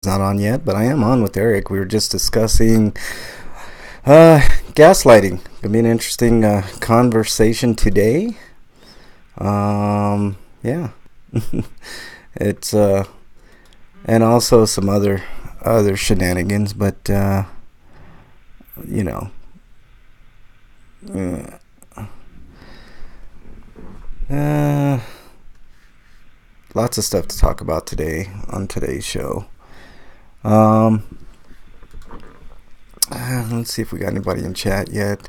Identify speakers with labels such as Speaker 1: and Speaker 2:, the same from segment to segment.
Speaker 1: Not on yet, but I am on with Eric. We were just discussing gaslighting. Gonna be an interesting conversation today. Yeah, it's and also some other shenanigans, but you know, uh, uh, lots of stuff to talk about today on today's show. Um, let's see if we got anybody in chat yet.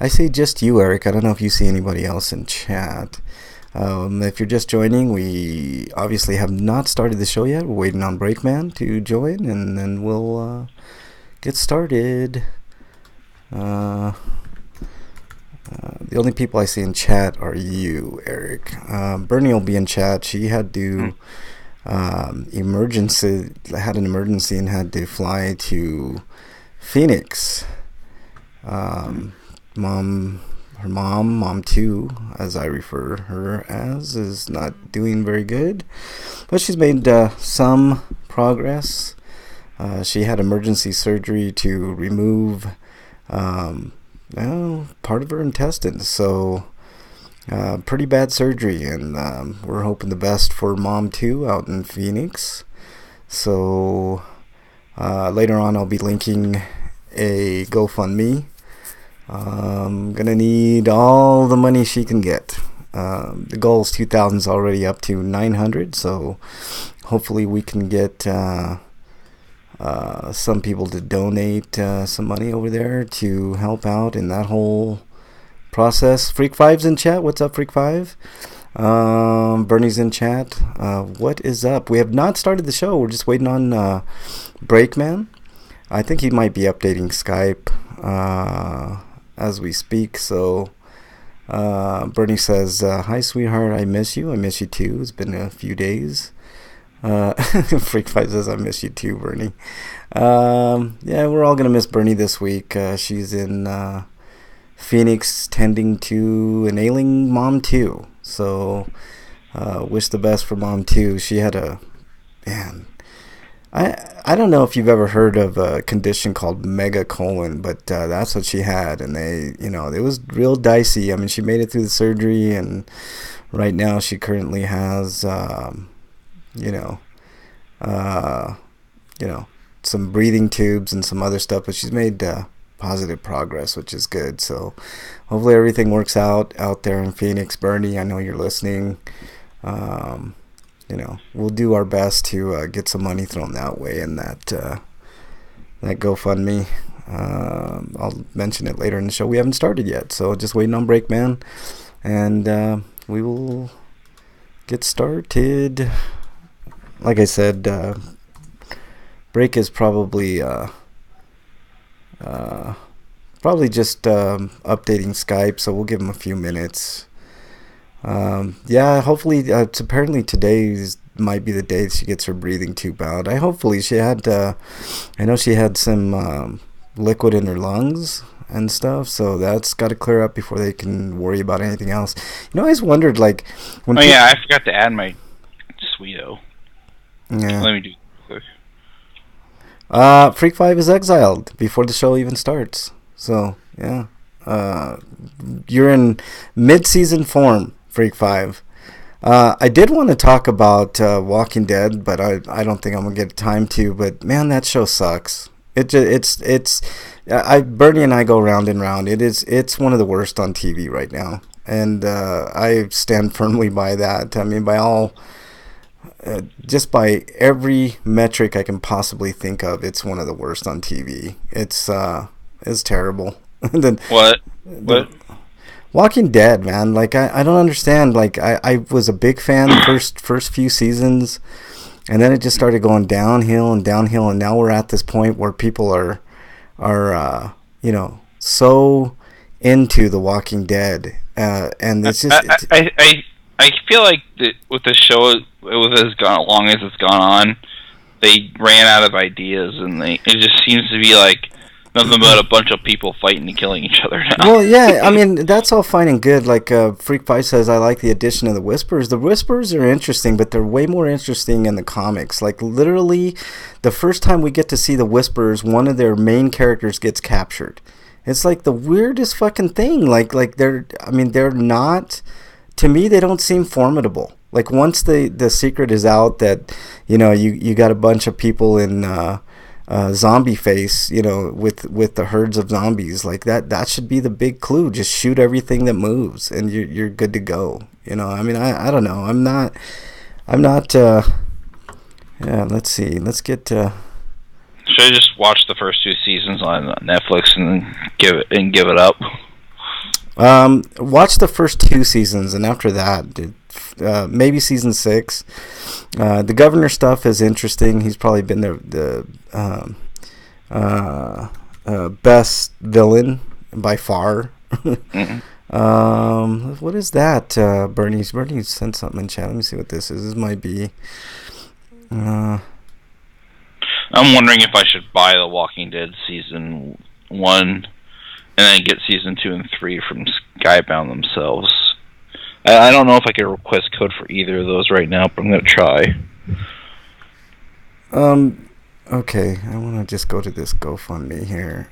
Speaker 1: I see just you, Eric. I don't know if you see anybody else in chat. If you're just joining, we obviously have not started the show yet. We're waiting on Breakman to join, and then we'll get started. Uh, the only people I see in chat are you, Eric. Bernie will be in chat. She had to emergency had an emergency and had to fly to Phoenix. Mom, her mom two, as I refer her as, is not doing very good, but she's made some progress. She had emergency surgery to remove part of her intestines, so pretty bad surgery, and we're hoping the best for Mom too out in Phoenix. So later on, I'll be linking a GoFundMe. Gonna need all the money she can get. The goal is 2,000, is already up to 900, so hopefully we can get some people to donate some money over there to help out in that whole process. Freak Five's in chat. What's up, Freak Five? Bernie's in chat. What is up? We have not started the show. We're just waiting on Breakman. I think he might be updating Skype as we speak. So Bernie says, "Hi, sweetheart. I miss you. I miss you too. It's been a few days." Freak Five says, "I miss you too, Bernie." Yeah, we're all gonna miss Bernie this week. She's in Phoenix tending to an ailing mom too. So wish the best for Mom too. She had a man. I don't know if you've ever heard of a condition called megacolon, but that's what she had, and it was real dicey. I mean, she made it through the surgery, and right now she currently has you know, uh, some breathing tubes and some other stuff, but she's made positive progress, which is good. So hopefully everything works out there in Phoenix. Bernie, I know you're listening. We'll do our best to get some money thrown that way in that GoFundMe. I'll mention it later in the show. We haven't started yet, so just waiting on Breakman, and we will get started. Like I said, Break is probably just updating Skype, so we'll give him a few minutes. Yeah, hopefully, it's apparently today might be the day she gets her breathing tube out. Hopefully she had, I know she had some liquid in her lungs and stuff, so that's got to clear up before they can worry about anything else. I always wondered, like, when
Speaker 2: I forgot to add my Sweeto.
Speaker 1: Yeah.
Speaker 2: Let me do it quick.
Speaker 1: Freak 5 is exiled before the show even starts. So, yeah. You're in mid-season form, Freak 5. I did want to talk about Walking Dead, but I don't think I'm going to get time to. But, man, that show sucks. Bernie and I go round and round. It's one of the worst on TV right now. And I stand firmly by that. I mean, just by every metric I can possibly think of, it's one of the worst on TV. It's terrible.
Speaker 2: What?
Speaker 1: Walking Dead, man. Like I don't understand. Like I was a big fan the first few seasons, and then it just started going downhill, and now we're at this point where people are so into the Walking Dead, and it's just.
Speaker 2: I feel like with the show, with as long as it's gone on, they ran out of ideas, and it just seems to be like Nothing but a bunch of people fighting and killing each other now.
Speaker 1: Well, yeah, I mean, that's all fine and good. Like, Freak 5 says, I like the addition of the Whispers. The Whispers are interesting, but they're way more interesting in the comics. Like, literally, the first time we get to see the Whispers, one of their main characters gets captured. It's like the weirdest fucking thing. Like they're not, to me, they don't seem formidable. Like, once the secret is out that, you got a bunch of people in zombie face, with the herds of zombies, like that should be the big clue. Just shoot everything that moves and you're good to go. I mean, I don't know. I'm not yeah, let's see. Let's get
Speaker 2: Should I just watch the first 2 seasons on Netflix and give it up?
Speaker 1: Watch the first 2 seasons, and after that, maybe season 6. The governor stuff is interesting. He's probably been the best villain by far.
Speaker 2: Mm-hmm.
Speaker 1: What is that? Bernie sent something in chat. Let me see what this is. This might be.
Speaker 2: I'm wondering if I should buy The Walking Dead season 1 and then get season 2 and 3 from Skybound themselves. I don't know if I can request code for either of those right now, but I'm going to try.
Speaker 1: Okay, I want to just go to this GoFundMe here.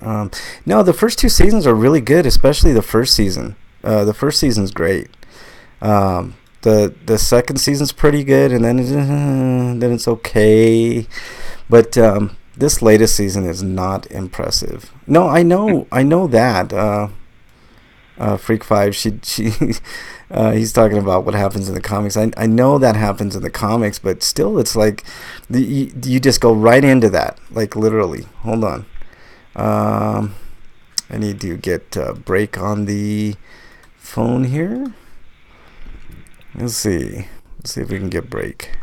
Speaker 1: No, the first 2 seasons are really good, especially the first season. The first season's great. The second season's pretty good, and then it's okay. But this latest season is not impressive. No, I know that. Freak 5, he's talking about what happens in the comics. I know that happens in the comics, but still, it's like you just go right into that, like literally. Hold on, I need to get a break on the phone here. Let's see if we can get break.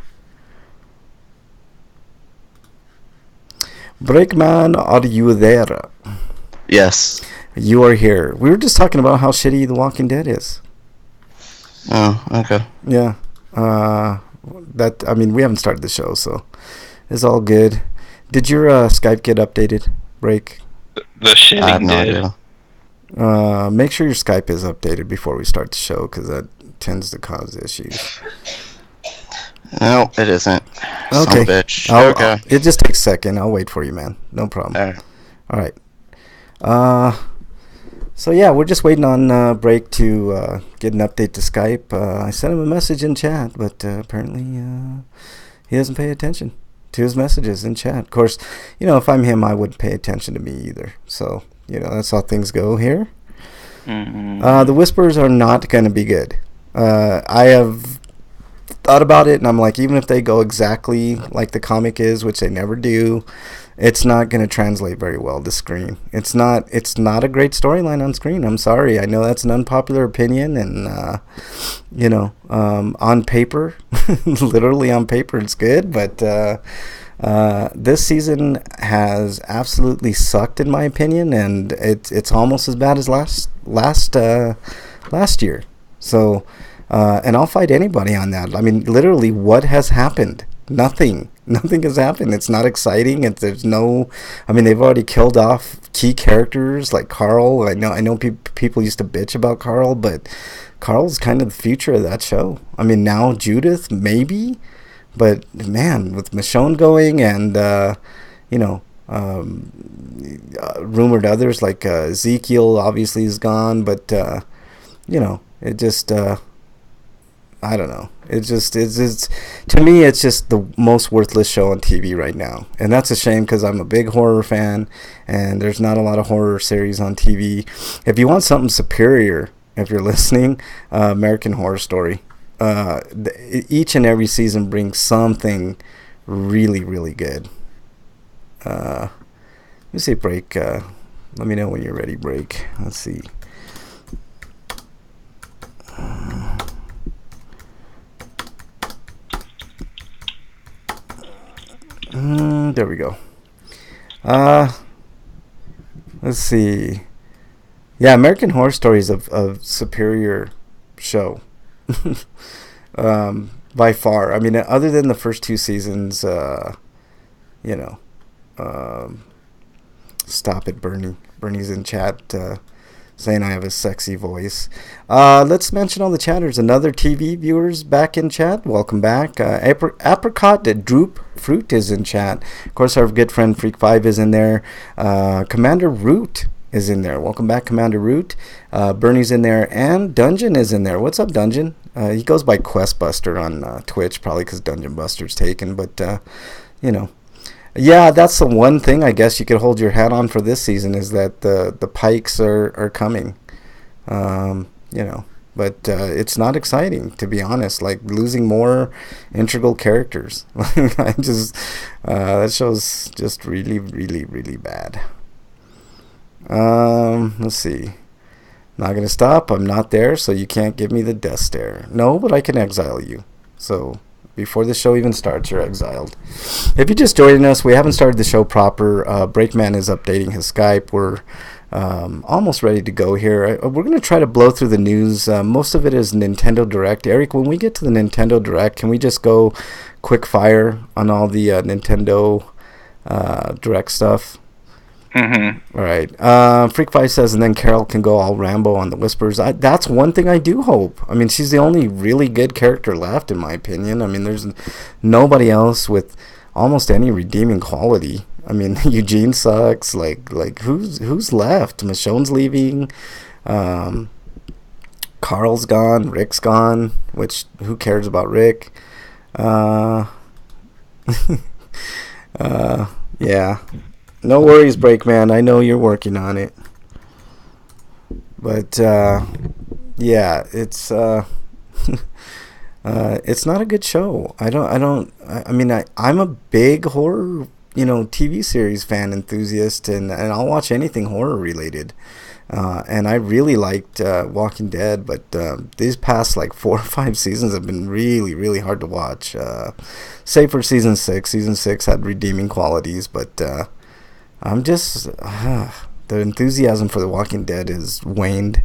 Speaker 1: Breakman, are you there?
Speaker 3: Yes.
Speaker 1: You are here. We were just talking about how shitty The Walking Dead is.
Speaker 3: Oh, okay.
Speaker 1: Yeah. We haven't started the show, so it's all good. Did your Skype get updated, Break?
Speaker 2: The shitting
Speaker 3: I have no
Speaker 2: did.
Speaker 3: idea.
Speaker 1: Make sure your Skype is updated before we start the show, because that tends to cause issues.
Speaker 3: No, it isn't.
Speaker 1: Okay.
Speaker 3: Son of a bitch. Okay.
Speaker 1: It just takes a second. I'll wait for you, man. No problem. All right. So yeah, we're just waiting on Break to get an update to Skype. I sent him a message in chat, but apparently he doesn't pay attention to his messages in chat. Of course, if I'm him, I wouldn't pay attention to me either. So, that's how things go here.
Speaker 2: Mm-hmm.
Speaker 1: The Whispers are not going to be good. I have thought about it, and I'm like, even if they go exactly like the comic is, which they never do, it's not going to translate very well to screen. It's not a great storyline on screen. I'm sorry. I know that's an unpopular opinion, and on paper, literally on paper, it's good, but this season has absolutely sucked, in my opinion, and it's almost as bad as last year. So, and I'll fight anybody on that. I mean, literally, what has happened? Nothing has happened. It's not exciting. They've already killed off key characters like Carl. I know people used to bitch about Carl, but Carl's kind of the future of that show. I mean, now Judith, maybe, but man, with Michonne going and, rumored others like Ezekiel obviously is gone, but, it just, I don't know. It's to me, it's just the most worthless show on TV right now. And that's a shame, because I'm a big horror fan, and there's not a lot of horror series on TV. If you want something superior, if you're listening, American Horror Story. Each and every season brings something really, really good. Let me see, Break. Let me know when you're ready, Break. Let's see. There we go. Let's see. Yeah, American Horror Story is a superior show. By far. I mean, other than the first 2 seasons, Stop it, Bernie. Bernie's in chat saying I have a sexy voice. Let's mention all the chatters. Another TV viewers back in chat. Welcome back. Apricot Droop Fruit is in chat. Of course, our good friend Freak5 is in there. Commander Root is in there. Welcome back, Commander Root. Bernie's in there, and Dungeon is in there. What's up, Dungeon? He goes by Questbuster on Twitch, probably because Dungeon Buster's taken, but, you know. Yeah, that's the one thing I guess you could hold your hat on for this season is that the pikes are coming. You know, but it's not exciting, to be honest. Like, losing more integral characters. I just that show's just really, really, really bad. Let's see. Not gonna stop. I'm not there, so you can't give me the death stare. No, but I can exile you. So before the show even starts, you're exiled. If you're just joining us, we haven't started the show proper. Breakman is updating his Skype. We're almost ready to go here. We're going to try to blow through the news. Most of it is Nintendo Direct. Eric, when we get to the Nintendo Direct, can we just go quick fire on all the Nintendo Direct stuff?
Speaker 2: Mm-hmm.
Speaker 1: All right. Freak5 says, and then Carol can go all Rambo on the Whispers. That's one thing I do hope. I mean, she's the only really good character left, in my opinion. I mean, there's nobody else with almost any redeeming quality. I mean, Eugene sucks. Like who's left? Michonne's leaving. Carl's gone. Rick's gone. Which, who cares about Rick? Yeah. No worries, Breakman. I know you're working on it. But, yeah, it's not a good show. I mean, I'm a big horror, TV series fan enthusiast, and I'll watch anything horror related. And I really liked Walking Dead, but these past, 4 or 5 seasons have been really, really hard to watch. Save for season 6. Season 6 had redeeming qualities, but I'm just the enthusiasm for The Walking Dead is waned.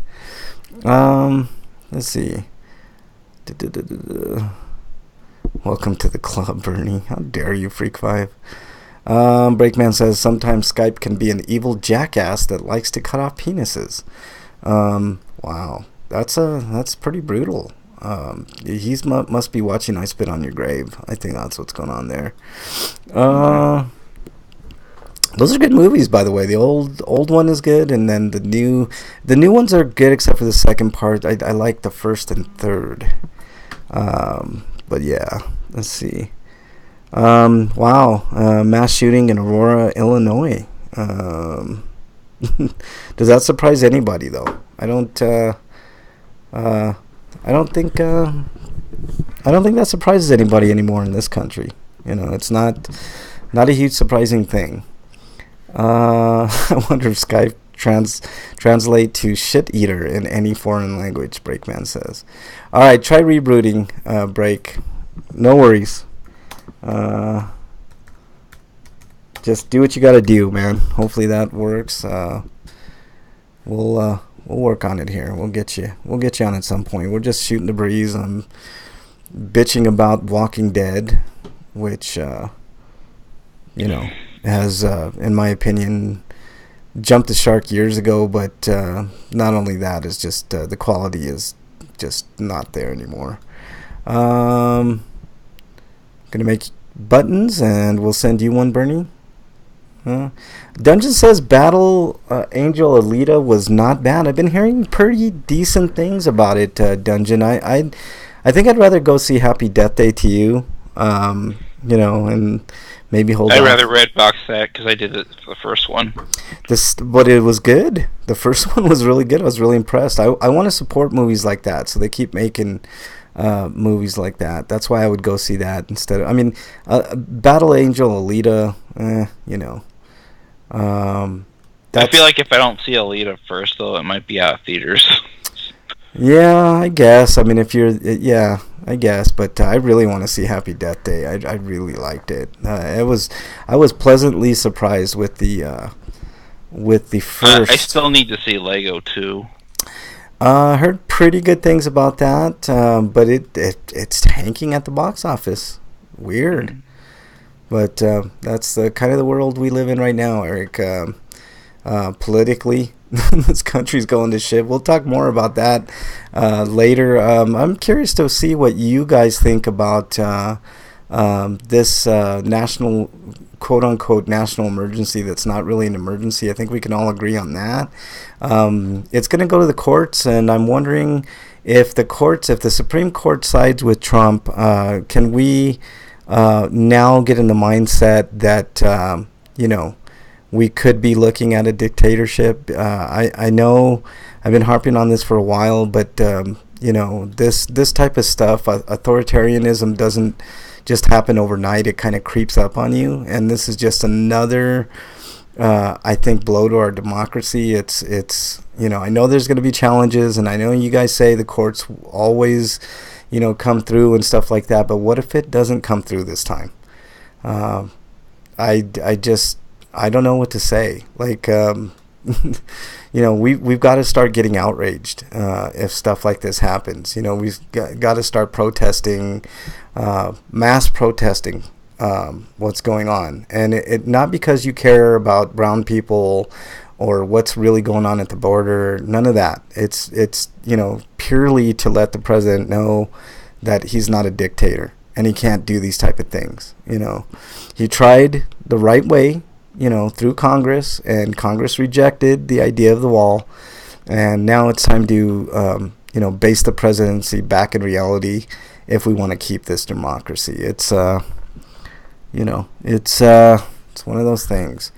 Speaker 1: Let's see. Welcome to the club, Bernie. How dare you, Freak5. Breakman says sometimes Skype can be an evil jackass that likes to cut off penises. Wow, that's pretty brutal. He must be watching I Spit on Your Grave. I think that's what's going on there. Those are good movies, by the way. The old one is good, and then the new ones are good, except for the second part. I like the first and third. But yeah, let's see. Wow, mass shooting in Aurora, Illinois. Does that surprise anybody, though? I don't think that surprises anybody anymore in this country. It's not a huge surprising thing. I wonder if Skype translate to shit eater in any foreign language, Breakman says. Alright, try rebooting, Break. No worries. Just do what you gotta do, man. Hopefully that works. We'll work on it here. We'll get you on at some point. We're just shooting the breeze. I'm bitching about Walking Dead, which has, in my opinion, jumped the shark years ago, but not only that, is just the quality is just not there anymore. Gonna make buttons, and we'll send you one, Bernie. Dungeon says Battle Angel Alita was not bad. I've been hearing pretty decent things about it, Dungeon. I think I'd rather go see Happy Death Day to You, and maybe hold on.
Speaker 2: I'd rather red box that because I did it for the first one.
Speaker 1: But it was good. The first one was really good. I was really impressed. I want to support movies like that, so they keep making movies like that. That's why I would go see that instead of. I mean, Battle Angel Alita.
Speaker 2: I feel like if I don't see Alita first, though, it might be out of theaters.
Speaker 1: Yeah, I guess. I mean, if you're, yeah, I guess. But I really want to see Happy Death Day. I really liked it. I was pleasantly surprised with the first.
Speaker 2: I still need to see Lego too.
Speaker 1: I heard pretty good things about that, but it's tanking at the box office. Weird. But that's the kind of the world we live in right now, Eric. politically. This country's going to shit. We'll talk more about that later. I'm curious to see what you guys think about this national, quote unquote, national emergency that's not really an emergency. I think we can all agree on that. It's going to go to the courts, and I'm wondering if the Supreme Court sides with Trump, can we now get in the mindset that, we could be looking at a dictatorship? I know I've been harping on this for a while, but, this type of stuff, authoritarianism doesn't just happen overnight. It kind of creeps up on you, and this is just another, I think, blow to our democracy. It's I know there's going to be challenges, and I know you guys say the courts always, come through and stuff like that, but what if it doesn't come through this time? I don't know what to say. Like, we've got to start getting outraged if stuff like this happens. We've got to start protesting, mass protesting what's going on. And it not because you care about brown people or what's really going on at the border. None of that. It's purely to let the president know that he's not a dictator and he can't do these type of things. He tried the right way, through Congress, and Congress rejected the idea of the wall, and now it's time to, base the presidency back in reality if we want to keep this democracy. It's one of those things.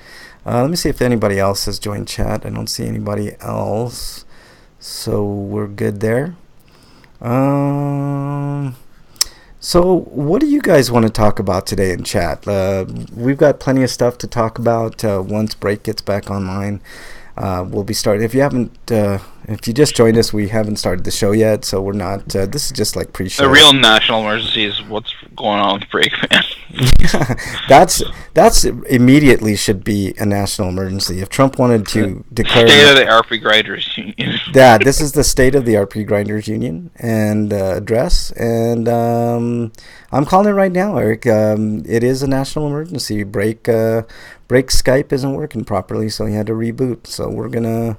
Speaker 1: Let me see if anybody else has joined chat. I don't see anybody else, so we're good there. So what do you guys want to talk about today in chat? We've got plenty of stuff to talk about once Break gets back online. We'll be starting. If you just joined us, we haven't started the show yet, so we're not. This is just like pre-show.
Speaker 2: The real national emergency is what's going on with Break, man.
Speaker 1: that's immediately should be a national emergency. If Trump wanted to declare
Speaker 2: state of the RPGrinders Union.
Speaker 1: This is the state of the RPGrinders Union and address, and I'm calling it right now, Eric. It is a national emergency. Break Skype isn't working properly, so he had to reboot. So we're gonna,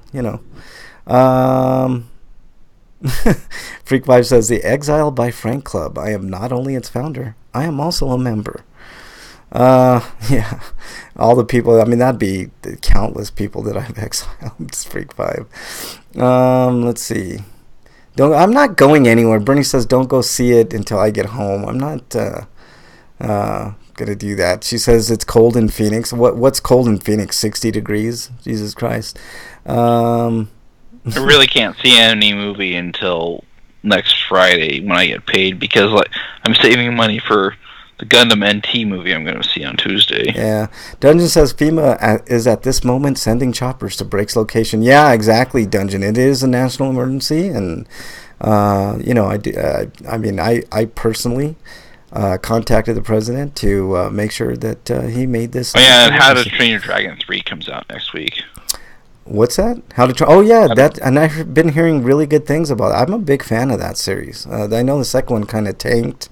Speaker 1: Freak Vibe says, the Exile by Frank Club. I am not only its founder, I am also a member. Yeah, all the people. I mean, that'd be the countless people that I've exiled. It's Freak Vibe. Let's see. I'm not going anywhere. Bernie says, don't go see it until I get home. I'm not gonna do that. She says it's cold in Phoenix. What's cold in Phoenix? 60 degrees? Jesus Christ.
Speaker 2: I really can't see any movie until next Friday when I get paid, because I'm saving money for the Gundam NT movie I'm going to see on Tuesday.
Speaker 1: Yeah. Dungeon says FEMA is at this moment sending choppers to Break's location. Yeah, exactly, Dungeon. It is a national emergency, and I personally contacted the president to make sure that he made this.
Speaker 2: Oh yeah, and How to Train Your Dragon 3 comes out next week.
Speaker 1: What's that? Oh yeah, and I've been hearing really good things about it. I'm a big fan of that series. I know the second one kind of tanked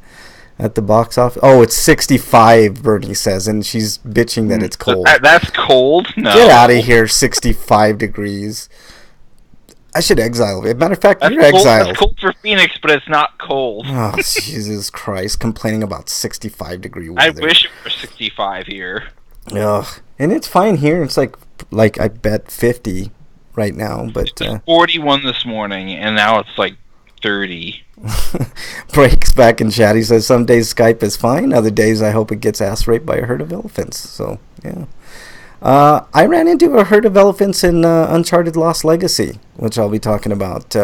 Speaker 1: at the box office. Oh, it's 65, Bernie says, and she's bitching that it's cold.
Speaker 2: That's cold? No.
Speaker 1: Get out of here, 65 degrees. I should exile it. Matter of fact, you're exiled.
Speaker 2: That's cold for Phoenix, but it's not cold.
Speaker 1: Oh, Jesus Christ, complaining about 65 degree weather.
Speaker 2: I wish it were 65 here.
Speaker 1: Ugh. And it's fine here. It's like I bet 50 right now, but
Speaker 2: it was 41 this morning, and now it's like 30.
Speaker 1: Breaks back in chat. He says some days Skype is fine, other days I hope it gets ass raped by a herd of elephants. So yeah, I ran into a herd of elephants in Uncharted Lost Legacy, which I'll be talking about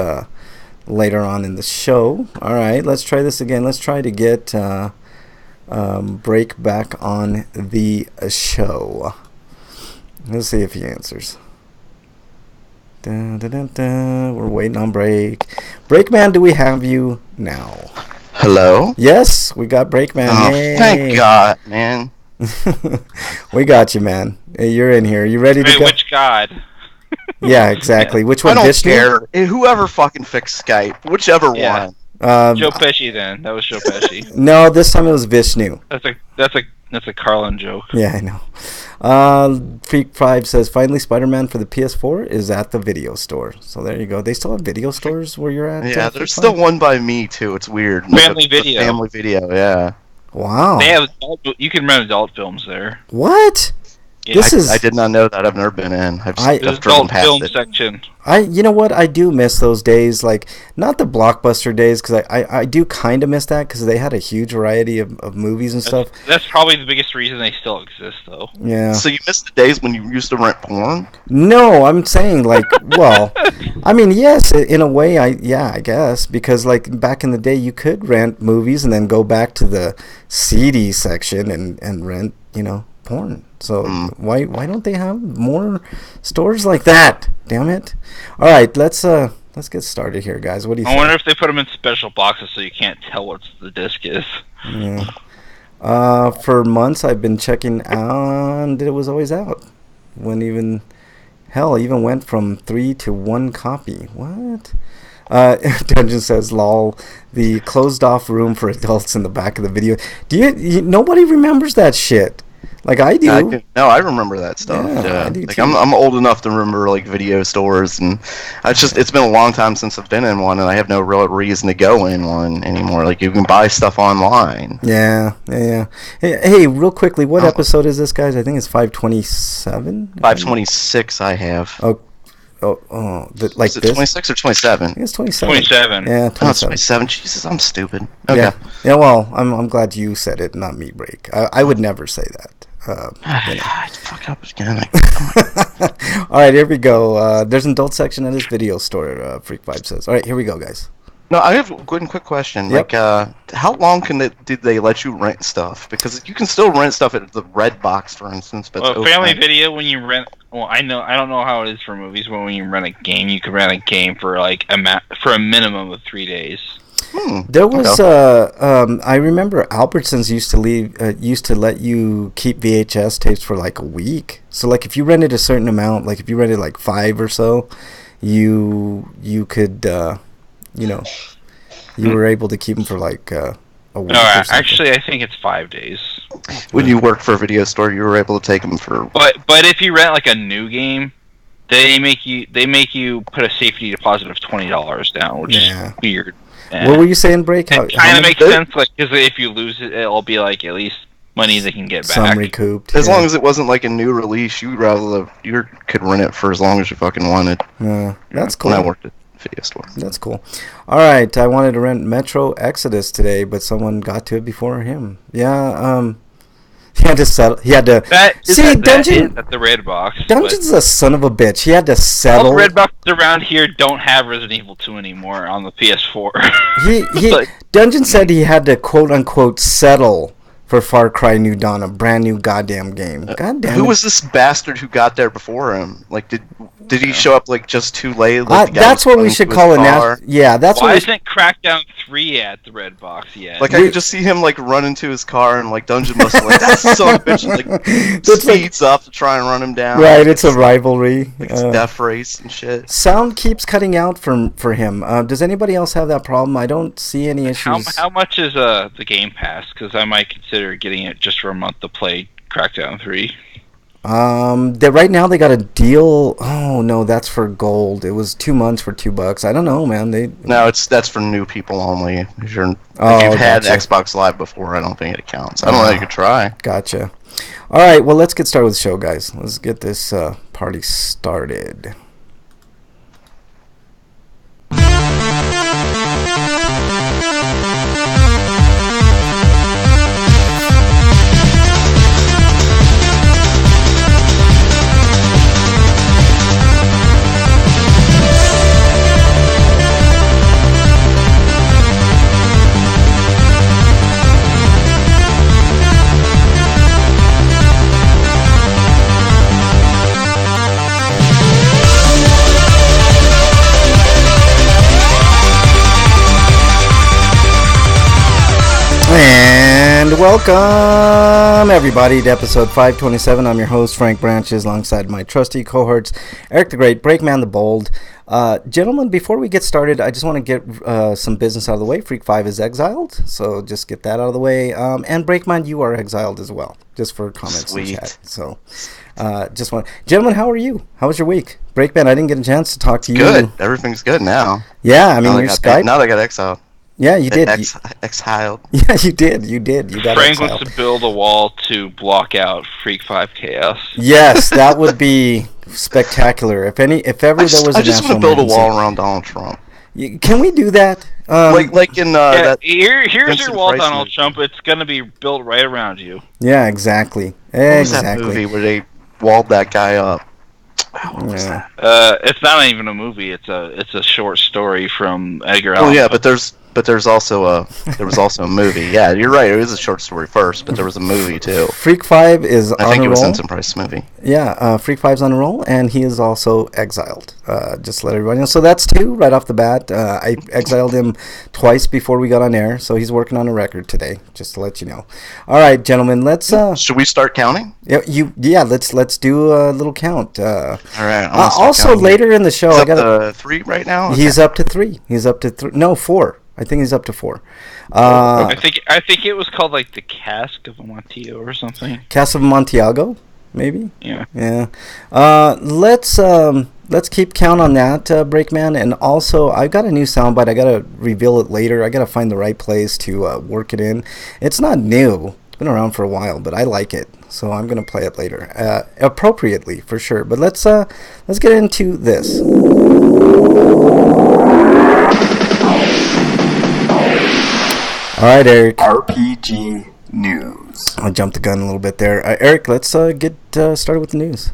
Speaker 1: later on in the show. All right, let's try this again. Let's try to get Break back on the show. Let's see if he answers. Dun, dun, dun, dun. We're waiting on Break. Breakman, do we have you now?
Speaker 3: Hello?
Speaker 1: Yes, we got Breakman.
Speaker 3: Oh,
Speaker 1: Yay.
Speaker 3: Thank God, man.
Speaker 1: We got you, man. Hey, you're in here. You ready to go?
Speaker 2: Which god?
Speaker 1: Yeah, exactly. Which one?
Speaker 3: I don't
Speaker 1: Vishnu?
Speaker 3: care. Whoever fucking fixed Skype, whichever one.
Speaker 2: Joe Pesci then. That was Joe Pesci.
Speaker 1: No, this time it was Vishnu.
Speaker 2: That's a Carlin joke.
Speaker 1: Yeah, I know. Freak5 says, finally Spider-Man for the PS4 is at the video store. So there you go. They still have video stores where you're at?
Speaker 3: Yeah, there's still one by me, too. It's weird.
Speaker 2: Family Video.
Speaker 3: Family Video, yeah.
Speaker 1: Wow.
Speaker 2: They have you can rent adult films there.
Speaker 1: What?
Speaker 2: Yeah.
Speaker 3: I did not know that. I've never been in. I've driven
Speaker 2: adult
Speaker 3: past
Speaker 2: film
Speaker 3: it.
Speaker 2: section.
Speaker 1: You know what? I do miss those days. Like, not the Blockbuster days, because I do kind of miss that, because they had a huge variety of movies and stuff.
Speaker 2: That's probably the biggest reason they still exist, though.
Speaker 1: Yeah.
Speaker 3: So you miss the days when you used to rent porn?
Speaker 1: No, I'm saying, like, well, I mean, yes, in a way, I guess, because, like, back in the day, you could rent movies and then go back to the CD section and rent, porn. So why don't they have more stores like that? Damn it! All right, let's get started here, guys. What do you think?
Speaker 2: I wonder if they put them in special boxes so you can't tell what the disc is.
Speaker 1: Yeah. For months I've been checking and it was always out. Even went from 3 to 1 copy. What? Dungeon says, lol, the closed off room for adults in the back of the video. Nobody remembers that shit. Like I do.
Speaker 3: I remember that stuff.
Speaker 1: Yeah. I do
Speaker 3: like
Speaker 1: too.
Speaker 3: I'm old enough to remember like video stores, and it's been a long time since I've been in one, and I have no real reason to go in one anymore. Like you can buy stuff online.
Speaker 1: Yeah. Hey, real quickly, what episode is this, guys? I think it's 527.
Speaker 3: 526. I have.
Speaker 1: Like
Speaker 3: is it
Speaker 1: this?
Speaker 3: 26 or 27?
Speaker 1: I think it's 27.
Speaker 2: 27.
Speaker 1: Yeah, 27.
Speaker 3: Oh, it's 27. Jesus, I'm stupid. Okay.
Speaker 1: Yeah. Well, I'm glad you said it, not me, Break. I would never say that.
Speaker 3: Fuck up again.
Speaker 1: All right, here we go. There's an adult section at his video store, Freak5 says. All right, here we go, guys.
Speaker 3: No, I have a quick question.
Speaker 1: Yep.
Speaker 3: Like, how long did they let you rent stuff? Because you can still rent stuff at the Red Box, for instance. But
Speaker 2: Family Video, when you rent, I don't know how it is for movies, but when you rent a game, you can rent a game for like a minimum of 3 days.
Speaker 1: There was I remember Albertsons used to let you keep VHS tapes for like a week. So like if you rented a certain amount, like if you rented like 5 or so, you could you were able to keep them for like a week.
Speaker 2: No, actually, I think it's 5 days.
Speaker 3: When you worked for a video store, you were able to take them for.
Speaker 2: But if you rent like a new game, they make you put a safety deposit of $20 down, which is weird. And
Speaker 1: what were you saying, Break?
Speaker 2: It kind of makes sense, like, because if you lose it, it'll be like at least money they can get back.
Speaker 1: Some recouped.
Speaker 3: As long as it wasn't like a new release, you could rent it for as long as you fucking wanted.
Speaker 1: That's cool.
Speaker 3: When I worked at a video store.
Speaker 1: That's cool. All right, I wanted to rent Metro Exodus today, but someone got to it before him. Yeah, he had to settle. He had to Dungeon
Speaker 2: at the Red Box.
Speaker 1: Dungeon's a son of a bitch. He had to settle.
Speaker 2: All the Red Boxes around here don't have Resident Evil 2 anymore on the PS4.
Speaker 1: Dungeon said he had to quote unquote settle for Far Cry New Dawn, a brand new goddamn game.
Speaker 3: Who was this bastard who got there before him? Like, did he show up like just too late? Like,
Speaker 1: that's what we should call it. Yeah, that's
Speaker 2: Why isn't Crackdown 3 at the Red Box yet?
Speaker 3: Like, I could just see him like run into his car and like Dungeon must have like that's son of a bitch, like speeds up to try and run him down.
Speaker 1: Right, it's a rivalry.
Speaker 3: Like it's death race and shit.
Speaker 1: Sound keeps cutting out for him. Does anybody else have that problem? I don't see any issues.
Speaker 2: How much is the Game Pass? Because I might consider getting it just for a month to play Crackdown 3.
Speaker 1: Right now they got a deal. Oh no, that's for gold. It was 2 months for $2. I don't know, man.
Speaker 3: That's for new people only. If you've had Xbox Live before, I don't think it counts. I don't know. You could try.
Speaker 1: Gotcha. All right, well, let's get started with the show, guys. Let's get this party started. And welcome Welcome, everybody, to episode 527. I'm your host, Frank Branches, alongside my trusty cohorts, Eric the Great, Breakman the Bold. Gentlemen, before we get started, I just want to get some business out of the way. Freak 5 is exiled, so just get that out of the way. And Breakman, you are exiled as well, just for comments in chat. So, gentlemen, how are you? How was your week? Breakman, I didn't get a chance to talk to you.
Speaker 3: Good. Everything's good now.
Speaker 1: Yeah, I mean, your Skype.
Speaker 3: Now that I got exiled.
Speaker 1: Yeah, you did.
Speaker 3: Exiled.
Speaker 1: Yeah, you did. You got
Speaker 2: Frank
Speaker 1: exiled.
Speaker 2: wants to build a wall to block out Freak 5 chaos.
Speaker 1: Yes, that would be spectacular. If ever there was
Speaker 3: I
Speaker 1: a
Speaker 3: just
Speaker 1: national
Speaker 3: want to build a
Speaker 1: emergency.
Speaker 3: wall around Donald Trump.
Speaker 1: Can we do that?
Speaker 3: Like in that
Speaker 2: here's
Speaker 3: Vincent
Speaker 2: your wall,
Speaker 3: Price
Speaker 2: Donald
Speaker 3: movie.
Speaker 2: Trump. It's gonna be built right around you.
Speaker 1: Yeah, exactly.
Speaker 3: What was that movie where they walled that guy up? What was that?
Speaker 2: It's not even a movie. It's a short story from Edgar Allan.
Speaker 3: Oh yeah, but there's also a movie. Yeah, you're right. It was a short story first, but there was a movie too.
Speaker 1: Freak 5 is on a roll.
Speaker 3: I think it was Vincent Price's movie.
Speaker 1: Yeah, Freak 5's on a roll, and he is also exiled. Just to let everybody know. So that's two right off the bat. I exiled him twice before we got on air, so he's working on a record today. Just to let you know. All right, gentlemen, let's.
Speaker 3: Should we start counting?
Speaker 1: Let's do a little count.
Speaker 3: All right.
Speaker 1: Also,
Speaker 3: counting.
Speaker 1: later in the show,
Speaker 3: He's
Speaker 1: I
Speaker 3: up
Speaker 1: got
Speaker 3: to 3 right now. Okay.
Speaker 1: He's up to 3. He's up to 3. No, 4. I think he's up to 4.
Speaker 2: I think it was called like the Cask of Amontillado or something.
Speaker 1: Cask of Amontillado, maybe.
Speaker 2: Yeah.
Speaker 1: Let's keep count on that, Breakman. And also, I got a new soundbite. I gotta reveal it later. I gotta find the right place to work it in. It's not new. It's been around for a while, but I like it, so I'm gonna play it later, appropriately for sure. But let's get into this. All right, Eric.
Speaker 4: RPG news.
Speaker 1: I jumped the gun a little bit there. Eric, let's get started with the news.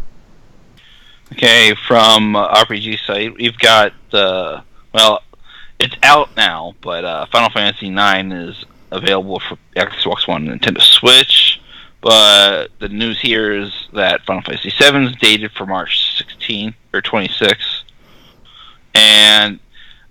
Speaker 2: Okay, from RPG site, we've got it's out now, but Final Fantasy IX is available for Xbox One and Nintendo Switch. But the news here is that Final Fantasy VII is dated for March 16th or 26th, and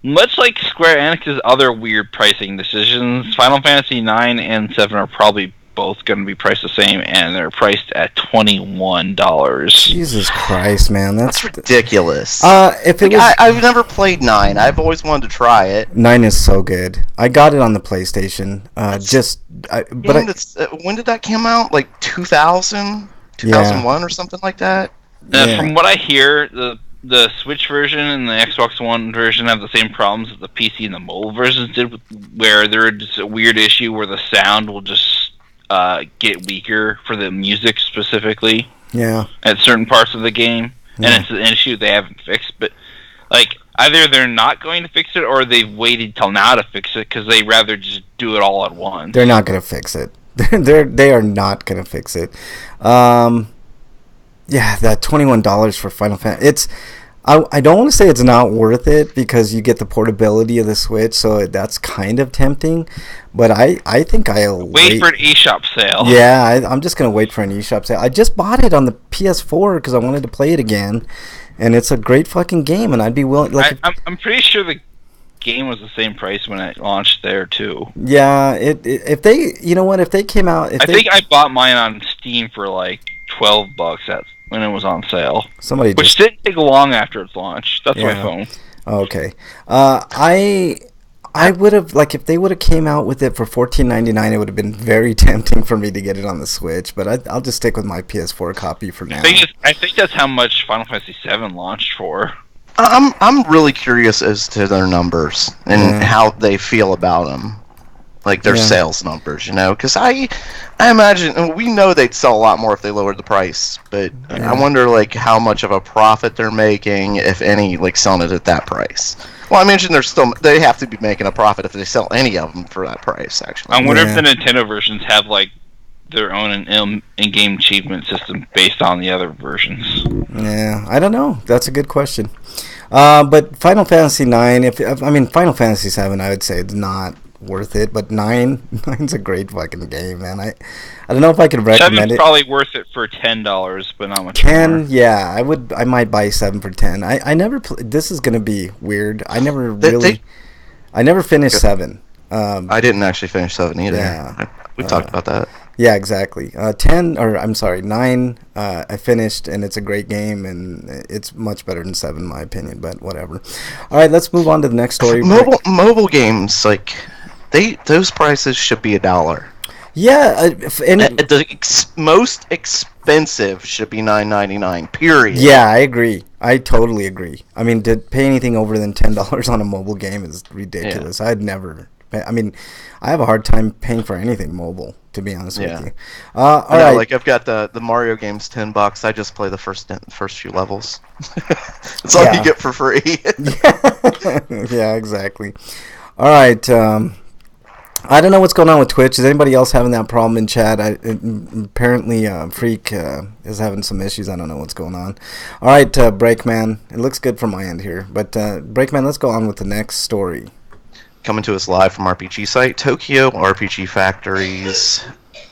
Speaker 2: much like Square Enix's other weird pricing decisions, Final Fantasy IX and 7 are probably both going to be priced the same, and they're priced at $21.
Speaker 1: Jesus Christ, man, that's
Speaker 3: ridiculous.
Speaker 1: I've
Speaker 3: never played 9. I've always wanted to try it.
Speaker 1: 9 is so good. I got it on the PlayStation.
Speaker 3: When did that come out? Like 2000, 2001, or something like that.
Speaker 2: From what I hear, the Switch version and the Xbox One version have the same problems that the PC and the mobile versions did, where there's a weird issue where the sound will just get weaker for the music specifically.
Speaker 1: Yeah.
Speaker 2: At certain parts of the game, and it's an issue they haven't fixed. But like, either they're not going to fix it, or they've waited till now to fix it because they rather just do it all at once.
Speaker 1: They're not going to fix it. They are not going to fix it. Yeah, that $21 for Final Fantasy. I don't want to say it's not worth it because you get the portability of the Switch, so that's kind of tempting. But I think I'll
Speaker 2: wait for an eShop sale.
Speaker 1: Yeah, I'm just gonna wait for an eShop sale. I just bought it on the PS4 because I wanted to play it again, and it's a great fucking game. And I'd be willing.
Speaker 2: I'm pretty sure the game was the same price when it launched there too.
Speaker 1: Yeah, if they came out,
Speaker 2: I think I bought mine on Steam for like $12 when it was on sale. Which didn't take long after its launch. That's my phone.
Speaker 1: Okay. I would have, like, if they would have came out with it for $14.99, it would have been very tempting for me to get it on the Switch. But I'll just stick with my PS4 copy for now.
Speaker 2: I think that's how much Final Fantasy VII launched for.
Speaker 3: I'm really curious as to their numbers and how they feel about them. Like their sales numbers, because I imagine, we know they'd sell a lot more if they lowered the price, but I wonder like how much of a profit they're making, if any, like selling it at that price. Well, I imagine they have to be making a profit if they sell any of them for that price. Actually,
Speaker 2: I wonder if the Nintendo versions have like their own in-game achievement system based on the other versions.
Speaker 1: Yeah, I don't know. That's a good question. But Final Fantasy IX, Final Fantasy VII, I would say it's not worth it, but nine's a great fucking game, man. I don't know if I could recommend it.
Speaker 2: 7's probably worth it for $10, but not much
Speaker 1: 10
Speaker 2: more.
Speaker 1: Yeah, I might buy 7 for 10. I never this is gonna be weird. I never finished 7.
Speaker 3: I didn't actually finish 7 either.
Speaker 1: Yeah,
Speaker 3: we talked about that.
Speaker 1: Yeah, exactly. 10, or I'm sorry, 9, I finished, and it's a great game, and it's much better than 7, in my opinion, but whatever. All right, let's move on to the next story.
Speaker 3: Mobile games, like, those prices should be $1.
Speaker 1: Yeah, and
Speaker 3: Most expensive should be $9.99. Period.
Speaker 1: yeah, I agree. I totally agree. I mean, to pay anything over than $10 on a mobile game is ridiculous. I'd never. I mean, I have a hard time paying for anything mobile, to be honest with you. All right.
Speaker 3: Like, I've got the Mario games, $10. I just play the first few levels. That's all you get for free.
Speaker 1: Yeah, exactly. All right. I don't know what's going on with Twitch. Is anybody else having that problem in chat? Apparently, Freak is having some issues. I don't know what's going on. All right, Breakman. It looks good from my end here. But, Breakman, let's go on with the next story.
Speaker 3: Coming to us live from RPG site, Tokyo RPG Factories,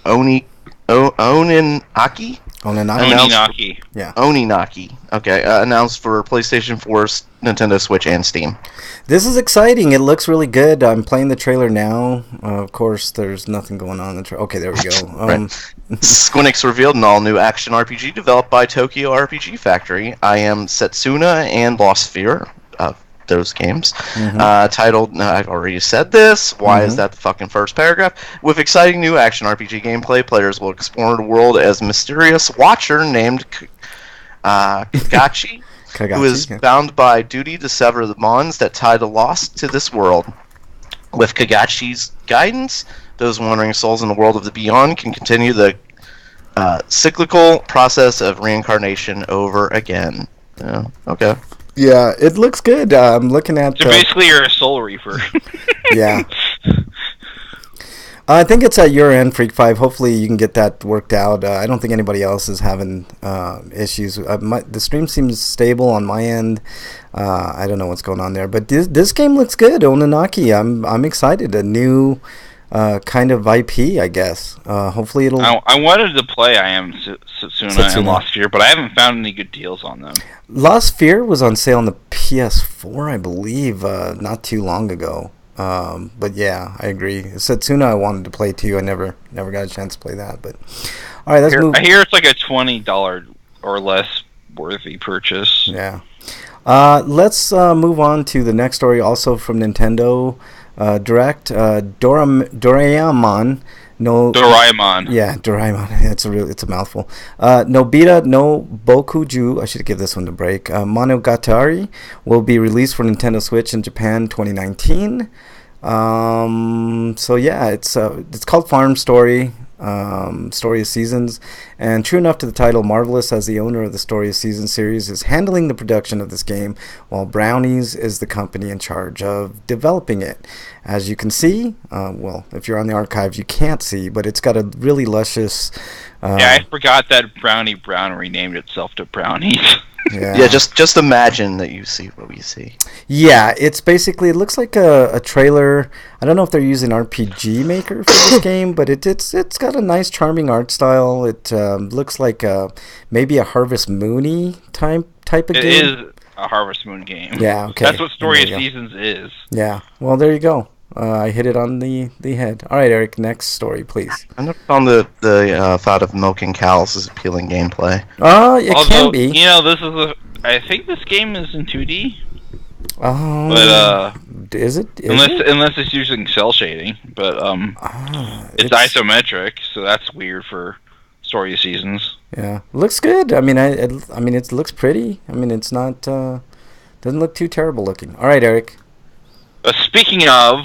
Speaker 3: Oninaki?
Speaker 2: Oninaki.
Speaker 1: Yeah.
Speaker 3: Oninaki. Okay, announced for PlayStation 4, Nintendo Switch, and Steam.
Speaker 1: This is exciting. It looks really good. I'm playing the trailer now. Of course, there's nothing going on in the trailer. Okay, there we go.
Speaker 3: Squeenix revealed an all-new action RPG developed by Tokyo RPG Factory. I am Setsuna and Lost Sphere. Those games. Titled, I've already said this, why is that the fucking first paragraph? With exciting new action RPG gameplay, players will explore the world as a mysterious watcher named Kagachi, who is bound by duty to sever the bonds that tie the lost to this world. With Kagachi's guidance, those wandering souls in the world of the beyond can continue the cyclical process of reincarnation over again. Okay.
Speaker 1: Yeah, it looks good. I'm looking at...
Speaker 2: So basically you're a soul reaper.
Speaker 1: Yeah. I think it's at your end, Freak 5. Hopefully you can get that worked out. I don't think anybody else is having issues. The stream seems stable on my end. I don't know what's going on there. But this game looks good, Oninaki. I'm excited. A new... kind of IP, I guess. Hopefully it'll...
Speaker 2: I wanted to play I Am Setsuna and Lost Sphere, but I haven't found any good deals on them.
Speaker 1: Lost Sphere was on sale on the PS4, I believe, not too long ago. But yeah, I agree. Setsuna I wanted to play too. I never got a chance to play that. But all right, let's move.
Speaker 2: I hear it's like a $20 or less worthy purchase.
Speaker 1: Yeah. Let's move on to the next story, also from Nintendo. Direct Doraemon.
Speaker 2: Doraemon.
Speaker 1: Yeah, Doraemon. It's a mouthful. Nobita no Bokuju. I should give this one a break. Monogatari will be released for Nintendo Switch in Japan 2019. So yeah, it's called Farm Story. Story of Seasons, and true enough to the title, Marvelous, as the owner of the Story of Seasons series, is handling the production of this game, while Brownies is the company in charge of developing it. As you can see, well, if you're on the archives, you can't see, but it's got a really luscious...
Speaker 2: yeah, I forgot that Brownie Brown renamed itself to Brownies.
Speaker 3: Yeah, just imagine that you see what we see.
Speaker 1: Yeah, it's basically, it looks like a trailer. I don't know if they're using RPG Maker for this game, but it's got a nice, charming art style. It looks like maybe a Harvest Moon-y type of game.
Speaker 2: It is a Harvest Moon game.
Speaker 1: Yeah, okay.
Speaker 2: That's what Story of Seasons is.
Speaker 1: Yeah, well, there you go. I hit it on the head. All right, Eric, next story, please.
Speaker 3: I never found the thought of milking cows as appealing gameplay.
Speaker 1: It can be.
Speaker 2: You know, I think this game is in 2D.
Speaker 1: But is it?
Speaker 2: Unless it's using cell shading, but it's isometric, so that's weird for Story of Seasons.
Speaker 1: Yeah, looks good. I mean, it looks pretty. I mean, it's not doesn't look too terrible looking. All right, Eric.
Speaker 2: Speaking of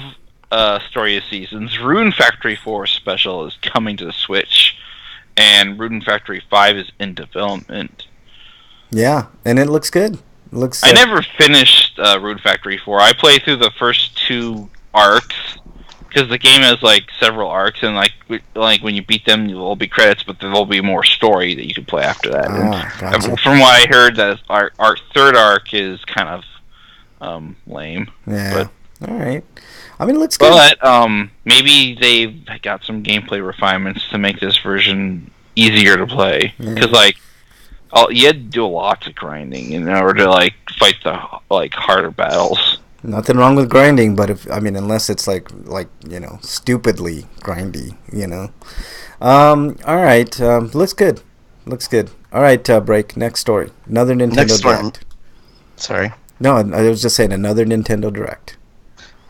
Speaker 2: Story of Seasons, Rune Factory 4 Special is coming to the Switch, and Rune Factory 5 is in development.
Speaker 1: Yeah, and it looks good.
Speaker 2: I never finished Rune Factory 4. I played through the first 2 arcs, because the game has like several arcs, and like when you beat them, there'll be credits, but there'll be more story that you can play after that.
Speaker 1: Gotcha.
Speaker 2: From what I heard, that our third arc is kind of lame.
Speaker 1: Yeah. All right. I mean, it looks good.
Speaker 2: But maybe they've got some gameplay refinements to make this version easier to play. Because you had to do a lot of grinding in order to fight the harder battles.
Speaker 1: Nothing wrong with grinding, but unless it's like stupidly grindy, All right. Looks good. Looks good. All right, break. Next story. Another Nintendo
Speaker 3: Next story.
Speaker 1: Direct.
Speaker 3: Sorry.
Speaker 1: No, I was just saying another Nintendo Direct.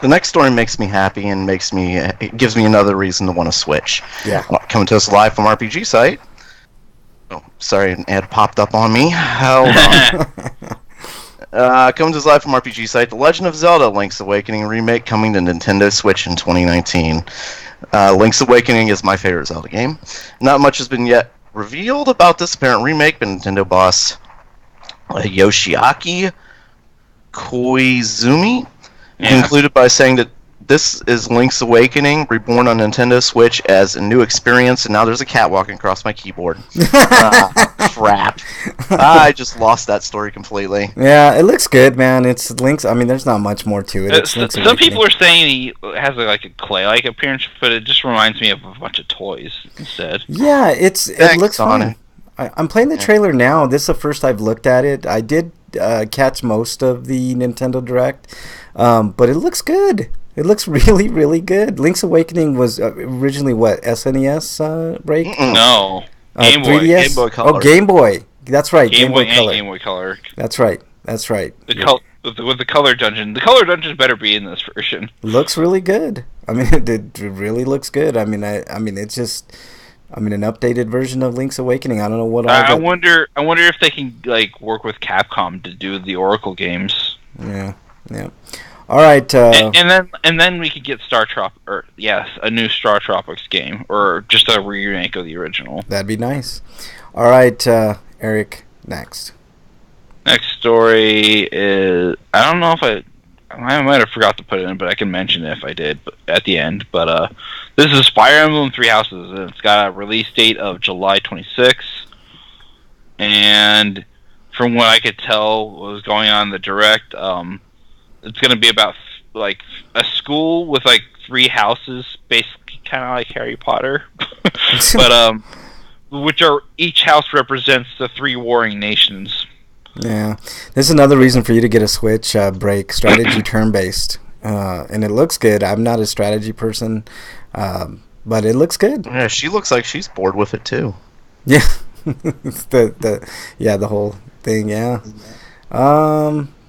Speaker 3: The next story makes me happy and it gives me another reason to want to switch.
Speaker 1: Yeah.
Speaker 3: Coming to us live from RPG site. Oh, sorry, an ad popped up on me. Hold on. Coming to us live from RPG site. The Legend of Zelda: Link's Awakening remake coming to Nintendo Switch in 2019. Link's Awakening is my favorite Zelda game. Not much has been yet revealed about this apparent remake, but Nintendo boss Yoshiaki Koizumi concluded by saying that this is Link's Awakening reborn on Nintendo Switch as a new experience, and now there's a cat walking across my keyboard. Crap. I just lost that story completely.
Speaker 1: Yeah, it looks good, man. It's Link's. I mean, there's not much more to it.
Speaker 2: Some people are saying he has like a clay-like appearance, but it just reminds me of a bunch of toys instead.
Speaker 1: Yeah, it looks fun. I'm playing the trailer now. This is the first I've looked at it. I did catch most of the Nintendo Direct, but it looks good. It looks really, really good. Link's Awakening was originally what, SNES break?
Speaker 2: No, Game Boy,
Speaker 1: 3DS?
Speaker 2: Game Boy Color.
Speaker 1: Oh, Game Boy. That's right.
Speaker 2: Game Boy
Speaker 1: Color.
Speaker 2: and Game Boy Color.
Speaker 1: That's right. That's right.
Speaker 2: With the Color Dungeon. The Color Dungeon better be in this version.
Speaker 1: Looks really good. I mean, it really looks good. I mean, it's just. I mean, an updated version of Link's Awakening. I don't know what.
Speaker 2: I wonder if they can like work with Capcom to do the Oracle games.
Speaker 1: Yeah. All right.
Speaker 2: And then we could get a new Star Tropics game, or just a remake of the original.
Speaker 1: That'd be nice. All right, Eric. Next.
Speaker 2: Next story is, I don't know if I might have forgot to put it in, but I can mention it if I did at the end. But this is Fire Emblem Three Houses, and it's got a release date of July 26th. And from what I could tell, what was going on in the Direct, it's going to be about like a school with like 3 houses, basically kind of like Harry Potter, but which are each house represents the 3 warring nations.
Speaker 1: Yeah, this is another reason for you to get a Switch break, strategy turn-based, and it looks good. I'm not a strategy person, but it looks good.
Speaker 3: Yeah, she looks like she's bored with it too.
Speaker 1: Yeah, the whole thing. Yeah,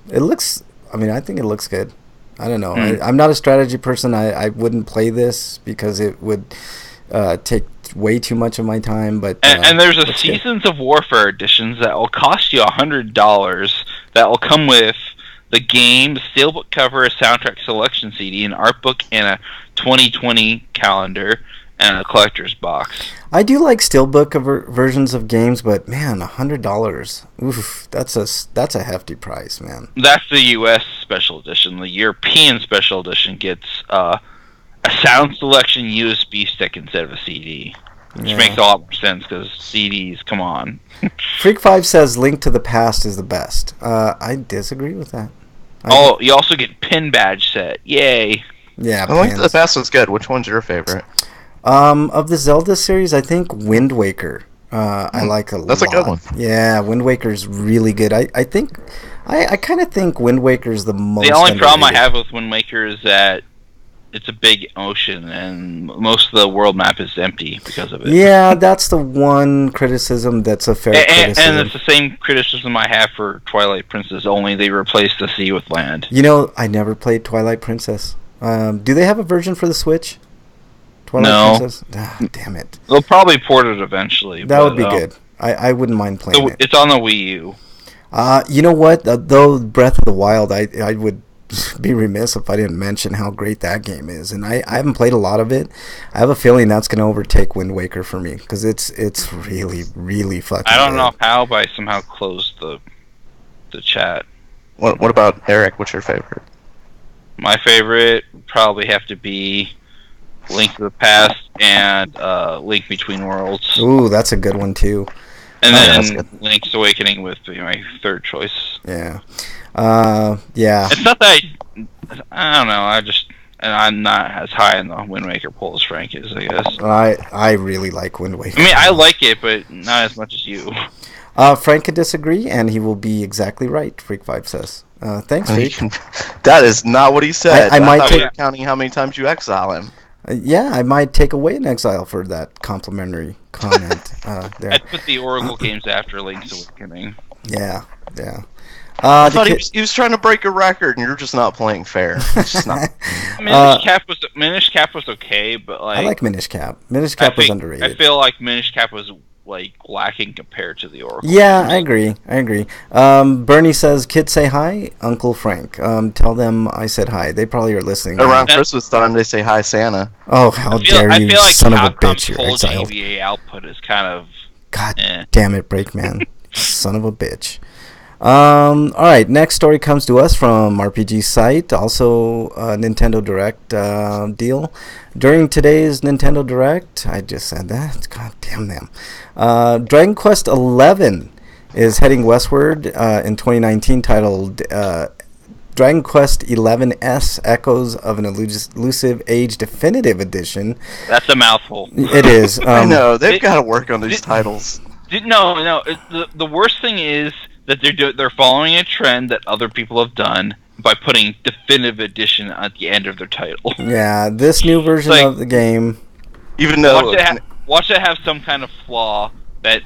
Speaker 1: it looks. I mean, I think it looks good. I don't know. I'm not a strategy person. I wouldn't play this because it would take way too much of my time. But
Speaker 2: and there's a Seasons of Warfare editions that will cost you $100. That will come with the game, the steelbook cover, a soundtrack selection CD, an art book, and a 2020 calendar, and a collector's box.
Speaker 1: I do like steelbook versions of games, but man, $100. Oof, that's a hefty price, man.
Speaker 2: That's the U.S. special edition. The European special edition gets a sound selection USB stick instead of a CD, which makes a lot more sense because CDs, come on.
Speaker 1: Freak 5 says Link to the Past is the best. I disagree with that.
Speaker 2: You also get pin badge set. Yay.
Speaker 1: Yeah,
Speaker 3: Link to the Past was good. Which one's your favorite?
Speaker 1: Of the Zelda series, I think Wind Waker. I like a lot.
Speaker 3: That's a good one.
Speaker 1: Yeah, Wind Waker's really good. I kind of think Wind Waker's the most.
Speaker 2: The only problem I have with Wind Waker is that it's a big ocean, and most of the world map is empty because of it.
Speaker 1: Yeah, that's the one criticism that's a fair criticism.
Speaker 2: And it's the same criticism I have for Twilight Princess, only they replaced the sea with land.
Speaker 1: You know, I never played Twilight Princess. Do they have a version for the Switch? Twilight Princess? Ah, damn it.
Speaker 2: They'll probably port it eventually.
Speaker 1: That would be good. I wouldn't mind playing it.
Speaker 2: It's on the Wii U.
Speaker 1: You know what? Though Breath of the Wild, I would be remiss if I didn't mention how great that game is. And I haven't played a lot of it. I have a feeling that's going to overtake Wind Waker for me because it's really, really fucking
Speaker 2: I don't
Speaker 1: good.
Speaker 2: know how, but I somehow closed the chat.
Speaker 3: What about Eric? What's your favorite?
Speaker 2: My favorite would probably have to be Link to the Past and Link Between Worlds.
Speaker 1: Ooh, that's a good one too.
Speaker 2: And then Link's Awakening with my third choice.
Speaker 1: Yeah. Yeah.
Speaker 2: It's not that I don't know. I'm not as high in the Wind Waker poll as Frank is, I guess.
Speaker 1: I really like Wind Waker.
Speaker 2: I mean, I like it, but not as much as you.
Speaker 1: Frank could disagree, and he will be exactly right. Freak5 says. Thanks, Freak.
Speaker 3: That is not what he said.
Speaker 1: I might
Speaker 3: thought
Speaker 1: take
Speaker 3: we were counting how many times you exile him.
Speaker 1: Yeah, I might take away an exile for that complimentary comment there.
Speaker 2: I'd put the Oracle games after Link's Awakening.
Speaker 1: Yeah.
Speaker 3: I thought he was trying to break a record, and you're just not playing fair. It's just not.
Speaker 2: Minish Cap was okay, but like
Speaker 1: I like Minish Cap. Minish Cap was underrated.
Speaker 2: I feel like Minish Cap was like lacking compared to the Oracle.
Speaker 1: Yeah,
Speaker 2: games.
Speaker 1: I agree. Bernie says, "Kids say hi, Uncle Frank. Tell them I said hi. They probably are listening."
Speaker 3: Around Christmas time, they say hi, Santa.
Speaker 1: Oh, how dare you,
Speaker 2: I feel like
Speaker 1: son of a
Speaker 2: Capcom's
Speaker 1: bitch! You're
Speaker 2: full
Speaker 1: exiled.
Speaker 2: GBA output is kind of.
Speaker 1: God damn it, Breakman. Son of a bitch. All right, next story comes to us from RPG Site, also a Nintendo Direct deal. During today's Nintendo Direct, I just said that. God damn them. Dragon Quest XI is heading westward in 2019, titled Dragon Quest XI-S Echoes of an Elusive Age Definitive Edition.
Speaker 2: That's a mouthful.
Speaker 1: It is.
Speaker 3: I know, they've got to work on these titles.
Speaker 2: No. The worst thing is that they're following a trend that other people have done by putting definitive edition at the end of their title.
Speaker 1: Yeah, this new version of the game.
Speaker 3: Even though
Speaker 2: watch it have some kind of flaw that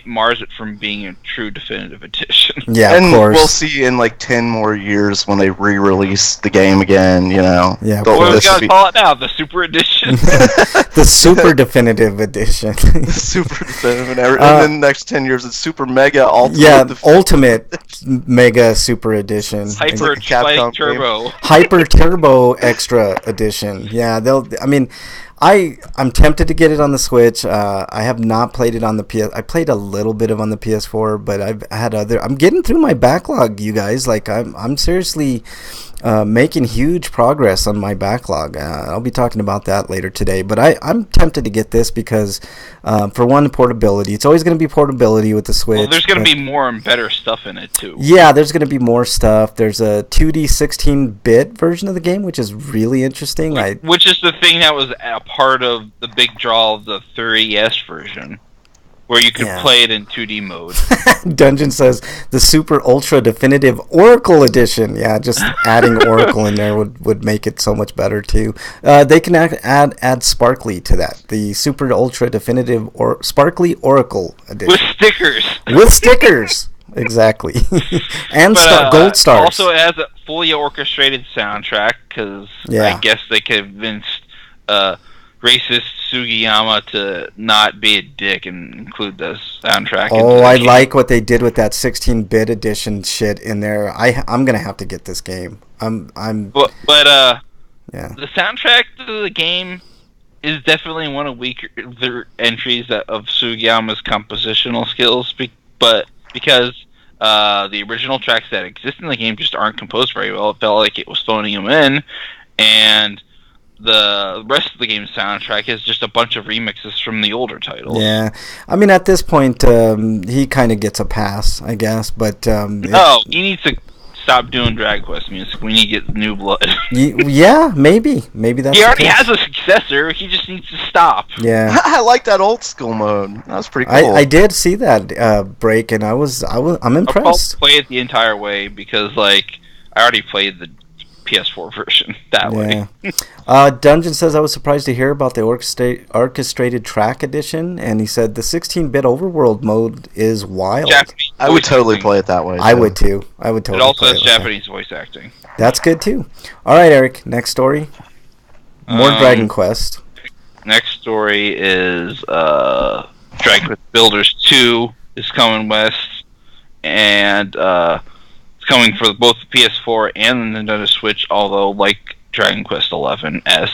Speaker 2: mars it from being a true definitive edition.
Speaker 1: Yeah,
Speaker 3: and
Speaker 1: of course.
Speaker 3: We'll see in like 10 more years when they re-release the game again, you know.
Speaker 1: Yeah,
Speaker 2: what we gotta call it now? The Super Edition?
Speaker 1: The Super Definitive Edition.
Speaker 3: Super Definitive, and then the next 10 years it's Super Mega Ultimate.
Speaker 1: Yeah, Ultimate Mega Super Edition.
Speaker 2: Hyper Spike Turbo.
Speaker 1: Hyper Turbo Extra Edition. Yeah, I'm tempted to get it on the Switch. I have not played it on the PS. I played a little bit on the PS4, but I've had I'm getting through my backlog, you guys. Like I'm seriously making huge progress on my backlog. I'll be talking about that later today. But I'm tempted to get this because, for one, portability. It's always going to be portability with the Switch.
Speaker 2: Well, there's going to be more and better stuff in it too.
Speaker 1: Yeah, there's going to be more stuff. There's a 2D 16-bit version of the game, which is really interesting.
Speaker 2: Which is the thing that was a part of the big draw of the 3DS version, where you could play it in 2D mode.
Speaker 1: Dungeon says the Super Ultra Definitive Oracle Edition. Yeah, just adding Oracle in there would make it so much better too. They can add Sparkly to that. The Super Ultra Definitive or Sparkly Oracle Edition
Speaker 2: with stickers.
Speaker 1: With stickers. Exactly. And gold stars.
Speaker 2: Also, it has a fully orchestrated soundtrack because I guess they convinced racist Sugiyama to not be a dick and include the soundtrack.
Speaker 1: Oh, I like what they did with that 16-bit edition shit in there. I'm gonna have to get this game. The
Speaker 2: soundtrack to the game is definitely one of weaker entries of Sugiyama's compositional skills, but because the original tracks that exist in the game just aren't composed very well, it felt like it was phoning them in, and the rest of the game's soundtrack is just a bunch of remixes from the older titles.
Speaker 1: Yeah, I mean, at this point, he kind of gets a pass, I guess. But
Speaker 2: no, he needs to stop doing Dragon Quest music. We need to get new blood.
Speaker 1: Yeah, maybe that's.
Speaker 2: He already has a successor. He just needs to stop.
Speaker 1: Yeah,
Speaker 3: I like that old school mode. That was pretty cool.
Speaker 1: I did see that break, and I'm impressed.
Speaker 2: I'll play it the entire way because I already played the PS4 version that way.
Speaker 1: Dungeon says I was surprised to hear about the orchestrated track edition, and he said the 16-bit overworld mode is wild.
Speaker 3: I would totally play it that way.
Speaker 1: I would too.
Speaker 2: It also has Japanese voice acting.
Speaker 1: That's good too. All right, Eric. Next story. More Dragon Quest.
Speaker 2: Next story is Dragon Quest Builders 2 is coming west, and coming for both the PS4 and the Nintendo Switch, although like Dragon Quest XI-S,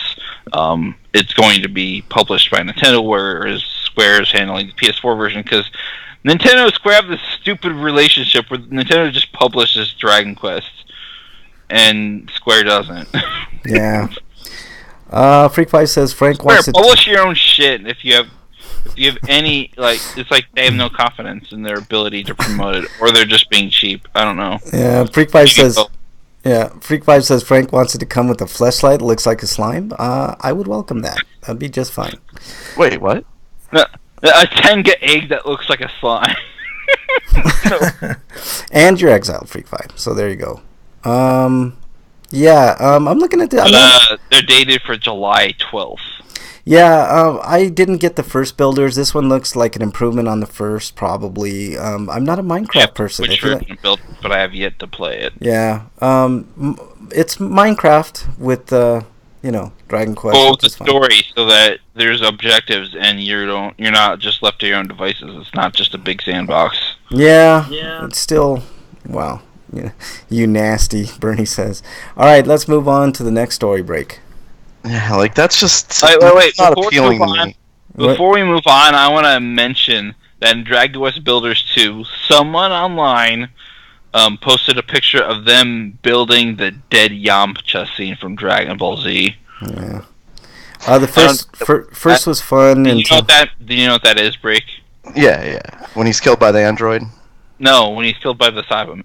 Speaker 2: it's going to be published by Nintendo, whereas Square is handling the PS4 version, because Nintendo and Square have this stupid relationship where Nintendo just publishes Dragon Quest, and Square doesn't.
Speaker 1: Yeah. Freak5 says Frank wants to
Speaker 2: publish your own shit if you have any, it's like they have no confidence in their ability to promote it, or they're just being cheap. I don't know.
Speaker 1: Yeah, Freak5 says Frank wants it to come with a fleshlight that looks like a slime. I would welcome that. That'd be just fine.
Speaker 3: Wait, what?
Speaker 2: A Tenga egg that looks like a slime.
Speaker 1: And you're exiled, Freak5. So there you go. Yeah, I'm looking at the.
Speaker 2: They're dated for July 12th.
Speaker 1: Yeah, I didn't get the first builders. This one looks like an improvement on the first, probably. I'm not a Minecraft person.
Speaker 2: Which version built, but I have yet to play it.
Speaker 1: Yeah, it's Minecraft with Dragon Quest.
Speaker 2: Well, the story, so that there's objectives, and you're not just left to your own devices. It's not just a big sandbox.
Speaker 1: Yeah. It's still, wow. You nasty, Bernie says. All right, let's move on to the next story break.
Speaker 3: Yeah, like that's just
Speaker 2: wait.
Speaker 3: not appealing to me.
Speaker 2: Before we move on, I want to mention that in Dragon Quest Builders 2, someone online posted a picture of them building the dead Yamcha scene from Dragon Ball Z.
Speaker 1: Yeah. The first was fun.
Speaker 2: Do you know what that is, Break?
Speaker 3: Yeah. When he's killed by the android.
Speaker 2: No, when he's killed by the Cyberman.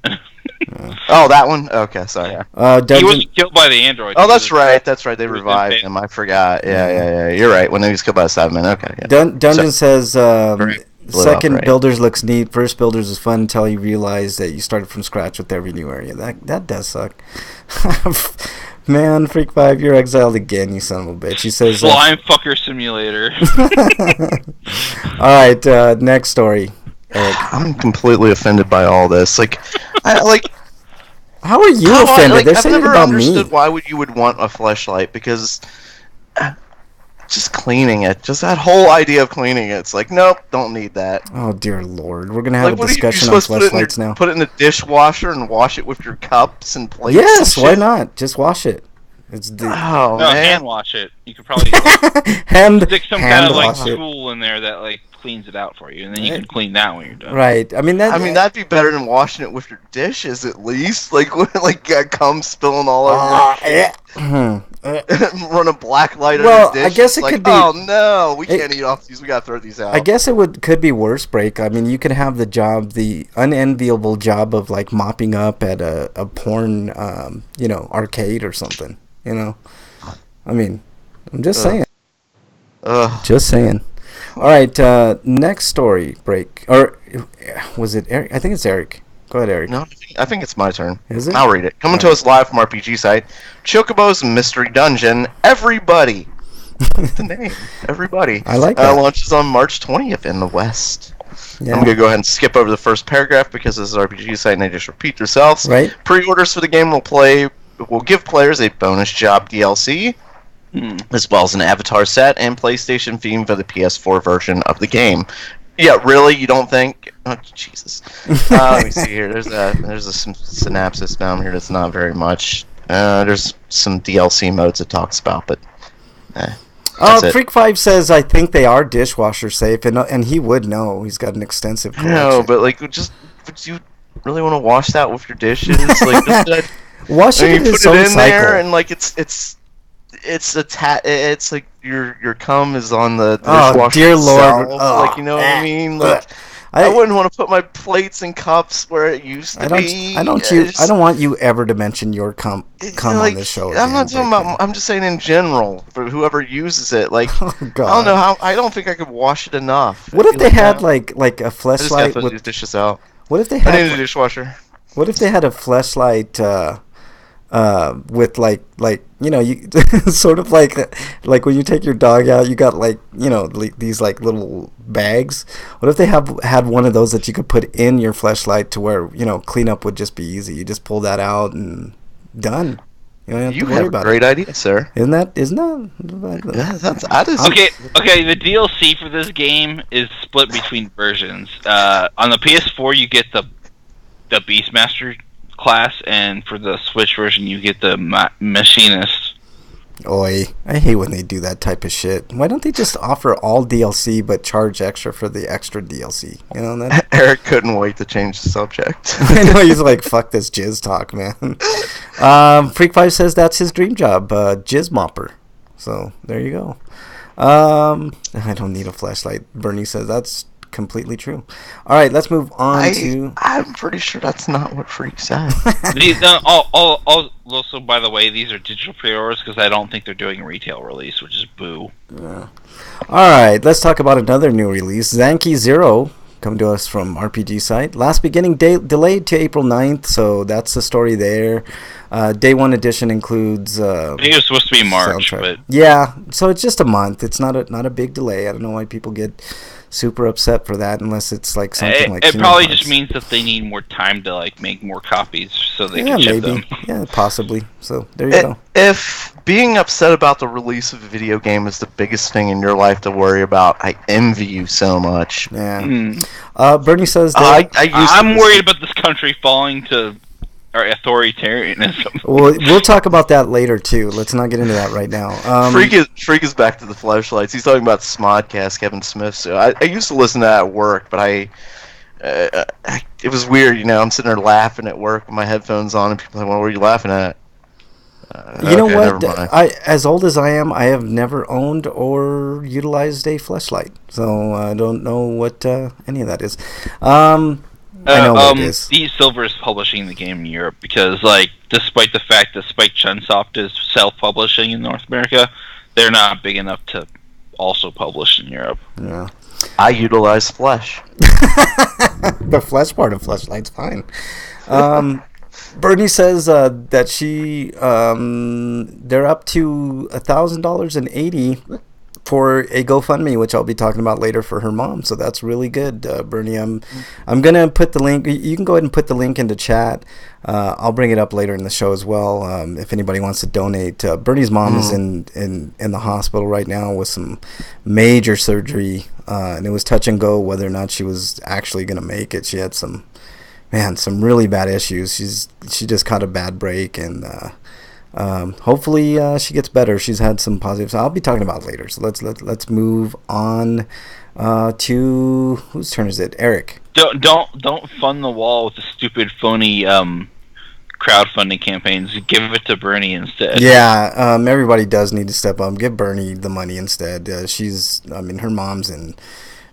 Speaker 3: Oh, that one? Okay, sorry.
Speaker 2: He was killed by the android.
Speaker 3: Oh, that's right. They revived him. I forgot. Yeah. You're right. When he was killed by the Cyberman. Okay. Yeah.
Speaker 1: Dungeon says second Builders looks neat. First Builders was fun until you realize that you started from scratch with every new area. That does suck. Man, Freak 5, you're exiled again, you son of a bitch. He says...
Speaker 2: Slime fucker simulator.
Speaker 1: Alright, next story. Eric.
Speaker 3: I'm completely offended by all this.
Speaker 1: How are you offended? They're
Speaker 3: I've
Speaker 1: saying
Speaker 3: never
Speaker 1: about
Speaker 3: understood
Speaker 1: me.
Speaker 3: why you would want a fleshlight, because just cleaning it, just that whole idea of cleaning it, it's like, nope, don't need that.
Speaker 1: Oh dear lord, we're gonna have a
Speaker 3: What
Speaker 1: discussion on fleshlights now.
Speaker 3: Put it in the dishwasher and wash it with your cups and plates.
Speaker 1: Yes,
Speaker 3: and
Speaker 1: why
Speaker 3: shit?
Speaker 1: not? Just wash it. It's
Speaker 3: man.
Speaker 2: Hand wash it. You could probably stick some kind of tool in there that cleans it out for you, and then you can clean that when you're done.
Speaker 1: Right. I mean that'd
Speaker 3: be better than washing it with your dishes at least. Cum spilling all over your shit. Run a black light on your dish.
Speaker 1: I guess it could be.
Speaker 3: Oh no, we can't eat off these. We gotta throw these out.
Speaker 1: I guess could be worse, Break. I mean, you could have the unenviable job of mopping up at a porn, arcade or something. I mean, I'm just saying. Just saying. All right, next story, Break. Or was it Eric? I think it's Eric. Go ahead, Eric.
Speaker 3: No, I think it's my turn.
Speaker 1: Is it?
Speaker 3: I'll read it. Coming to us live from RPG site, Chocobo's Mystery Dungeon. Everybody. The name. Everybody.
Speaker 1: I like that.
Speaker 3: Launches on March 20th in the West.
Speaker 1: Yeah.
Speaker 3: I'm going to go ahead and skip over the first paragraph because this is RPG site and they just repeat themselves.
Speaker 1: Right.
Speaker 3: Pre-orders for the game will give players a bonus job DLC, as well as an avatar set and PlayStation theme for the PS4 version of the game. Yeah, really? You don't think? Oh, Jesus. Let me see here. There's some synopsis down here that's not very much. There's some DLC modes it talks about, but
Speaker 1: Freak 5 says, I think they are dishwasher safe, and he would know. He's got an extensive collection.
Speaker 3: No, but would you really want to wash that with your dishes?
Speaker 1: Washing it is so
Speaker 3: in
Speaker 1: cycle.
Speaker 3: there, and it's like your cum is on the dishwasher.
Speaker 1: Oh, dear
Speaker 3: itself.
Speaker 1: Lord.
Speaker 3: You know what I mean? I wouldn't want to put my plates and cups where it used to be.
Speaker 1: I don't want you ever to mention your cum on this show.
Speaker 3: I'm not talking about. I'm just saying in general for whoever uses it.
Speaker 1: Oh, God.
Speaker 3: I don't know how. I don't think I could wash it enough.
Speaker 1: What if they had like a fleshlight?
Speaker 3: I just got those dishes out.
Speaker 1: What if they
Speaker 3: I
Speaker 1: had?
Speaker 3: need a dishwasher.
Speaker 1: What if they had a fleshlight? With you sort of like when you take your dog out, you got these little bags. What if they had one of those that you could put in your fleshlight to where cleanup would just be easy? You just pull that out and done. You
Speaker 3: have a great idea, sir.
Speaker 1: Isn't that?
Speaker 3: Yeah,
Speaker 2: Okay. The DLC for this game is split between versions. On the PS4, you get the Beastmaster class, and for the Switch version you get the Machinist.
Speaker 1: Oi, I hate when they do that type of shit. Why don't they just offer all DLC but charge extra for the extra DLC?
Speaker 3: Eric couldn't wait to change the subject.
Speaker 1: I know, he's like, fuck this jizz talk, man. Freak 5 says that's his dream job, jizz mopper. So there you go. I don't need a flashlight. Bernie says that's completely true. All right, let's move on to...
Speaker 3: I'm pretty sure that's not what Freak said.
Speaker 2: Also, by the way, these are digital pre-orders because I don't think they're doing a retail release, which is boo.
Speaker 1: Yeah. All right, let's talk about another new release. Zanki Zero coming to us from RPG site. Last beginning delayed to April 9th, so that's the story there. Day 1 edition includes...
Speaker 2: I think it was supposed to be March, but...
Speaker 1: Yeah, so it's just a month. It's not a big delay. I don't know why people get super upset for that unless it's like something like...
Speaker 2: It probably just means that they need more time to like make more copies so they can ship them.
Speaker 1: Yeah, possibly. So there you go.
Speaker 3: If being upset about the release of a video game is the biggest thing in your life to worry about, I envy you so much.
Speaker 1: Yeah. Bernie says
Speaker 2: that... I'm worried about this country falling to... or authoritarianism.
Speaker 1: Well, we'll talk about that later too. Let's not get into that right now.
Speaker 3: Freak is back to the flashlights. He's talking about Smodcast, Kevin Smith. So I used to listen to that at work, but it was weird. I'm sitting there laughing at work with my headphones on, and people are like, "Well, what are you laughing at?"
Speaker 1: You know what? As old as I am, I have never owned or utilized a flashlight, so I don't know what any of that is. I know what it is.
Speaker 2: Deep Silver is publishing the game in Europe because, like, despite the fact that Spike Chunsoft is self-publishing in North America, they're not big enough to also publish in Europe.
Speaker 1: Yeah.
Speaker 3: I utilize Flesh.
Speaker 1: The Flesh part of Fleshlight's fine. Bernie says that they're up to $1,000.80 for a GoFundMe, which I'll be talking about later for her mom. So that's really good, Bernie. I'm gonna put the link. You can go ahead and put the link into chat. I'll bring it up later in the show as well. If anybody wants to donate, Bernie's mom is in the hospital right now with some major surgery, and it was touch and go whether or not she was actually gonna make it. She had some really bad issues. She just caught a bad break, and hopefully she gets better. She's had some positives. I'll be talking about it later. So let's move on to whose turn is it? Eric.
Speaker 2: Don't fund the wall with the stupid phony crowdfunding campaigns. Give it to Bernie instead.
Speaker 1: Yeah, everybody does need to step up. Give Bernie the money instead. Her mom's in.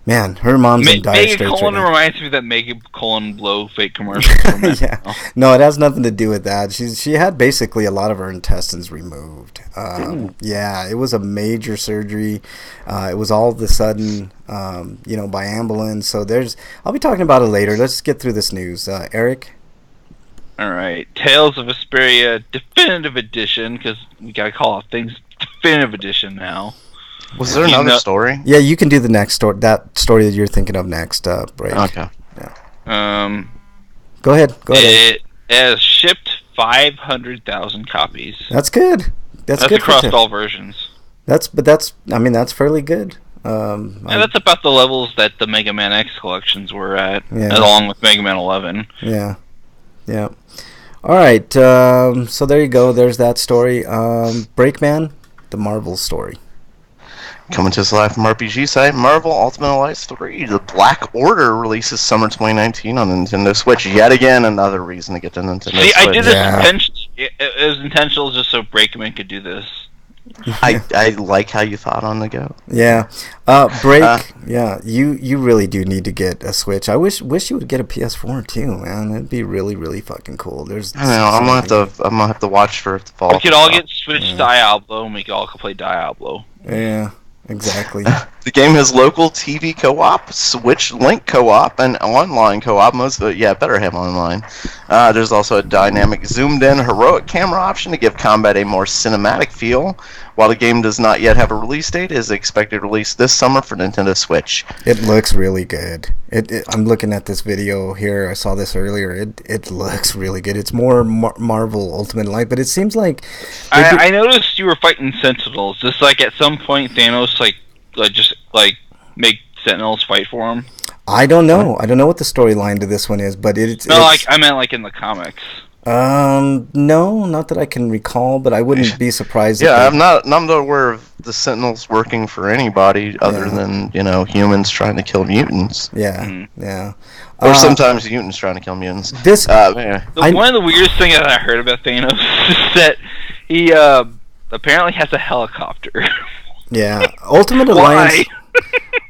Speaker 1: Man, her mom's in dire straits.
Speaker 2: Megan Cullen reminds me that Megan Cullen blow fake commercials.
Speaker 1: Yeah, no, it has nothing to do with that. She had basically a lot of her intestines removed. Yeah, it was a major surgery. It was all of a sudden, by ambulance. So I'll be talking about it later. Let's get through this news. Eric.
Speaker 2: All right, Tales of Vesperia Definitive Edition, because we gotta call things Definitive Edition now.
Speaker 3: Was there another story?
Speaker 1: Yeah, you can do the next story. That story that you're thinking of next, Break.
Speaker 3: Okay.
Speaker 1: Yeah. Go ahead.
Speaker 2: It has shipped 500,000 copies.
Speaker 1: That's good. That's good
Speaker 2: across all versions.
Speaker 1: That's fairly good.
Speaker 2: And that's about the levels that the Mega Man X collections were at, along with Mega Man 11.
Speaker 1: Yeah. All right. So there you go. There's that story. Breakman, the Marvel story.
Speaker 3: Coming to us live from RPG site, Marvel Ultimate Alliance 3. The Black Order releases summer 2019 on the Nintendo Switch. Yet again, another reason to get the Nintendo Switch.
Speaker 2: I did this intentionally. It was intentional just so Breakman could do this.
Speaker 3: I like how you thought on the go.
Speaker 1: Yeah. You really do need to get a Switch. I wish you would get a PS4 too, man. That'd be really, really fucking cool. I'm
Speaker 3: gonna have to watch for it to fall.
Speaker 2: We could all get Switch Diablo and we could all play Diablo.
Speaker 1: Yeah. Exactly.
Speaker 3: The game has local TV co-op, Switch Link co-op, and online co-op. Better have online. There's also a dynamic zoomed-in heroic camera option to give combat a more cinematic feel. While the game does not yet have a release date, it is expected to release this summer for Nintendo Switch.
Speaker 1: It looks really good. I'm looking at this video here. I saw this earlier. It looks really good. It's more Marvel Ultimate Light, but it seems like...
Speaker 2: I noticed you were fighting Sentinels. Just like at some point Thanos just make Sentinels fight for him.
Speaker 1: I don't know. I don't know what the storyline to this one is, but it's...
Speaker 2: I meant in the comics.
Speaker 1: No, not that I can recall, but I wouldn't be surprised.
Speaker 3: I'm not aware of the Sentinels working for anybody other than humans trying to kill mutants.
Speaker 1: Yeah.
Speaker 3: Or sometimes mutants trying to kill mutants.
Speaker 2: One of the weirdest things that I heard about Thanos is that he apparently has a helicopter.
Speaker 1: Yeah, Ultimate Alliance.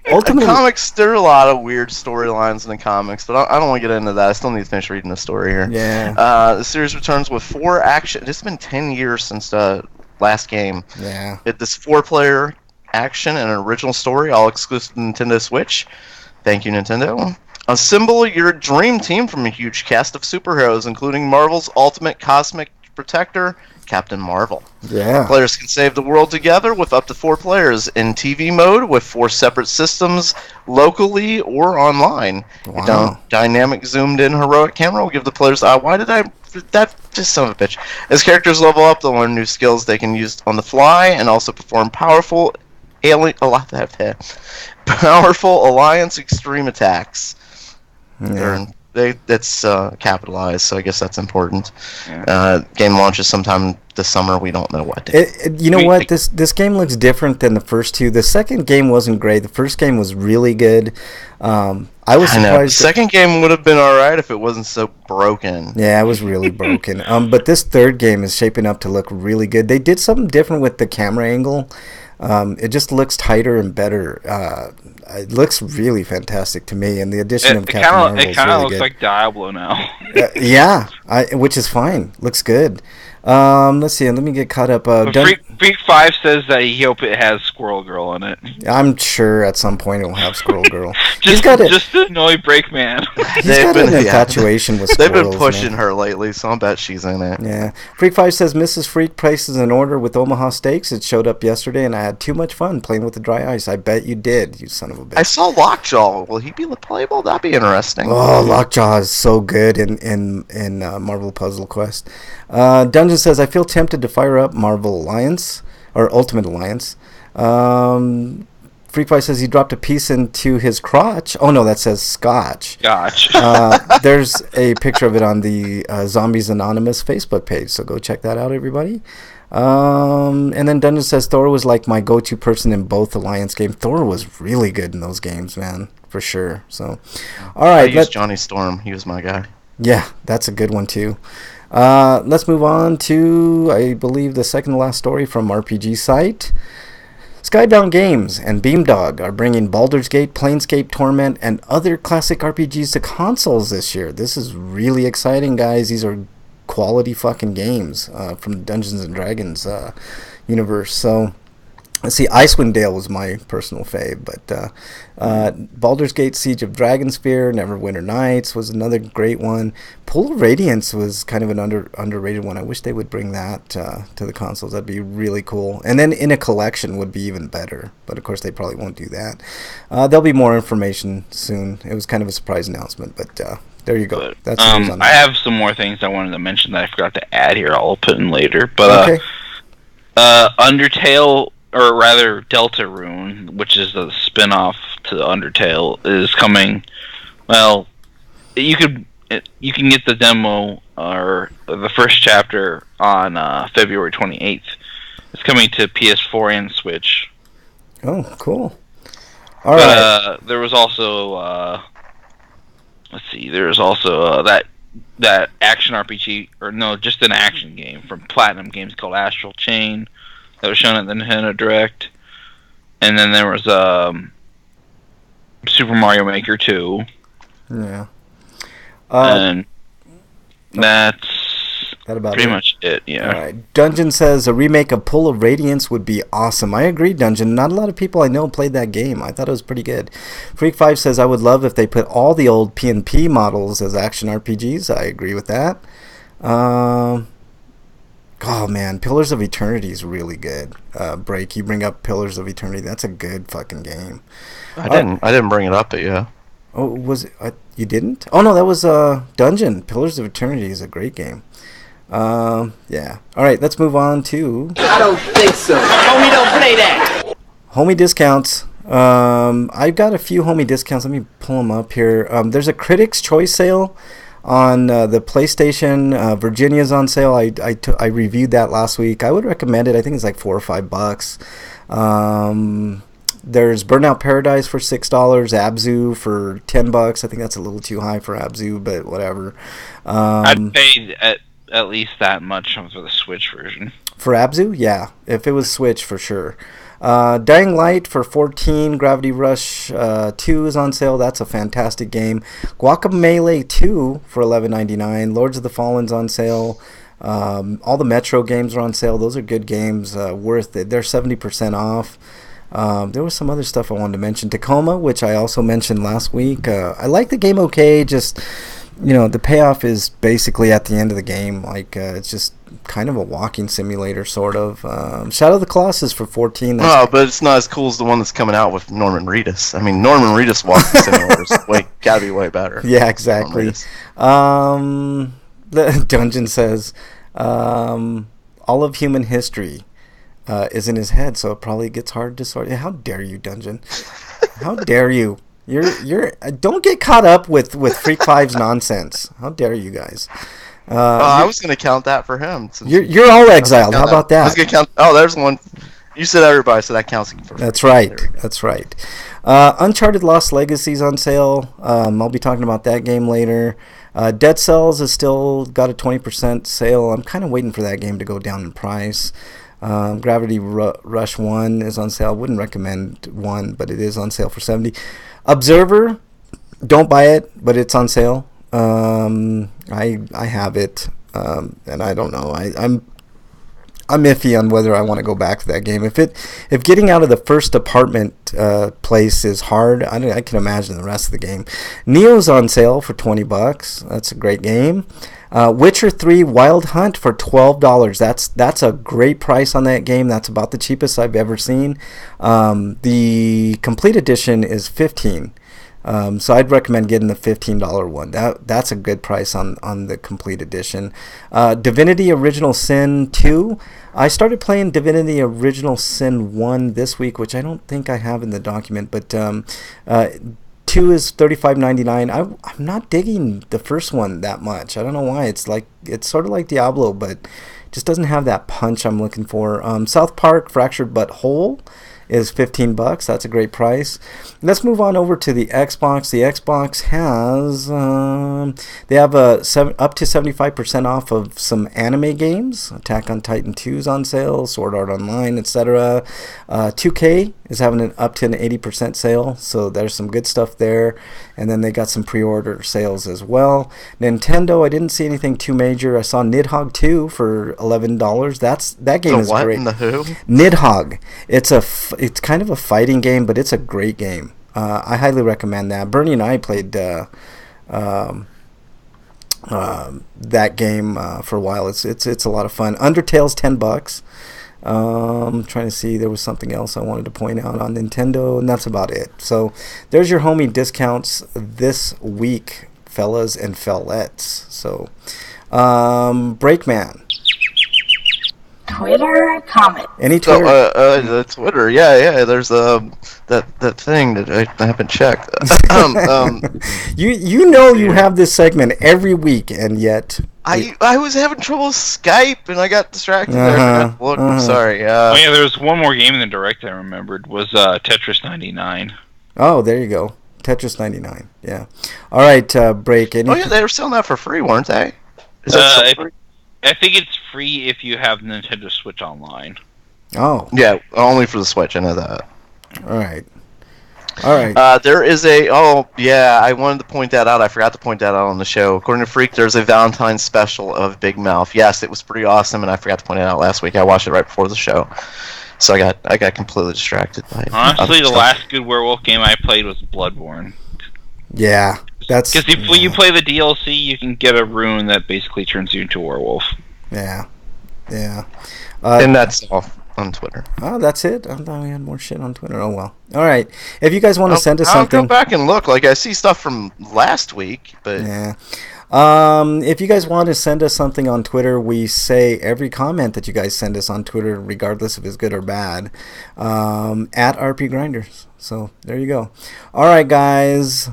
Speaker 3: Comics, there are a lot of weird storylines in the comics, but I don't want to get into that. I still need to finish reading the story here.
Speaker 1: Yeah.
Speaker 3: The series returns with 4 action. It's been 10 years since the last game.
Speaker 1: Yeah.
Speaker 3: This 4-player action and an original story, all exclusive to Nintendo Switch. Thank you, Nintendo. Assemble your dream team from a huge cast of superheroes, including Marvel's Ultimate Cosmic Protector, Captain Marvel.
Speaker 1: Yeah.
Speaker 3: Players can save the world together with up to 4 players in TV mode with 4 separate systems, locally or online.
Speaker 1: Wow.
Speaker 3: A dynamic zoomed-in heroic camera will give the players... why did I... That just son of a bitch. As characters level up, they'll learn new skills they can use on the fly and also perform powerful Alliance extreme attacks.
Speaker 1: Yeah.
Speaker 3: That's capitalized, so I guess that's important.
Speaker 2: Yeah.
Speaker 3: Game launches sometime this summer. We don't know what.
Speaker 1: You know what? This game looks different than the first two. The second game wasn't great. The first game was really good. I was surprised.
Speaker 3: The second game would have been all right if it wasn't so broken.
Speaker 1: Yeah, it was really broken. But this third game is shaping up to look really good. They did something different with the camera angle. It just looks tighter and better. It looks really fantastic to me, and the addition of Captain Marvel is really good.
Speaker 2: It kind of looks like Diablo now.
Speaker 1: Yeah, which is fine. Looks good. Let's see. Let me get caught up.
Speaker 2: Freak 5 says that he hope it has Squirrel Girl in it.
Speaker 1: I'm sure at some point it'll have Squirrel Girl.
Speaker 2: just to annoy Breakman.
Speaker 1: He's got an infatuation with squirrels.
Speaker 3: They've been pushing her lately, so I bet she's in it.
Speaker 1: Yeah. Freak 5 says Mrs. Freak places an order with Omaha Steaks. It showed up yesterday, and I had too much fun playing with the dry ice. I bet you did, you son of a bitch.
Speaker 3: I saw Lockjaw. Will he be playable? That'd be interesting.
Speaker 1: Oh, Lockjaw is so good in Marvel Puzzle Quest. Dungeon says, I feel tempted to fire up Marvel Alliance, or Ultimate Alliance. Freak Pie says he dropped a piece into his crotch. Oh, no, that says scotch.
Speaker 2: Scotch.
Speaker 1: There's a picture of it on the Zombies Anonymous Facebook page, so go check that out, everybody. And then Dungeon says Thor was like my go-to person in both Alliance games. Thor was really good in those games, man, for sure. So, all right.
Speaker 3: I used Johnny Storm. He was my guy.
Speaker 1: Yeah, that's a good one, too. Let's move on to, I believe, the second to last story from RPG Site. Skybound Games and Beamdog are bringing Baldur's Gate, Planescape Torment, and other classic RPGs to consoles this year. This is really exciting, guys. These are quality fucking games from Dungeons and Dragons universe. So, let's see, Icewind Dale was my personal fave, but Baldur's Gate, Siege of Dragonspear, Neverwinter Nights was another great one. Polar Radiance was kind of an underrated one. I wish they would bring that to the consoles. That'd be really cool. And then in a collection would be even better, but of course they probably won't do that. There'll be more information soon. It was kind of a surprise announcement, but there you go. That's news on that.
Speaker 2: I have some more things I wanted to mention that I forgot to add here. I'll put in later. But
Speaker 1: okay.
Speaker 2: Undertale, or rather Deltarune, which is the spin-off to Undertale, is coming. Well, you can get the demo or the first chapter on February 28th. It's coming to PS4 and Switch.
Speaker 1: Oh, cool. All right.
Speaker 2: There was also let's see. There was also that action RPG, or no, just an action game from Platinum Games called Astral Chain that was shown at the Nintendo Direct. And then there was Super Mario Maker 2.
Speaker 1: Yeah.
Speaker 2: And that's pretty much it, yeah.
Speaker 1: All right. Dungeon says a remake of Pull of Radiance would be awesome. I agree, Dungeon. Not a lot of people I know played that game. I thought it was pretty good. Freak 5 says I would love if they put all the old PNP models as action RPGs. I agree with that. Oh, man. Pillars of Eternity is really good. Break, you bring up Pillars of Eternity. That's a good fucking game.
Speaker 3: I didn't bring it up, but yeah.
Speaker 1: Oh, was it? You didn't? Oh, no, that was Dungeon. Pillars of Eternity is a great game. Yeah. All right, let's move on to...
Speaker 5: I don't think so. Homie, don't play that.
Speaker 1: Homie discounts. I've got a few homie discounts. Let me pull them up here. There's a Critics' Choice sale on the PlayStation. Virginia's on sale. I reviewed that last week. I would recommend it. I think it's like $4 or $5. There's Burnout Paradise for $6, Abzu for $10. I think that's a little too high for Abzu, but whatever.
Speaker 2: I'd pay at least that much for the Switch version.
Speaker 1: For Abzu? Yeah. If it was Switch, for sure. Dying Light for $14. Gravity Rush 2 is on sale. That's a fantastic game. Guacamelee 2 for $11.99. Lords of the Fallen's on sale. All the Metro games are on sale. Those are good games. Worth it. They're 70% off. There was some other stuff I wanted to mention. Tacoma, which I also mentioned last week. I like the game okay, just, the payoff is basically at the end of the game. Like, it's just kind of a walking simulator, sort of. Shadow of the Colossus for 14.
Speaker 3: Oh, but it's not as cool as the one that's coming out with Norman Reedus. I mean, Norman Reedus walking simulators gotta be way better.
Speaker 1: Yeah, exactly. The Dungeon says, all of human history is in his head, so it probably gets hard to sort. How dare you, Dungeon? How dare you? You're don't get caught up with Freak Five's nonsense. How dare you guys?
Speaker 3: I was going to count that for him.
Speaker 1: You're all exiled. How about that?
Speaker 3: I was going to count. Oh, there's one. You said everybody, so that counts for.
Speaker 1: That's right. That's right. Uncharted Lost Legacy's on sale. I'll be talking about that game later. Dead Cells has still got a 20% sale. I'm kind of waiting for that game to go down in price. Gravity Rush 1 is on sale. I wouldn't recommend 1, but it is on sale for $70. Observer, don't buy it, but it's on sale. I have it, and I don't know. I'm iffy on whether I want to go back to that game. If getting out of the first apartment place is hard, I can imagine the rest of the game. Neo's on sale for $20. That's a great game. Witcher 3 Wild Hunt for $12. That's a great price on that game. That's about the cheapest I've ever seen. The complete edition is $15. So I'd recommend getting the $15 one. That's a good price on the complete edition. Divinity Original Sin 2. I started playing Divinity Original Sin 1 this week, which I don't think I have in the document, but 2 is $35.99. I'm not digging the first one that much. I don't know why. It's sort of like Diablo, but just doesn't have that punch I'm looking for. South Park Fractured But Whole is $15. That's a great price. Let's move on over to the Xbox. The Xbox has they have up to 75% off of some anime games. Attack on Titan 2 is on sale, Sword Art Online, etc. 2K is having up to an 80% sale, so there's some good stuff there. And then they got some pre-order sales as well. Nintendo, I didn't see anything too major. I saw Nidhogg 2 for $11. That game is great.
Speaker 3: In the who?
Speaker 1: Nidhogg. It's kind of a fighting game, but it's a great game. I highly recommend that. Bernie and I played that game for a while. It's a lot of fun. Undertale's $10. I'm trying to see, there was something else I wanted to point out on Nintendo, and that's about it. So there's your homie discounts this week, fellas and fellettes. So Breakman.
Speaker 6: Twitter comment.
Speaker 1: Any Twitter?
Speaker 3: The Twitter, yeah. There's that thing that I haven't checked.
Speaker 1: You have this segment every week, and yet
Speaker 3: I was having trouble with Skype, and I got distracted there. Look, I'm sorry.
Speaker 2: There was one more game in the direct I remembered was Tetris 99.
Speaker 1: Oh, there you go, Tetris 99. Yeah. All right, break.
Speaker 3: They were selling that for free, weren't they? Is that still free?
Speaker 2: I think it's free if you have Nintendo Switch Online.
Speaker 1: Oh.
Speaker 3: Yeah, only for the Switch. I know that.
Speaker 1: All right.
Speaker 3: There is I wanted to point that out. I forgot to point that out on the show. According to Freak, there's a Valentine's special of Big Mouth. Yes, it was pretty awesome, and I forgot to point it out last week. I watched it right before the show, so I got completely distracted by it.
Speaker 2: Honestly, the last good werewolf game I played was Bloodborne.
Speaker 1: Yeah, that's
Speaker 2: because if you play the DLC, you can get a rune that basically turns you into a werewolf.
Speaker 1: Yeah.
Speaker 3: And that's all on Twitter.
Speaker 1: Oh, that's it? I thought we had more shit on Twitter. Oh, well. All right. If you guys want to send us something...
Speaker 3: I'll go back and look. I see stuff from last week, but...
Speaker 1: Yeah. If you guys want to send us something on Twitter, we say every comment that you guys send us on Twitter, regardless if it's good or bad, at RPGrinders. So, there you go. All right, guys.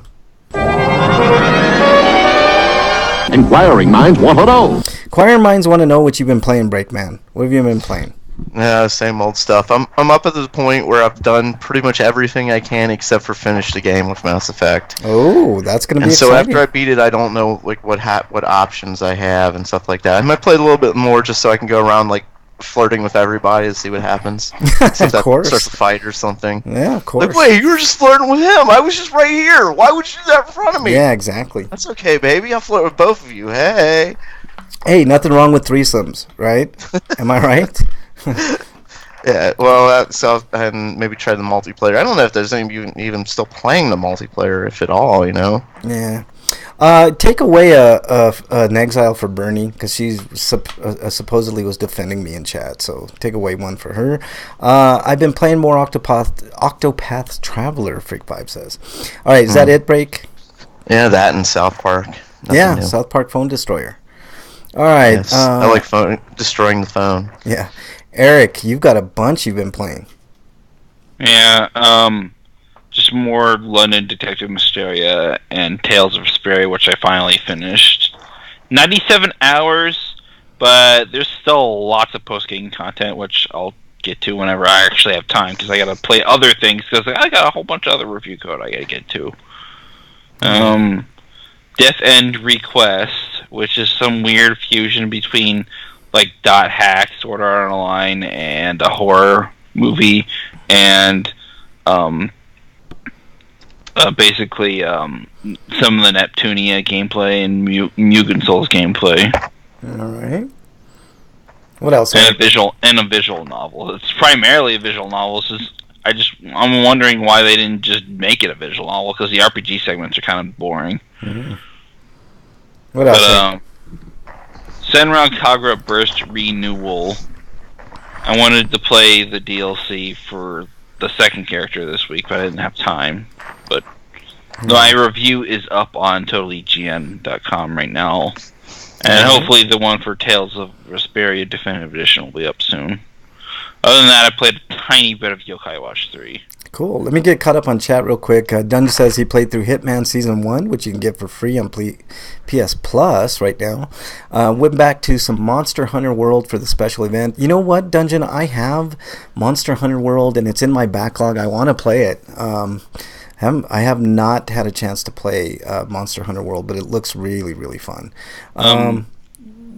Speaker 7: Inquiring minds want to know.
Speaker 1: Inquiring minds want to know what you've been playing, Breakman. What have you been playing?
Speaker 3: Yeah, same old stuff. I'm up at the point where I've done pretty much everything I can except for finish the game with Mass Effect.
Speaker 1: Oh, that's gonna be
Speaker 3: exciting.
Speaker 1: So
Speaker 3: after I beat it, I don't know what options I have and stuff like that. I might play it a little bit more just so I can go around flirting with everybody to see what happens. See if that starts a fight or something.
Speaker 1: Yeah, of course.
Speaker 3: Wait, you were just flirting with him. I was just right here. Why would you do that in front of me?
Speaker 1: Yeah, exactly.
Speaker 3: That's okay, baby. I'll flirt with both of you. Hey,
Speaker 1: nothing wrong with threesomes, right? Am I right?
Speaker 3: Yeah, well, and maybe try the multiplayer. I don't know if there's any even still playing the multiplayer, if at all.
Speaker 1: Yeah. Take away an exile for Bernie because she's supposedly was defending me in chat. So take away one for her. I've been playing more Octopath Traveler. Freak Five says. All right, is that it? Break.
Speaker 3: Yeah, that and South Park.
Speaker 1: Nothing new. South Park Phone Destroyer. All right.
Speaker 3: Yes, I like destroying the phone.
Speaker 1: Yeah, Eric, you've got a bunch you've been playing.
Speaker 2: Yeah. Just more London Detective Mysteria and Tales of Vesperia, which I finally finished. 97 hours, but there's still lots of post-game content, which I'll get to whenever I actually have time, because I gotta play other things, because I got a whole bunch of other review code I gotta get to. Death End Request, which is some weird fusion between, like, Dot Hack, Sword Art Online, and a horror movie, and, basically some of the Neptunia gameplay and Mugen Souls gameplay.
Speaker 1: All right. What else?
Speaker 2: And a visual novel. It's primarily a visual novel. I'm wondering why they didn't just make it a visual novel, because the RPG segments are kind of boring.
Speaker 1: Mm-hmm. What else?
Speaker 2: Senran Kagura Burst Renewal. I wanted to play the DLC for the second character this week, but I didn't have time. But my review is up on totallegn.com right now, and hopefully the one for Tales of Vesperia Definitive Edition will be up soon. Other than that, I played a tiny bit of Yokai Watch 3.
Speaker 1: Cool. Let me get caught up on chat real quick. Dunge says he played through Hitman Season 1, which you can get for free on PS Plus right now. Went back to some Monster Hunter World for the special event. You know what, Dungeon? I have Monster Hunter World, and it's in my backlog. I want to play it. I have not had a chance to play Monster Hunter World, but it looks really, really fun.
Speaker 2: I want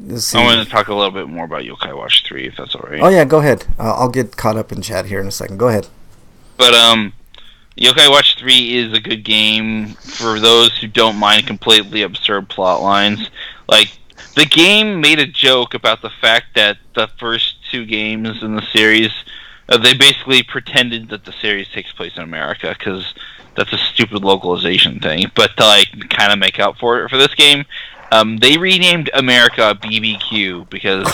Speaker 2: to talk a little bit more about Yokai Watch 3, if that's alright.
Speaker 1: Oh, yeah, go ahead. I'll get caught up in chat here in a second. Go ahead.
Speaker 2: But, Yokai Watch 3 is a good game for those who don't mind completely absurd plot lines. Like, the game made a joke about the fact that the first two games in the series, they basically pretended that the series takes place in America, because that's a stupid localization thing. But to, like, kind of make up for it for this game, they renamed America BBQ, because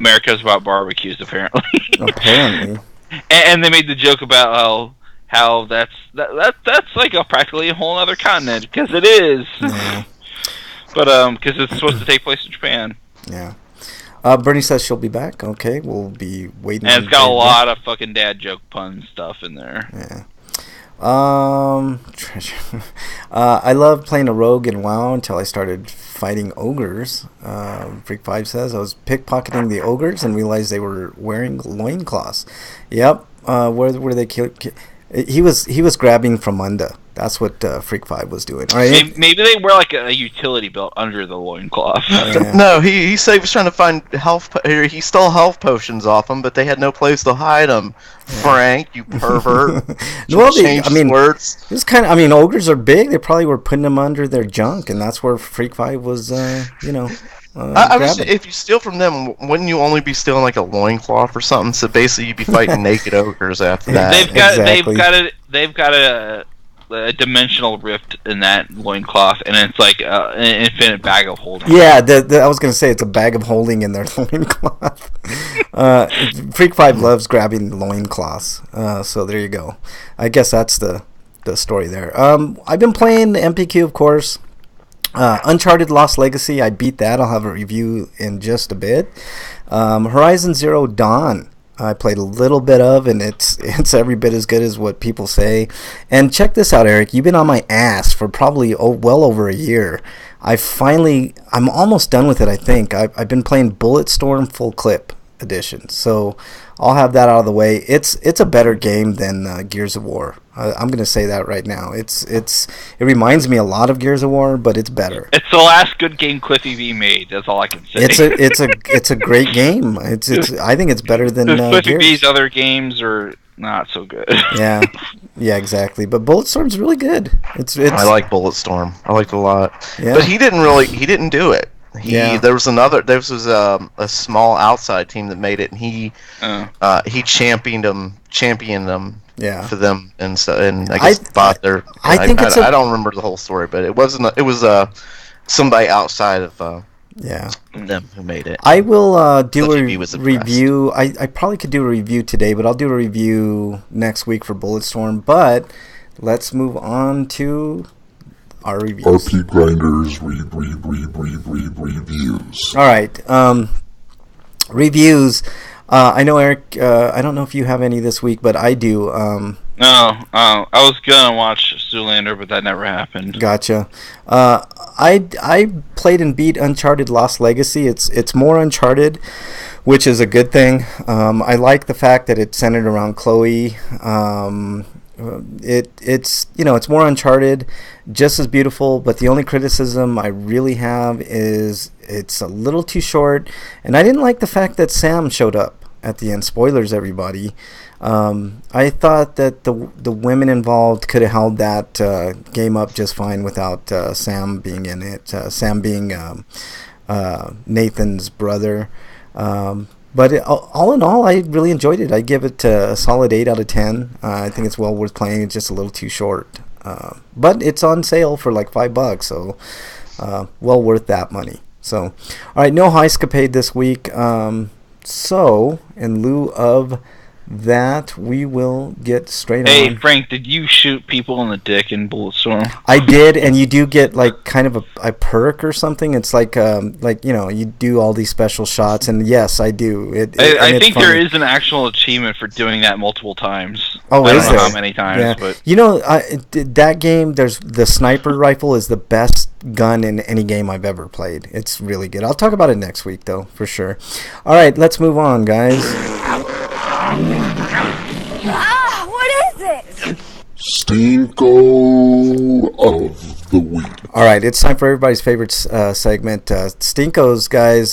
Speaker 2: America's about barbecues, apparently.
Speaker 1: Apparently.
Speaker 2: And they made the joke about how that's like practically a whole other continent, because it is.
Speaker 1: Yeah.
Speaker 2: But because it's supposed to take place in Japan.
Speaker 1: Yeah. Bernie says she'll be back. Okay, we'll be waiting.
Speaker 2: And it's got a lot of fucking dad joke pun stuff in there.
Speaker 1: Yeah. Treasure. I loved playing a rogue in WoW until I started fighting ogres. Freak 5 says I was pickpocketing the ogres and realized they were wearing loincloths. Yep. Where were they he was grabbing from under. That's what Freak 5 was doing. All right.
Speaker 2: Maybe they wear like a utility belt under the loincloth.
Speaker 3: Yeah. No, he said he was trying to find health. He stole health potions off them, but they had no place to hide them. Yeah. Frank, you pervert.
Speaker 1: Well, words. It's kind of. Ogres are big. They probably were putting them under their junk, and that's where Freak 5 was.
Speaker 3: If you steal from them, wouldn't you only be stealing like a loincloth or something? So basically, you'd be fighting naked ogres after that.
Speaker 2: They've got a dimensional rift in that loincloth, and it's like an infinite bag of holding.
Speaker 1: Yeah, I was going to say it's a bag of holding in their loincloth. Freak 5 loves grabbing loincloths, so there you go. I guess that's the story there. I've been playing MPQ, of course. Uncharted Lost Legacy, I beat that. I'll have a review in just a bit. Horizon Zero Dawn, I played a little bit of, and it's every bit as good as what people say. And check this out, Eric. You've been on my ass for probably well over a year. I'm almost done with it, I think. I've been playing Bulletstorm Full Clip Edition, so I'll have that out of the way. It's a better game than Gears of War. I'm going to say that right now. It reminds me a lot of Gears of War, but it's better.
Speaker 2: It's the last good game Cliffy V made. That's all I can say.
Speaker 1: It's a great game. I think it's better than
Speaker 2: Cliffy
Speaker 1: Gears.
Speaker 2: V's other games are not so good.
Speaker 1: Yeah, exactly. But Bulletstorm's really good. It's
Speaker 3: I like Bulletstorm. I like it a lot.
Speaker 1: Yeah.
Speaker 3: But he didn't do it. There was a small outside team that made it, and he championed them for them, and so, and I guess bought their. I don't remember the whole story, but it was somebody outside of them who made it.
Speaker 1: I will do a review. I probably could do a review today, but I'll do a review next week for Bulletstorm. But let's move on to our reviews.
Speaker 6: RPGrinders reviews.
Speaker 1: All right. Reviews. I know, Eric, I don't know if you have any this week, but I do.
Speaker 2: No, I was going to watch Zoolander, but that never happened.
Speaker 1: Gotcha. I played and beat Uncharted Lost Legacy. It's more Uncharted, which is a good thing. I like the fact that it's centered around Chloe. It's more Uncharted, just as beautiful, but the only criticism I really have is it's a little too short, and I didn't like the fact that Sam showed up at the end. Spoilers, everybody. I thought that the women involved could have held that game up just fine without Sam being in it. Sam being Nathan's brother. But all in all, I really enjoyed it. I give it a solid 8 out of 10. I think it's well worth playing. It's just a little too short. But it's on sale for like $5, so well worth that money. So, all right, no Heiscapade this week. So, in lieu of that, we will get straight on.
Speaker 2: Hey, Frank, did you shoot people in the dick in Bulletstorm?
Speaker 1: I did, and you do get like kind of a perk or something. It's like you do all these special shots, and yes, I do.
Speaker 2: I think there is an actual achievement for doing that multiple times.
Speaker 1: Oh,
Speaker 2: I don't know how many times,
Speaker 1: yeah.
Speaker 2: But
Speaker 1: that game. There's the sniper rifle is the best gun in any game I've ever played. It's really good. I'll talk about it next week, though, for sure. All right, let's move on, guys.
Speaker 8: What is it?
Speaker 6: Stinko of the week.
Speaker 1: All right, it's time for everybody's favorite segment. Stinkos, guys.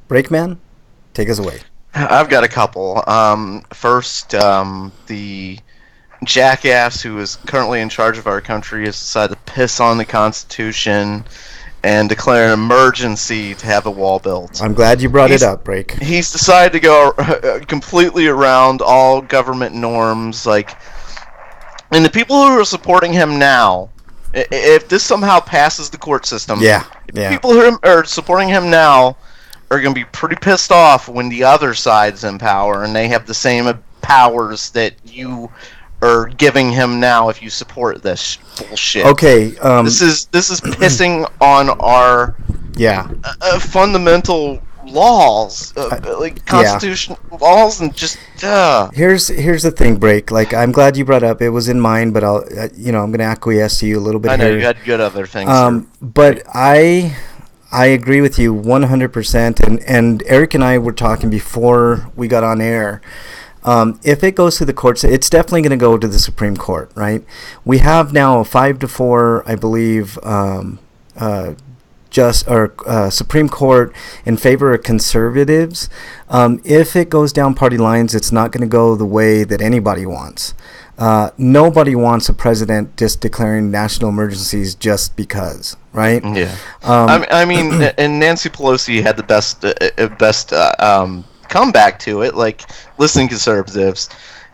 Speaker 1: Breakman, take us away.
Speaker 3: I've got a couple. First, the jackass who is currently in charge of our country has decided to piss on the Constitution and declare an emergency to have a wall built.
Speaker 1: I'm glad you brought it up, Break.
Speaker 3: He's decided to go completely around all government norms, and the people who are supporting him now, if this somehow passes the court system, people who are supporting him now are going to be pretty pissed off when the other side's in power and they have the same powers that you are giving him now if you support this bullshit.
Speaker 1: Okay,
Speaker 3: this is pissing on our fundamental laws, like constitutional laws, and just
Speaker 1: Here's the thing, Break. Like, I'm glad you brought it up. It was in mine, but I'm going to acquiesce to you a little bit.
Speaker 3: I know
Speaker 1: here.
Speaker 3: you had good other things.
Speaker 1: But I agree with you 100%. And Eric and I were talking before we got on air. If it goes to the courts, it's definitely going to go to the Supreme Court, right? We have now a 5-4, I believe, Supreme Court in favor of conservatives. If it goes down party lines, it's not going to go the way that anybody wants. Nobody wants a president just declaring national emergencies just because, right?
Speaker 3: Yeah. I mean, and Nancy Pelosi had the best comeback to it. Like, listen, conservatives,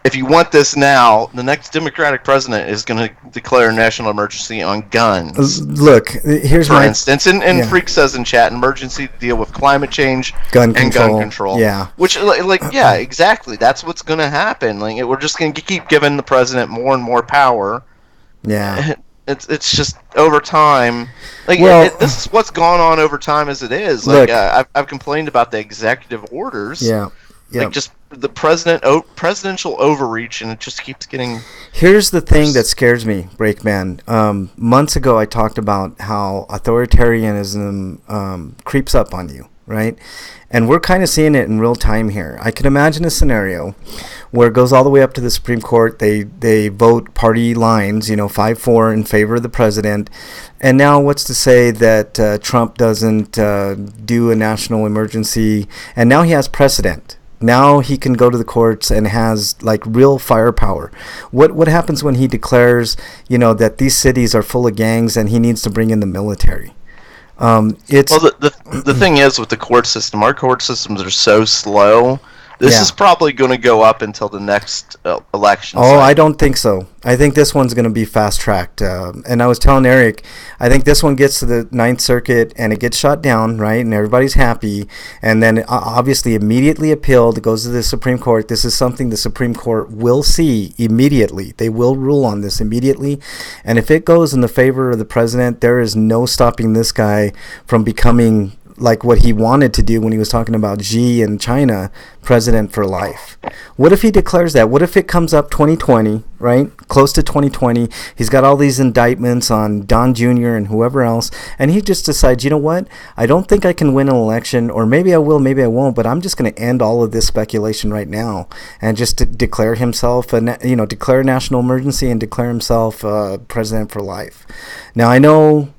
Speaker 3: if you want this now, the next Democratic president is going to declare a national emergency on guns.
Speaker 1: Look, here's
Speaker 3: for instance, and Freak says in chat, emergency to deal with climate change
Speaker 1: gun
Speaker 3: and gun control.
Speaker 1: Yeah.
Speaker 3: Which, exactly. That's what's going to happen. Like, we're just going to keep giving the president more and more power.
Speaker 1: Yeah.
Speaker 3: It's just over time. Like, this is what's gone on over time as it is. Like, I've complained about the executive orders.
Speaker 1: Yeah.
Speaker 3: Like, just the presidential overreach, and it just keeps getting...
Speaker 1: Here's the thing that scares me, Breakman. Months ago, I talked about how authoritarianism creeps up on you, right? And we're kind of seeing it in real time here. I can imagine a scenario where it goes all the way up to the Supreme Court. They vote party lines, 5-4 in favor of the president. And now what's to say that Trump doesn't do a national emergency? And now he has precedent. Now he can go to the courts and has like real firepower. What happens when he declares, that these cities are full of gangs and he needs to bring in the military? It's
Speaker 3: Well, the thing is with the court system, our court systems are so slow. This is probably going to go up until the next election.
Speaker 1: Oh, I don't think so. I think this one's going to be fast-tracked. And I was telling Eric, I think this one gets to the Ninth Circuit and it gets shot down, right? And everybody's happy. And then obviously immediately appealed. It goes to the Supreme Court. This is something the Supreme Court will see immediately. They will rule on this immediately. And if it goes in the favor of the president, there is no stopping this guy from becoming like what he wanted to do when he was talking about Xi and China, president for life. What if he declares that? What if it comes up 2020, right? Close to 2020. He's got all these indictments on Don Jr. and whoever else, and he just decides, you know what? I don't think I can win an election, or maybe I will, maybe I won't, but I'm just going to end all of this speculation right now and just declare himself, declare a national emergency and declare himself president for life. Now, I know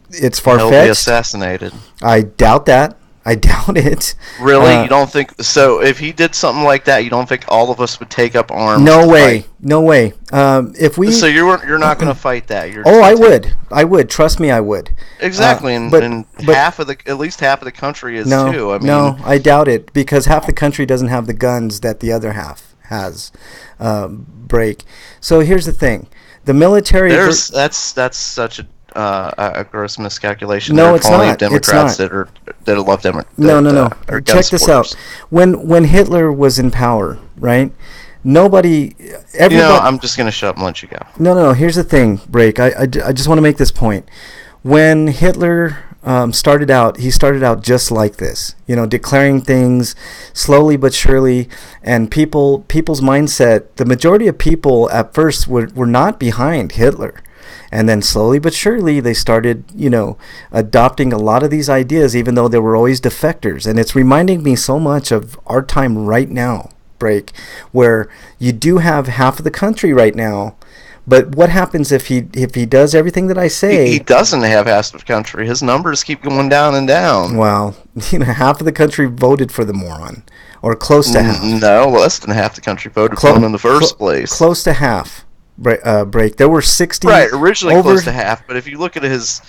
Speaker 1: it's far-fetched.
Speaker 3: He'll be assassinated.
Speaker 1: I doubt that. I doubt it.
Speaker 3: Really? You don't think so? If he did something like that, you don't think all of us would take up arms?
Speaker 1: No way. No way. If we
Speaker 3: So you're not going to fight that?
Speaker 1: I would. I would. Trust me, I would.
Speaker 3: Exactly. And at least half of the country is too. I mean,
Speaker 1: no, I doubt it, because half the country doesn't have the guns that the other half has. Break. So here's the thing: the military.
Speaker 3: That's such a gross miscalculation.
Speaker 1: No,
Speaker 3: They're
Speaker 1: it's
Speaker 3: calling
Speaker 1: not.
Speaker 3: Democrats
Speaker 1: It's not.
Speaker 3: that love Democrats.
Speaker 1: No. Check this out. When Hitler was in power, right? Everybody.
Speaker 3: I'm just gonna shut up and let you go.
Speaker 1: No. Here's the thing, Break. I just want to make this point. When Hitler started out, he started out just like this, declaring things slowly but surely, and people's mindset. The majority of people at first were not behind Hitler. And then slowly but surely they started, adopting a lot of these ideas, even though they were always defectors. And it's reminding me so much of our time right now, Break, where you do have half of the country right now. But what happens if he does everything that I say?
Speaker 3: He doesn't have half of the country. His numbers keep going down and down.
Speaker 1: Well, half of the country voted for the moron, or close to half.
Speaker 3: No, less than half the country voted for him in the first place.
Speaker 1: Close to half. Break. There were 60.
Speaker 3: Right, originally close to half, but if you look at his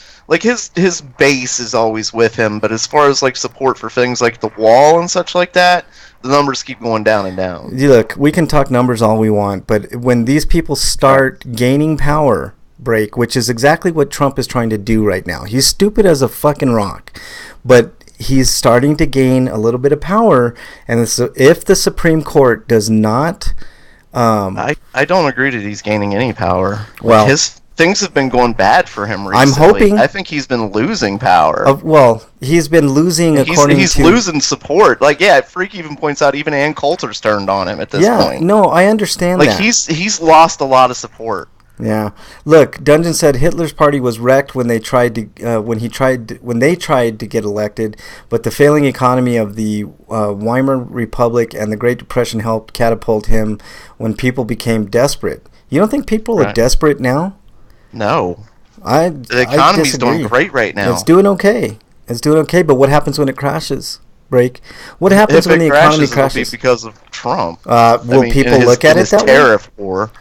Speaker 3: base is always with him, but as far as support for things like the wall and such like that, the numbers keep going down and down.
Speaker 1: Look, we can talk numbers all we want, but when these people start gaining power, Break, which is exactly what Trump is trying to do right now. He's stupid as a fucking rock, but he's starting to gain a little bit of power, and so if the Supreme Court does not
Speaker 3: I don't agree that he's gaining any power.
Speaker 1: Well,
Speaker 3: his things have been going bad for him recently.
Speaker 1: I'm hoping.
Speaker 3: I think he's been losing power.
Speaker 1: He's been losing
Speaker 3: he's losing support. Freak even points out even Ann Coulter's turned on him at this point.
Speaker 1: Yeah, no, I understand that.
Speaker 3: He's lost a lot of support.
Speaker 1: Yeah. Look, Dungeon said Hitler's party was wrecked when they tried to when they tried to get elected, but the failing economy of the Weimar Republic and the Great Depression helped catapult him when people became desperate. You don't think people are desperate now?
Speaker 3: No. The economy's doing great right now.
Speaker 1: It's doing okay. But what happens when it crashes? Break. What happens when the economy crashes?
Speaker 3: It'll be because of Trump.
Speaker 1: Will people look at it that way?
Speaker 3: Tariff war.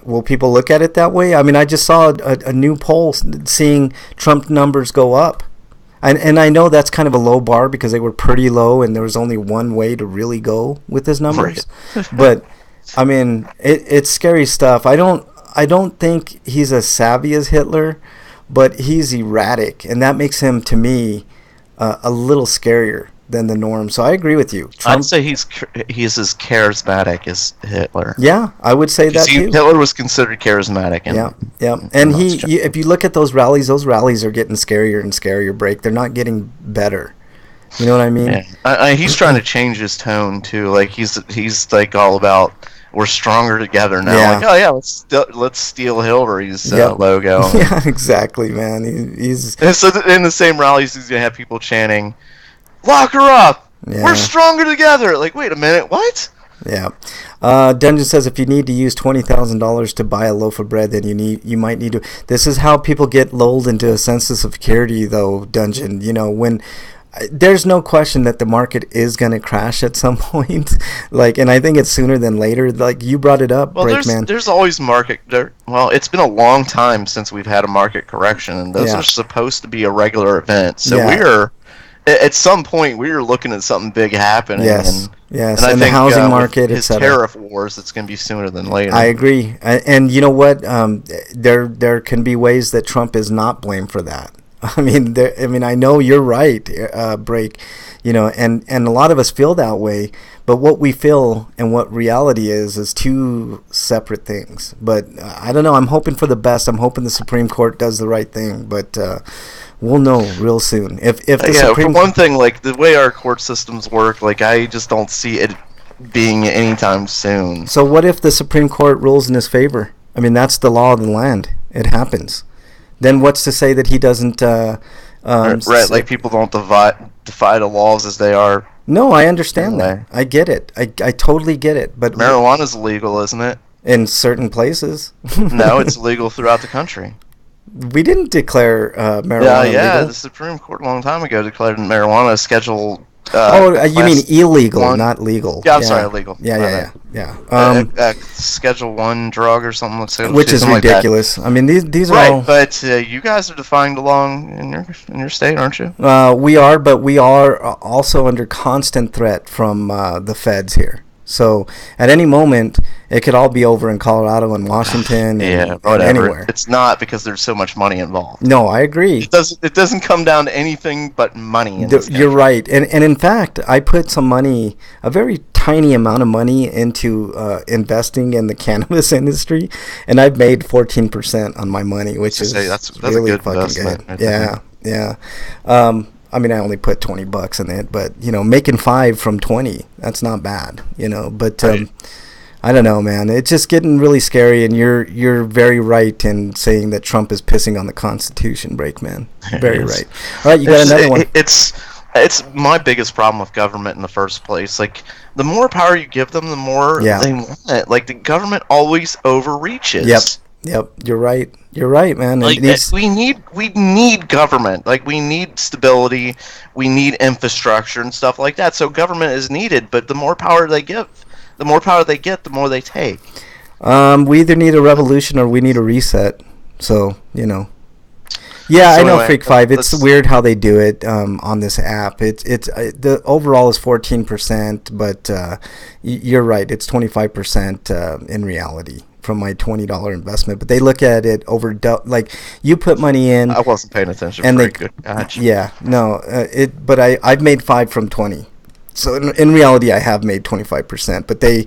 Speaker 1: Will people look at it that way? I mean, I just saw a new poll seeing Trump numbers go up. And I know that's kind of a low bar because they were pretty low and there was only one way to really go with his numbers. Right. But, I mean, it's scary stuff. I don't think he's as savvy as Hitler, but he's erratic. And that makes him, to me, a little scarier than the norm. So I agree with you.
Speaker 3: I'd say he's as charismatic as Hitler.
Speaker 1: Yeah, I would say that too.
Speaker 3: Hitler was considered charismatic.
Speaker 1: And if you look at those rallies are getting scarier and scarier. Break. They're not getting better. You know what I mean?
Speaker 3: Yeah. He's trying to change his tone too. He's all about we're stronger together now.
Speaker 1: Yeah.
Speaker 3: Like, oh yeah, let's steal Hillary's logo.
Speaker 1: Yeah, exactly, man. He's
Speaker 3: and so in the same rallies, he's gonna have people chanting, "Lock her up! Yeah. We're stronger together!" Like, wait a minute, what?
Speaker 1: Yeah. Dungeon says if you need to use $20,000 to buy a loaf of bread, then you might need to. This is how people get lulled into a sense of security, though. Dungeon, when there's no question that the market is going to crash at some point. Like, and I think it's sooner than later. Like you brought it up,
Speaker 3: Well,
Speaker 1: Breakman.
Speaker 3: there's always market. Well, it's been a long time since we've had a market correction, and those
Speaker 1: Yeah.
Speaker 3: are supposed to be a regular event. So
Speaker 1: Yeah.
Speaker 3: we're at some point we are looking at something big happening.
Speaker 1: Yes, yes,
Speaker 3: And I
Speaker 1: and
Speaker 3: think
Speaker 1: the housing
Speaker 3: with
Speaker 1: market,
Speaker 3: his
Speaker 1: etc.
Speaker 3: tariff wars, it's going to be sooner than later.
Speaker 1: I agree, and you know what? There can be ways that Trump is not blamed for that. I mean, I know you're right, Break. You know, and a lot of us feel that way. But what we feel and what reality is two separate things. But I don't know. I'm hoping for the best. I'm hoping the Supreme Court does the right thing. But we'll know real soon. If the Supreme
Speaker 3: for one thing, like the way our court systems work, like I just don't see it being anytime soon.
Speaker 1: So what if the Supreme Court rules in his favor? I mean, that's the law of the land. It happens. Then what's to say that he doesn't?
Speaker 3: Right, like people don't defy the laws as they are.
Speaker 1: No, I understand that. I get it. I totally get it. But
Speaker 3: marijuana's illegal, isn't it?
Speaker 1: In certain places.
Speaker 3: No, it's legal throughout the country.
Speaker 1: We didn't declare marijuana legal.
Speaker 3: The Supreme Court a long time ago declared marijuana a Schedule.
Speaker 1: You mean illegal, not legal?
Speaker 3: Yeah, I'm sorry, illegal.
Speaker 1: Yeah.
Speaker 3: Schedule 1 drug or something.
Speaker 1: Which is ridiculous. I mean, these are all.
Speaker 3: But you guys are defying the law in your state, aren't you?
Speaker 1: We are, but we are also under constant threat from the feds here. So at any moment, it could all be over in Colorado and Washington and anywhere.
Speaker 3: It's not because there's so much money involved.
Speaker 1: No, I agree.
Speaker 3: It doesn't come down to anything but money.
Speaker 1: You're right. And in fact, I put some money, a very tiny amount of money into investing in the cannabis industry, and I've made 14% on my money, which is
Speaker 3: that's
Speaker 1: really
Speaker 3: a good
Speaker 1: fucking
Speaker 3: investment.
Speaker 1: good. Yeah. I mean, I only put $20 in it, but making 5 from 20, that's not bad, But
Speaker 3: right.
Speaker 1: I don't know, man. It's just getting really scary, and you're very right in saying that Trump is pissing on the Constitution, Breakman. Very right. All right, you got another one.
Speaker 3: It's my biggest problem with government in the first place. Like, the more power you give them, the more they want it. Like, the government always overreaches.
Speaker 1: Yep, you're right. You're right, man.
Speaker 3: Like, we need government. Like, we need stability. We need infrastructure and stuff like that. So government is needed, but the more power they get, the more they take.
Speaker 1: We either need a revolution or we need a reset. So, Yeah, I know, anyway, Freak 5. It's weird how they do it on this app. It's the overall is 14%, but you're right. It's 25% in reality from my $20 investment. But they look at it over, like you put money in.
Speaker 3: I wasn't paying attention.
Speaker 1: And
Speaker 3: good. Gotcha.
Speaker 1: Yeah, no, But I've made 5 from 20. So in reality, I have made 25%. But they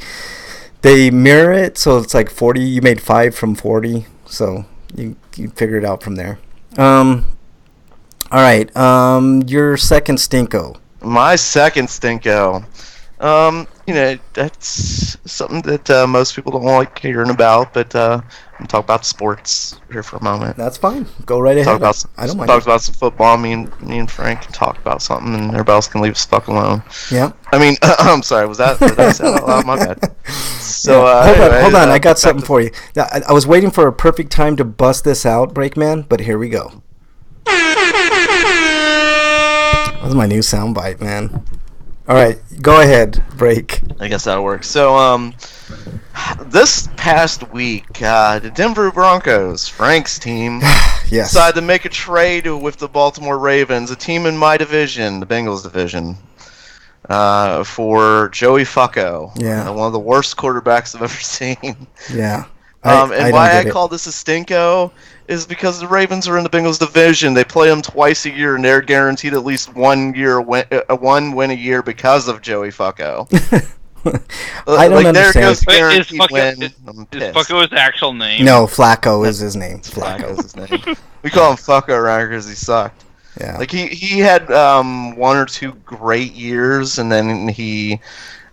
Speaker 1: mirror it, so it's like 40. You made 5 from 40, so you figure it out from there. All right. Your second stinko.
Speaker 3: My second stinko. That's something that most people don't like hearing about, but I'm gonna talk about sports here for a moment.
Speaker 1: That's fine. Go right ahead. I don't mind.
Speaker 3: Talk about some football. Me and Frank can talk about something, and everybody else can leave us fuck alone.
Speaker 1: Yeah.
Speaker 3: I mean, I'm sorry. Did I say that out loud? My bad. So
Speaker 1: hold on. I got something for you. I was waiting for a perfect time to bust this out, Breakman, but here we go. That was my new soundbite, man. All right, go ahead, Break.
Speaker 3: I guess that'll work. So, this past week, the Denver Broncos, Frank's team,
Speaker 1: yes,
Speaker 3: decided to make a trade with the Baltimore Ravens, a team in my division, the Bengals division, for Joey Fucko.
Speaker 1: Yeah,
Speaker 3: one of the worst quarterbacks I've ever seen.
Speaker 1: Yeah.
Speaker 3: And why I call this a stinko is because the Ravens are in the Bengals division. They play them twice a year, and they're guaranteed at least one win a year because of Joey Fucko.
Speaker 1: I don't understand.
Speaker 2: Is Fucko his actual name?
Speaker 1: No, Flacco is his name.
Speaker 3: Flacco is his name. We call him Fucko around here because he sucked.
Speaker 1: Yeah.
Speaker 3: Like he had 1 or 2 great years, and then he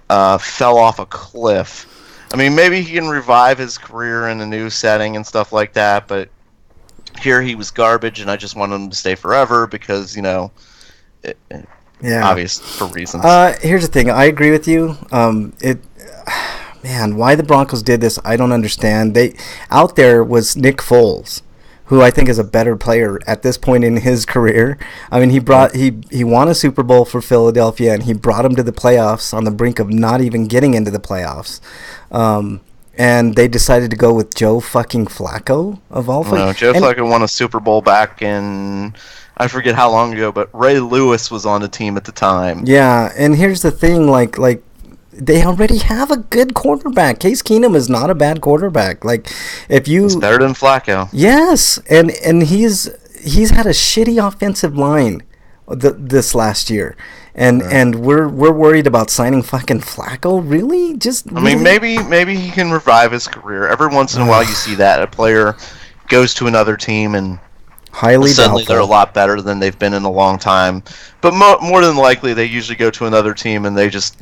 Speaker 3: fell off a cliff. I mean, maybe he can revive his career in a new setting and stuff like that, but here he was garbage, and I just wanted him to stay forever because, obvious for reasons.
Speaker 1: Here's the thing. I agree with you. Man, why the Broncos did this, I don't understand. Out there was Nick Foles, who I think is a better player at this point in his career. I mean, he won a Super Bowl for Philadelphia, and he brought him to the playoffs on the brink of not even getting into the playoffs. And they decided to go with Joe fucking Flacco of all.
Speaker 3: No, Joe Flacco won a Super Bowl back in, I forget how long ago, but Ray Lewis was on the team at the time.
Speaker 1: Yeah, and here's the thing, like they already have a good quarterback. Case Keenum is not a bad quarterback. Like, if you...
Speaker 3: It's better than Flacco.
Speaker 1: Yes, and he's had a shitty offensive line this last year. And we're worried about signing fucking Flacco? Really?
Speaker 3: I mean, maybe he can revive his career. Every once in a while you see that. A player goes to another team and suddenly they're a lot better than they've been in a long time. But more than likely, they usually go to another team and they just...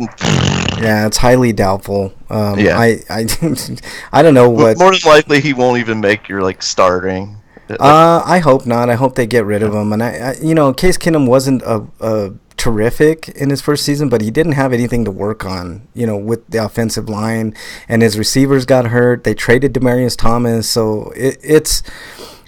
Speaker 1: Yeah, it's highly doubtful.
Speaker 3: Yeah.
Speaker 1: I don't know what...
Speaker 3: More than likely, he won't even make your, starting.
Speaker 1: I hope not. I hope they get rid of him. And, Case Keenum wasn't a terrific in his first season, but he didn't have anything to work on, with the offensive line. And his receivers got hurt. They traded Demaryius Thomas. So it's...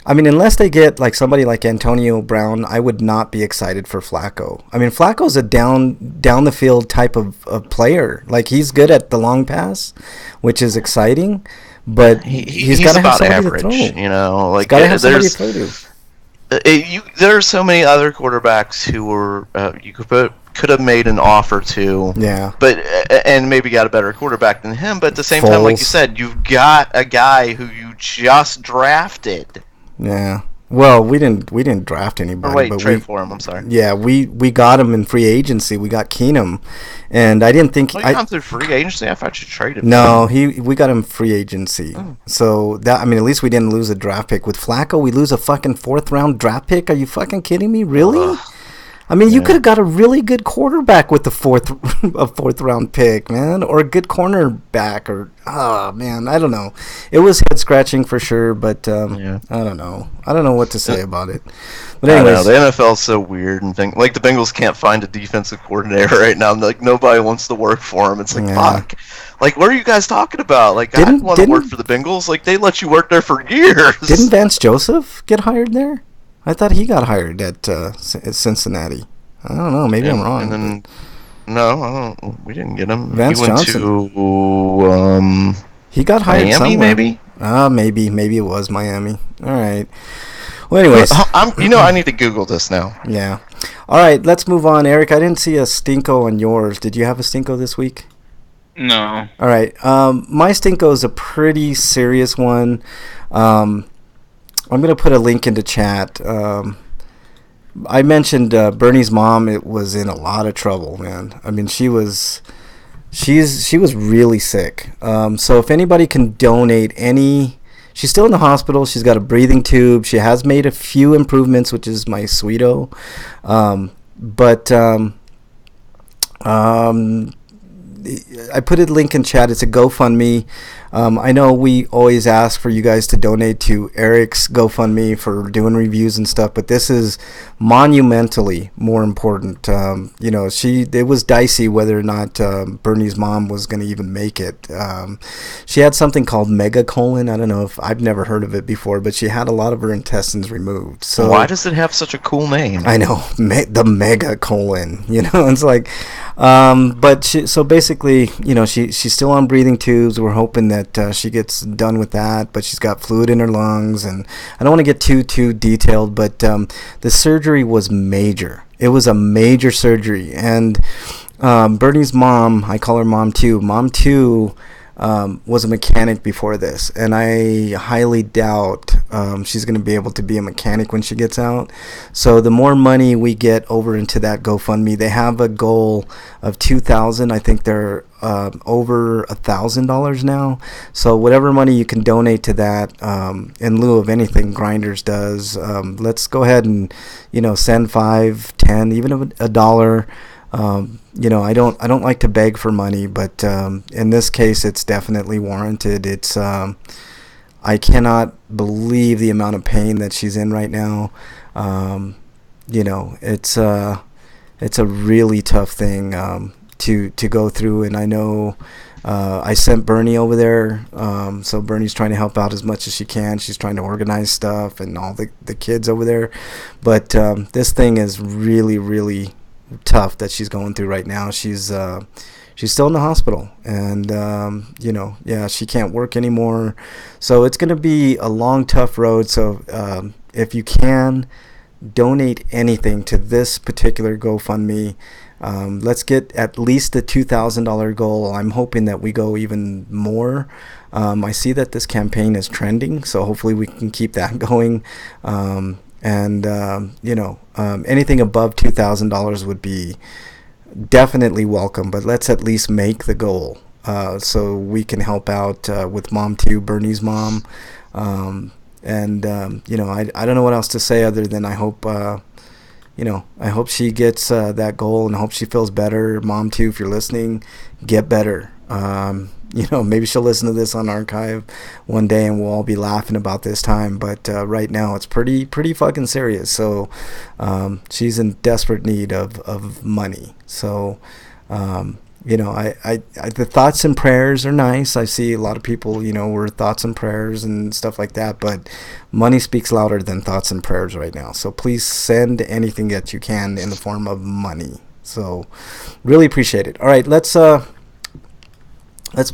Speaker 1: I mean, unless they get somebody like Antonio Brown, I would not be excited for Flacco. I mean, Flacco's a down the field type of player. Like, he's good at the long pass, which is exciting, but he's got to have somebody
Speaker 3: average,
Speaker 1: to throw.
Speaker 3: He's
Speaker 1: got to have somebody to throw to.
Speaker 3: There are so many other quarterbacks who were you could have made an offer to, but and maybe got a better quarterback than him. But at the same time, like you said, you've got a guy who you just drafted.
Speaker 1: Yeah. Well, we didn't draft anybody.
Speaker 3: But trade for him. I'm sorry.
Speaker 1: Yeah, we got him in free agency. We got Keenum, and I didn't think.
Speaker 3: You gone through free agency? I thought you traded him.
Speaker 1: No, we got him free agency. Oh. So at least we didn't lose a draft pick. With Flacco, we lose a fucking 4th round draft pick. Are you fucking kidding me? Really? Ugh. I mean, you could have got a really good quarterback with a fourth round pick, man, or a good cornerback, or man, I don't know. It was head scratching for sure, but I don't know. I don't know what to say about it. But anyways,
Speaker 3: the NFL is so weird and things. Like, the Bengals can't find a defensive coordinator right now. Like, nobody wants to work for him. It's like, fuck. Like, what are you guys talking about? Like, I want to work for the Bengals. Like, they let you work there for years.
Speaker 1: Didn't Vance Joseph get hired there? I thought he got hired at Cincinnati. I don't know. Maybe I'm wrong.
Speaker 3: And then, no, we didn't get him.
Speaker 1: Vance Johnson.
Speaker 3: To,
Speaker 1: he got hired
Speaker 3: Miami,
Speaker 1: somewhere. Maybe. Maybe it was Miami. All right. Well, anyways.
Speaker 3: I need to Google this now.
Speaker 1: Yeah. All right, let's move on. Eric, I didn't see a stinko on yours. Did you have a stinko this week?
Speaker 2: No.
Speaker 1: All right. My stinko is a pretty serious one. I'm going to put a link into chat. I mentioned Bernie's mom. It was in a lot of trouble, man. I mean, she was really sick. So if anybody can donate she's still in the hospital. She's got a breathing tube. She has made a few improvements, which is my sweeto. I put a link in chat. It's a GoFundMe. I know we always ask for you guys to donate to Eric's GoFundMe for doing reviews and stuff, but this is monumentally more important. It was dicey whether or not Bernie's mom was going to even make it. She had something called megacolon. I don't know if I've never heard of it before, but she had a lot of her intestines removed. So
Speaker 3: why does it have such a cool name?
Speaker 1: I know, the megacolon. It's like, but so basically, she's still on breathing tubes. We're hoping that she gets done with that, but she's got fluid in her lungs, and I don't want to get too detailed, but the surgery was major. It was a major surgery, and Bernie's mom, I call her Mom 2. Mom 2 was a mechanic before this, and I highly doubt she's going to be able to be a mechanic when she gets out. So the more money we get over into that GoFundMe, they have a goal of $2,000. I think they're over $1,000 now. So whatever money you can donate to that, in lieu of anything Grinders does, let's go ahead and send $5, $10, even a $1. I don't like to beg for money, but in this case, it's definitely warranted. It's I cannot believe the amount of pain that she's in right now. It's a really tough thing. to go through, and I know I sent Bernie over there, so Bernie's trying to help out as much as she can. She's trying to organize stuff and all the kids over there, but this thing is really, really tough that she's going through right now. She's still in the hospital, and she can't work anymore, so it's going to be a long, tough road. So if you can donate anything to this particular GoFundMe, let's get at least the $2,000 goal. I'm hoping that we go even more. I see that this campaign is trending, so hopefully we can keep that going. Anything above $2,000 would be definitely welcome, but let's at least make the goal, so we can help out with Mom Too, Bernie's mom. I don't know what else to say other than I hope she gets that goal, and I hope she feels better. Mom Too, if you're listening, get better. Maybe she'll listen to this on archive one day and we'll all be laughing about this time, but right now it's pretty fucking serious. So she's in desperate need of money. So the thoughts and prayers are nice. I see a lot of people, were thoughts and prayers and stuff like that, but money speaks louder than thoughts and prayers right now. So please send anything that you can in the form of money. So really appreciate it. All right, let's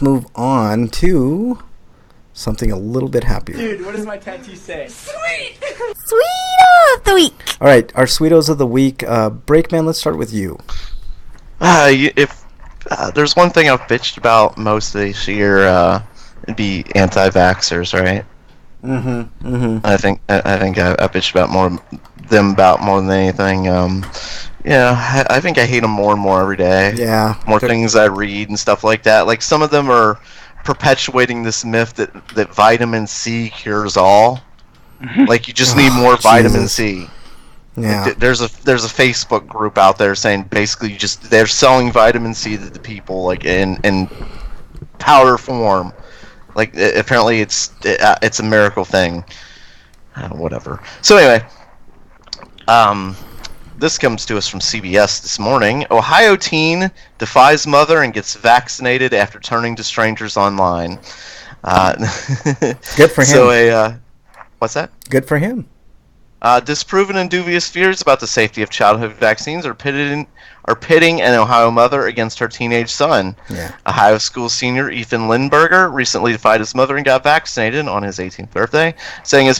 Speaker 1: move on to something a little bit happier.
Speaker 5: Dude, what does my tattoo say?
Speaker 8: Sweet! Sweeto of the week!
Speaker 1: All right, our Sweetos of the week. Breakman, let's start with you.
Speaker 3: If there's one thing I've bitched about most of this year, it'd be anti-vaxxers, right? I think I bitched about more than anything. I think I hate them more and more every day.
Speaker 1: Yeah.
Speaker 3: More things I read and stuff like that. Like, some of them are perpetuating this myth that vitamin C cures all. Like, you just need more vitamin C.
Speaker 1: Yeah.
Speaker 3: Like, there's a Facebook group out there saying basically they're selling vitamin C to the people, like, in powder form. Like, apparently it's a miracle thing. Whatever. So anyway, this comes to us from CBS this morning. Ohio teen defies mother and gets vaccinated after turning to strangers online.
Speaker 1: Good for him.
Speaker 3: So what's that?
Speaker 1: Good for him.
Speaker 3: Disproven and dubious fears about the safety of childhood vaccines are pitting an Ohio mother against her teenage son.
Speaker 1: Yeah.
Speaker 3: Ohio school senior Ethan Lindberger recently defied his mother and got vaccinated on his 18th birthday, saying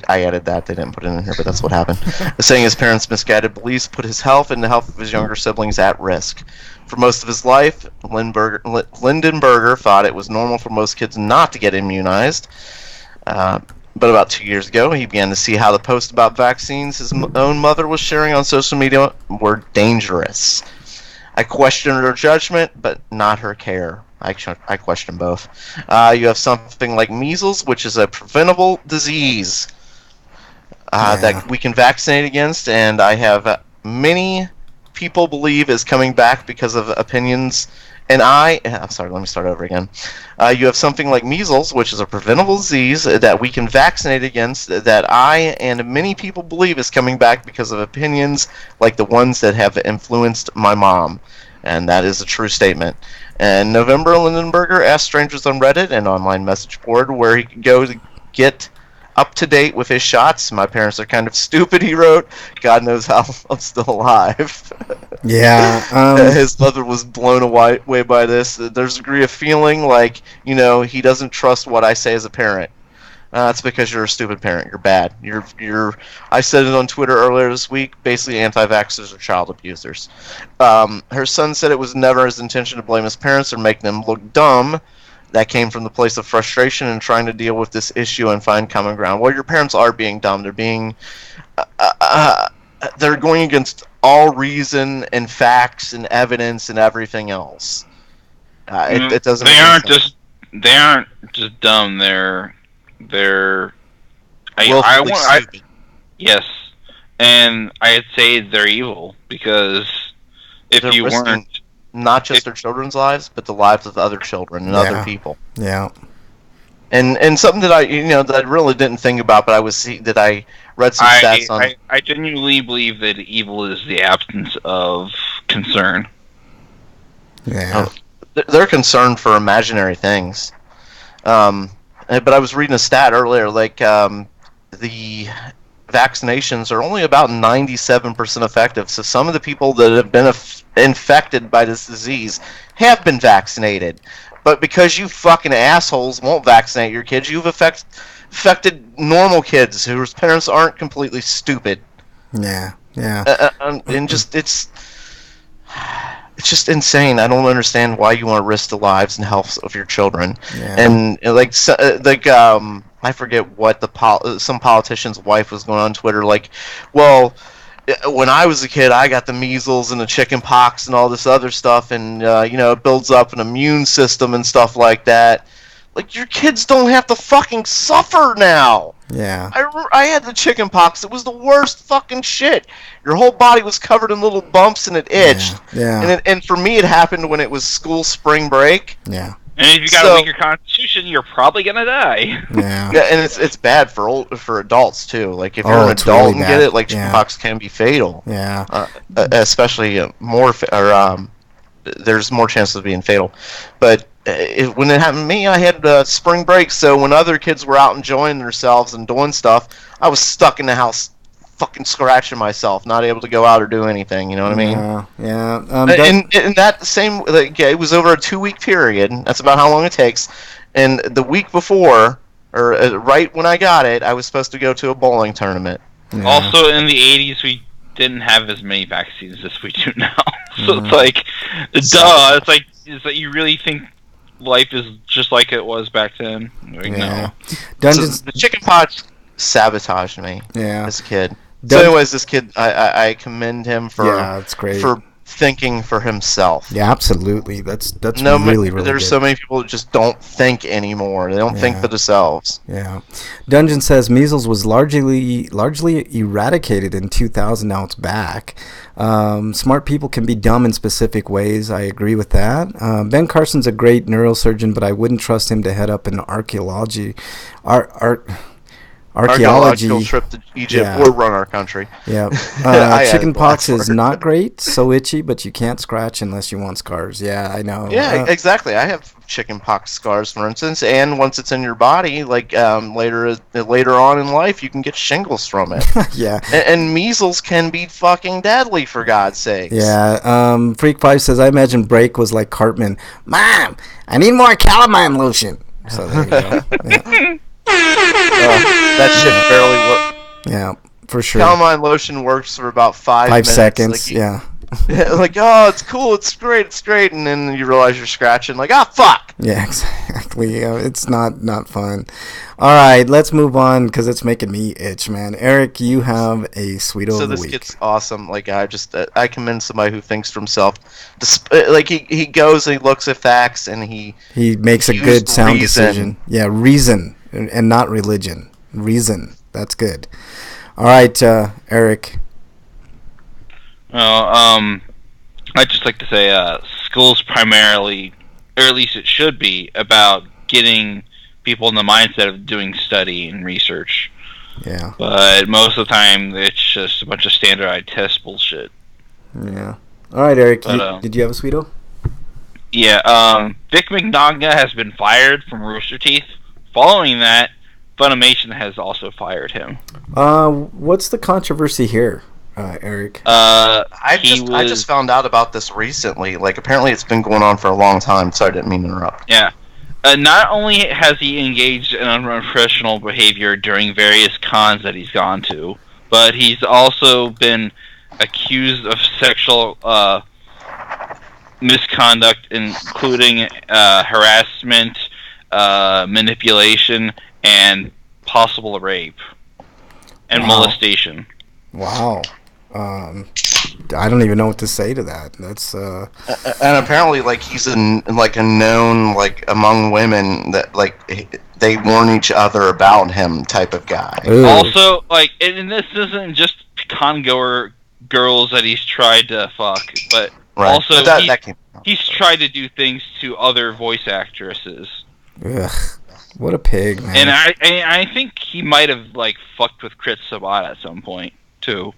Speaker 3: I added that, they didn't put it in here, but that's what happened. Saying his parents' misguided beliefs put his health and the health of his younger siblings at risk. For most of his life, Lindenberger thought it was normal for most kids not to get immunized. But about 2 years ago, he began to see how the posts about vaccines his own mother was sharing on social media were dangerous. I question her judgment, but not her care. I question both. You have something like measles, which is a preventable disease that we can vaccinate against, and I have many people believe is coming back because of opinions. And I'm sorry, let me start over again. You have something like measles, which is a preventable disease that we can vaccinate against, that I and many people believe is coming back because of opinions like the ones that have influenced my mom. And that is a true statement. In November, Lindenberger asked strangers on Reddit, an online message board, where he could go to get up to date with his shots. My parents are kind of stupid, he wrote. God knows how I'm still alive.
Speaker 1: Yeah.
Speaker 3: His mother was blown away by this. There's a degree of feeling like, he doesn't trust what I say as a parent. It's because you're a stupid parent. You're bad. I said it on Twitter earlier this week. Basically, anti-vaxxers are child abusers. Her son said it was never his intention to blame his parents or make them look dumb. That came from the place of frustration and trying to deal with this issue and find common ground. Well, your parents are being dumb. They're being, they're going against all reason and facts and evidence and everything else. It doesn't.
Speaker 2: They aren't just dumb. They're.
Speaker 3: Stupid.
Speaker 2: Yes, and I'd say they're evil because if
Speaker 3: they're
Speaker 2: you weren't.
Speaker 3: Not just their children's lives, but the lives of other children and other people.
Speaker 1: Yeah.
Speaker 3: And something that that I really didn't think about, but I read some stats on.
Speaker 2: I genuinely believe that evil is the absence of concern.
Speaker 1: Yeah.
Speaker 3: They're concerned for imaginary things. But I was reading a stat earlier, like the vaccinations are only about 97% effective. So some of the people that have been infected by this disease have been vaccinated. But because you fucking assholes won't vaccinate your kids, you've affected normal kids whose parents aren't completely stupid.
Speaker 1: Yeah.
Speaker 3: And just it's just insane. I don't understand why you want to risk the lives and health of your children.
Speaker 1: Yeah.
Speaker 3: And I forget what some politician's wife was going on Twitter like, well, when I was a kid, I got the measles and the chicken pox and all this other stuff, and it builds up an immune system and stuff like that. Like, your kids don't have to fucking suffer now.
Speaker 1: Yeah.
Speaker 3: I had the chicken pox. It was the worst fucking shit. Your whole body was covered in little bumps and it itched.
Speaker 1: Yeah.
Speaker 3: And for me, it happened when it was school spring break.
Speaker 1: Yeah.
Speaker 2: And if you got a weaker constitution, you're probably gonna die.
Speaker 1: Yeah.
Speaker 3: Yeah, and it's bad for adults too. Like if you're an adult
Speaker 1: really
Speaker 3: and
Speaker 1: bad.
Speaker 3: get it, like chickenpox can be fatal.
Speaker 1: Yeah.
Speaker 3: Especially there's more chances of being fatal. But when it happened to me, I had spring break, so when other kids were out enjoying themselves and doing stuff, I was stuck in the house fucking scratching myself, not able to go out or do anything, you know what I mean?
Speaker 1: Yeah.
Speaker 3: And that same, it was over a 2-week period, that's about how long it takes, and the week before, or right when I got it, I was supposed to go to a bowling tournament.
Speaker 1: Yeah.
Speaker 2: Also, in the 80s, we didn't have as many vaccines as we do now. So it's like, duh, it's like you really think life is just like it was back then? Like, no.
Speaker 1: Dungeons.
Speaker 3: So the chicken pox sabotaged me as a kid. So anyways, this kid, I commend him for
Speaker 1: that's great.
Speaker 3: for thinking for himself.
Speaker 1: Yeah, absolutely. That's really
Speaker 3: There's
Speaker 1: good.
Speaker 3: so many people that just don't think anymore. They don't think for themselves.
Speaker 1: Yeah. Dungeon says measles was largely eradicated in 2000. Now it's back. Smart people can be dumb in specific ways. I agree with that. Ben Carson's a great neurosurgeon, but I wouldn't trust him to head up an archaeological
Speaker 3: trip to Egypt or run our country.
Speaker 1: Yeah. Chicken pox is not great. So itchy, but you can't scratch unless you want scars. Yeah, I know.
Speaker 3: Yeah, exactly. I have chicken pox scars, for instance, and once it's in your body, like later on in life, you can get shingles from it.
Speaker 1: Yeah.
Speaker 3: And measles can be fucking deadly, for God's sakes.
Speaker 1: Yeah. Freak 5 says, I imagine Break was like Cartman. Mom, I need more calamine lotion. So there you go. Yeah.
Speaker 3: That shit barely works.
Speaker 1: Yeah, for sure.
Speaker 3: Calamine lotion works for about 5 minutes.
Speaker 1: 5 seconds,
Speaker 3: like, oh, it's cool, it's great, and then you realize you're scratching, like, oh, fuck!
Speaker 1: Yeah, exactly. It's not fun. All right, let's move on, because it's making me itch, man. Eric, you have a sweeto of the week.
Speaker 3: So this kid's awesome. Like, I commend somebody who thinks for himself. Like, he goes and he looks at facts, and he
Speaker 1: makes a good sound decision. Yeah, reason, and not religion. Reason. That's good. All right, Eric.
Speaker 2: Well, I'd just like to say school's primarily, or at least it should be, about getting people in the mindset of doing study and research.
Speaker 1: Yeah.
Speaker 2: But most of the time, it's just a bunch of standardized test bullshit.
Speaker 1: Yeah. All right, Eric. Did you have a sweeto?
Speaker 2: Yeah. Vic Mignogna has been fired from Rooster Teeth. Following that, Funimation has also fired him.
Speaker 1: What's the controversy here, Eric?
Speaker 3: I just found out about this recently. Like, apparently it's been going on for a long time. Sorry, I didn't mean to interrupt.
Speaker 2: Yeah. Not only has he engaged in unprofessional behavior during various cons that he's gone to, but he's also been accused of sexual misconduct, including harassment, manipulation, and possible rape and molestation.
Speaker 1: Wow. I don't even know what to say to that. That's
Speaker 3: and apparently, like, he's a known, like, among women that, like, they warn each other about him type of guy.
Speaker 1: Ooh.
Speaker 2: Also, like, and this isn't just con-goer girls that he's tried to fuck, but also he's tried to do things to other voice actresses.
Speaker 1: Ugh. What a pig, man.
Speaker 2: And I think he might have, like, fucked with Crit Sabat at some point, too.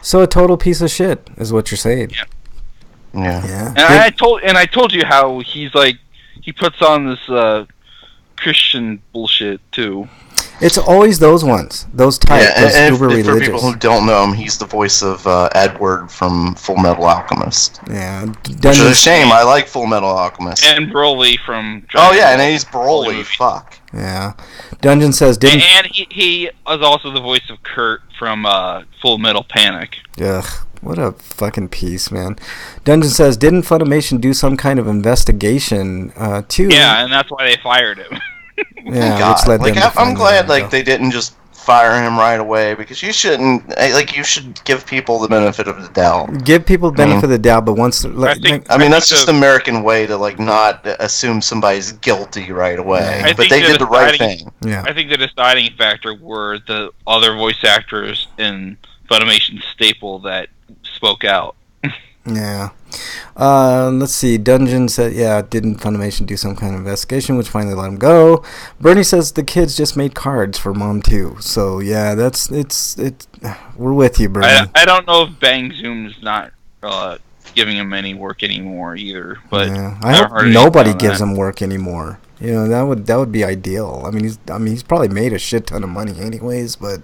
Speaker 1: So a total piece of shit is what you're saying.
Speaker 2: Yeah.
Speaker 3: Yeah.
Speaker 2: And I told you how he's like he puts on this Christian bullshit too.
Speaker 1: It's always those ones, those types,
Speaker 3: Yeah,
Speaker 1: those
Speaker 3: and
Speaker 1: uber
Speaker 3: for
Speaker 1: religious.
Speaker 3: people who don't know him, he's the voice of Edward from Full Metal Alchemist.
Speaker 1: Yeah,
Speaker 3: Which is a shame. I like Full Metal Alchemist.
Speaker 2: And Broly from.
Speaker 3: Oh yeah, and he's Broly. Fuck.
Speaker 1: Yeah, Dungeon says didn't.
Speaker 2: And he is also the voice of Kurt from Full Metal Panic.
Speaker 1: Ugh, what a fucking piece, man. Dungeon says didn't Funimation do some kind of investigation too?
Speaker 2: Yeah, and that's why they fired him.
Speaker 1: Yeah,
Speaker 3: God.
Speaker 1: which led them to
Speaker 3: I'm glad
Speaker 1: find
Speaker 3: they didn't just fire him right away, because you shouldn't. You should give people the benefit of the doubt.
Speaker 1: Give people the benefit of the doubt, but once
Speaker 3: I mean that's just the American way to not assume somebody's guilty right away. But they did the right thing.
Speaker 1: Yeah.
Speaker 2: I think the deciding factor were the other voice actors in Funimation's staple that spoke out.
Speaker 1: Yeah. Let's see. Dungeon said, didn't Funimation do some kind of investigation, which finally let him go? Bernie says the kids just made cards for Mom too. So yeah, we're with you, Bernie.
Speaker 2: I don't know if Bang Zoom's not giving him any work anymore either. But
Speaker 1: I hope nobody gives him work anymore. You know, that would be ideal. I mean, he's probably made a shit ton of money anyways, but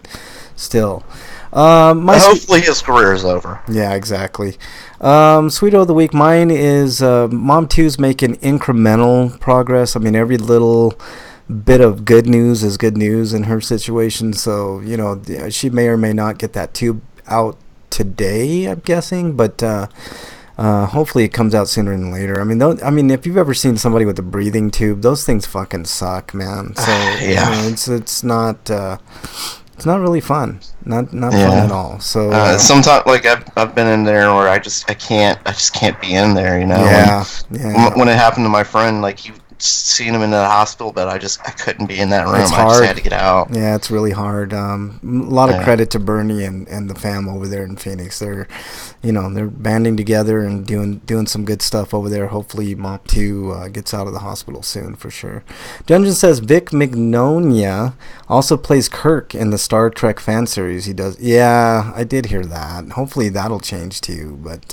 Speaker 1: still.
Speaker 3: Hopefully his career is over.
Speaker 1: Yeah, exactly. Sweeto of the week, mine is Mom 2's making incremental progress. I mean, every little bit of good news is good news in her situation. So, you know, she may or may not get that tube out today, I'm guessing, but hopefully it comes out sooner than later. I mean, if you've ever seen somebody with a breathing tube, those things fucking suck, man. So
Speaker 3: yeah,
Speaker 1: you know, it's not really fun. Not fun at all. So
Speaker 3: sometimes, I've been in there where I just can't be in there. You know. When it happened to my friend, you seen him in the hospital bed, I couldn't be in that room.
Speaker 1: It's hard.
Speaker 3: I just had to get out.
Speaker 1: Yeah, it's really hard. A lot of credit to Bernie and the fam over there in Phoenix. They're banding together and doing some good stuff over there. Hopefully Mop 2 gets out of the hospital soon for sure. Dungeon says Vic Mignonia also plays Kirk in the Star Trek fan series. He does. Yeah, I did hear that. Hopefully that'll change too. But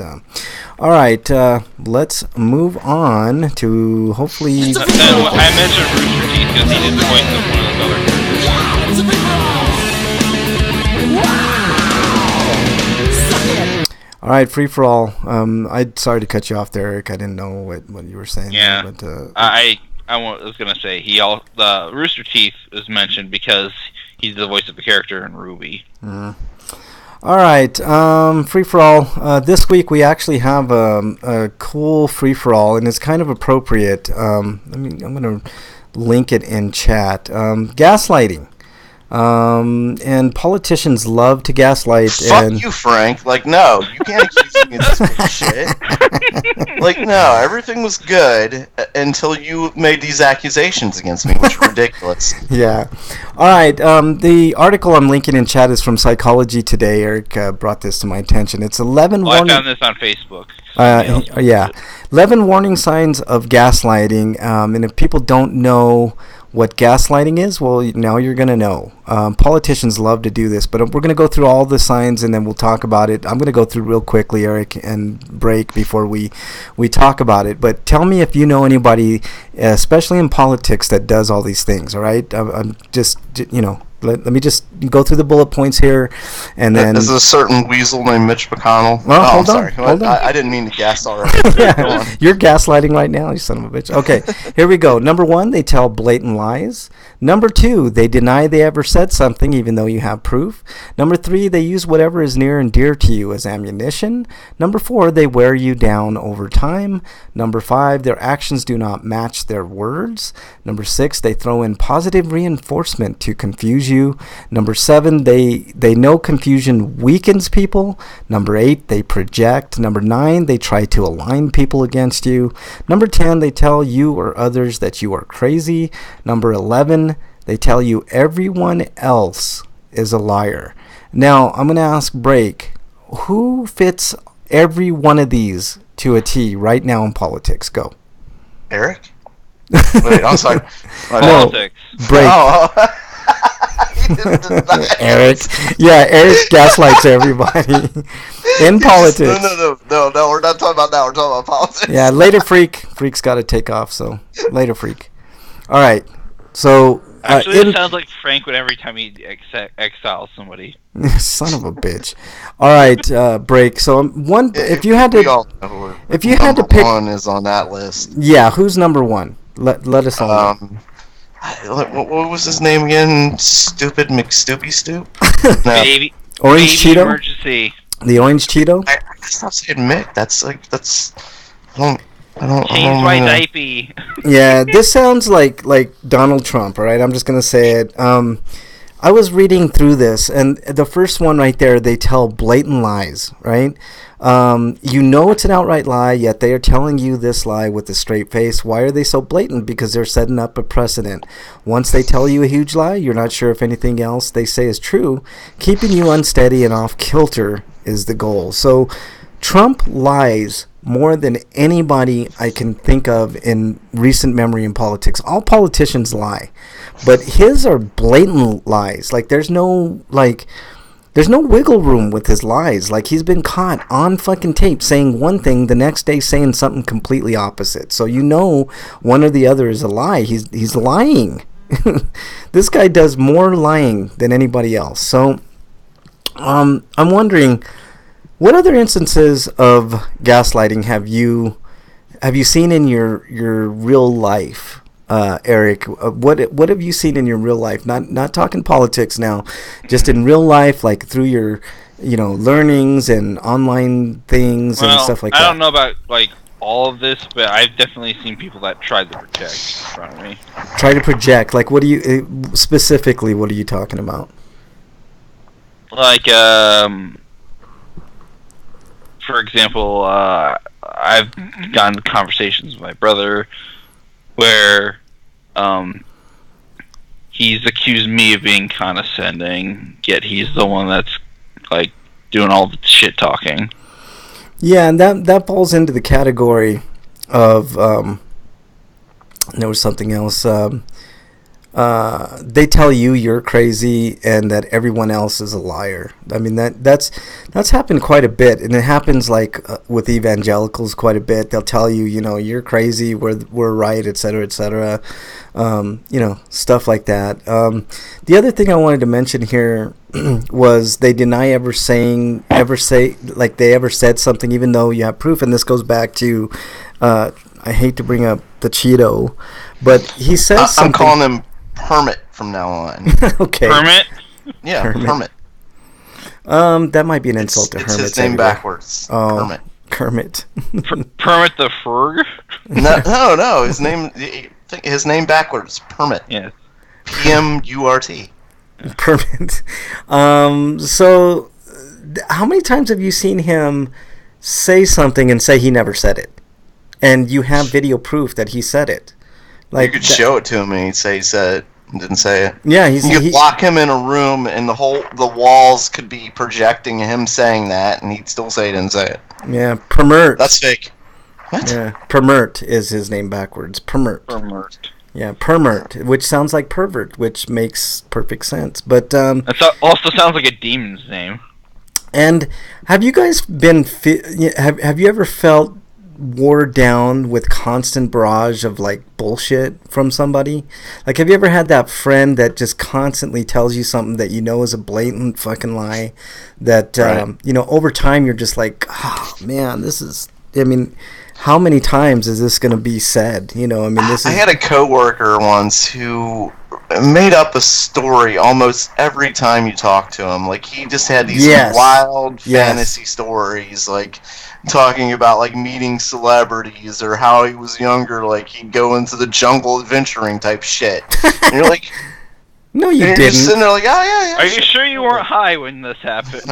Speaker 1: all right, let's move on to hopefully.
Speaker 2: I mentioned Rooster Teeth because he did the voice of one of those other characters.
Speaker 1: All right, free for all. I'm sorry to cut you off there, Eric. I didn't know what you were saying.
Speaker 2: Yeah,
Speaker 1: there, but
Speaker 2: I was gonna say the Rooster Teeth is mentioned because he's the voice of the character in Ruby.
Speaker 1: All right, free for all. This week we actually have a cool free for all, and it's kind of appropriate. I'm gonna link it in chat. Gaslighting. And politicians love to gaslight.
Speaker 3: Fuck you, Frank. No, you can't accuse me of this bullshit. No, everything was good until you made these accusations against me, which are ridiculous.
Speaker 1: Yeah. All right. The article I'm linking in chat is from Psychology Today. Eric brought this to my attention. It's 11
Speaker 2: I found this on Facebook.
Speaker 1: 11 warning signs of gaslighting. And if people don't know what gaslighting is, well, now you're going to know. Politicians love to do this, but we're going to go through all the signs and then we'll talk about it. I'm going to go through real quickly, Eric, and break before we talk about it. But tell me if you know anybody, especially in politics, that does all these things, all right? I'm just, let me just go through the bullet points here, and then...
Speaker 3: There's a certain weasel named Mitch McConnell.
Speaker 1: Well, hold on.
Speaker 3: I didn't mean to gas already.
Speaker 1: You're gaslighting right now, you son of a bitch. Okay, here we go. Number 1, they tell blatant lies. Number 2, they deny they ever said something even though you have proof. Number 3, they use whatever is near and dear to you as ammunition. Number 4, they wear you down over time. Number 5, their actions do not match their words. Number 6, they throw in positive reinforcement to confuse you. Number 7, they know confusion weakens people. Number 8, they project. Number 9, they try to align people against you. Number 10, they tell you or others that you are crazy. Number 11, they tell you everyone else is a liar. Now, I'm going to ask Break, who fits every one of these to a T right now in politics? Go.
Speaker 3: Eric? Wait, I'm sorry.
Speaker 2: Politics.
Speaker 1: Break.
Speaker 3: Oh.
Speaker 1: Eric. Yeah, Eric gaslights everybody in politics.
Speaker 3: No, we're not talking about that. We're talking about politics.
Speaker 1: Yeah, later, freak. Freak's got to take off, so later, freak. All right. So
Speaker 2: actually, it sounds like Frank would every time he exiles somebody.
Speaker 1: Son of a bitch. All right, break. So if you had to pick,
Speaker 3: one is on that list.
Speaker 1: Yeah, who's number one? Let us all know.
Speaker 3: What was his name again? Stupid McStoopy Stoop? No.
Speaker 2: Baby
Speaker 1: Cheeto?
Speaker 2: Emergency.
Speaker 1: The Orange Cheeto?
Speaker 3: I stopped saying Mick. That's I don't
Speaker 2: Change my diaper.
Speaker 1: Yeah, this sounds like Donald Trump, all right? I'm just going to say it. I was reading through this, and the first one right there, they tell blatant lies, right? You know it's an outright lie, yet they are telling you this lie with a straight face. Why are they so blatant? Because they're setting up a precedent. Once they tell you a huge lie, you're not sure if anything else they say is true. Keeping you unsteady and off kilter is the goal. So Trump lies more than anybody I can think of in recent memory in politics. All politicians lie, but his are blatant lies. Like there's no wiggle room with his lies. Like he's been caught on fucking tape saying one thing, the next day saying something completely opposite. So you know one or the other is a lie. He's lying. This guy does more lying than anybody else. So I'm wondering, what other instances of gaslighting have you seen in your real life, Eric? What have you seen in your real life? Not talking politics now, just in real life, like through your learnings and online things and stuff like that.
Speaker 2: I don't know about like all of this, but I've definitely seen people that tried to project in front of me.
Speaker 1: Try to project, like what do you specifically? What are you talking about?
Speaker 2: Like for example, I've gotten conversations with my brother where he's accused me of being condescending, yet he's the one that's like doing all the shit talking.
Speaker 1: Yeah, and that falls into the category of there was something else. They tell you you're crazy and that everyone else is a liar. I mean that's happened quite a bit, and it happens like with evangelicals quite a bit. They'll tell you, you're crazy, we're right, etc., etc. Stuff like that. The other thing I wanted to mention here was they deny ever say like they ever said something, even though you have proof. And this goes back to I hate to bring up the Cheeto, but he says something.
Speaker 3: I'm calling him Permit from now on.
Speaker 1: Okay.
Speaker 2: Permit?
Speaker 3: Yeah, Permit.
Speaker 1: That might be an insult to Hermit.
Speaker 3: It's his name backwards.
Speaker 1: Oh, Kermit.
Speaker 2: Permit the Ferg?
Speaker 3: No. His name backwards. Permit.
Speaker 2: Yeah.
Speaker 3: P-M-U-R-T.
Speaker 1: Permit. So, how many times have you seen him say something and say he never said it, and you have video proof that he said it? Like,
Speaker 3: you could show it to him and he'd say he said it and didn't say it.
Speaker 1: Yeah,
Speaker 3: you could lock him in a room and the walls could be projecting him saying that, and he'd still say he didn't say it.
Speaker 1: Yeah, Permert.
Speaker 3: That's fake. What?
Speaker 1: Yeah, Permert is his name backwards. Permert. Yeah, Permert, which sounds like pervert, which makes perfect sense. But
Speaker 2: that also sounds like a demon's name.
Speaker 1: And have you guys been? Have you ever felt wore down with constant barrage of like bullshit from somebody? Like, have you ever had that friend that just constantly tells you something that is a blatant fucking lie, that right. Over time you're just like, oh man, this is, how many times is this going to be said?
Speaker 3: I had a coworker once who made up a story almost every time you talk to him. Like, he just had these wild fantasy stories, like talking about like meeting celebrities or how he was younger, like he'd go into the jungle adventuring type shit. And you're like,
Speaker 1: no, you didn't.
Speaker 3: You're just sitting there like, oh yeah.
Speaker 2: Are you sure you weren't high when this happened?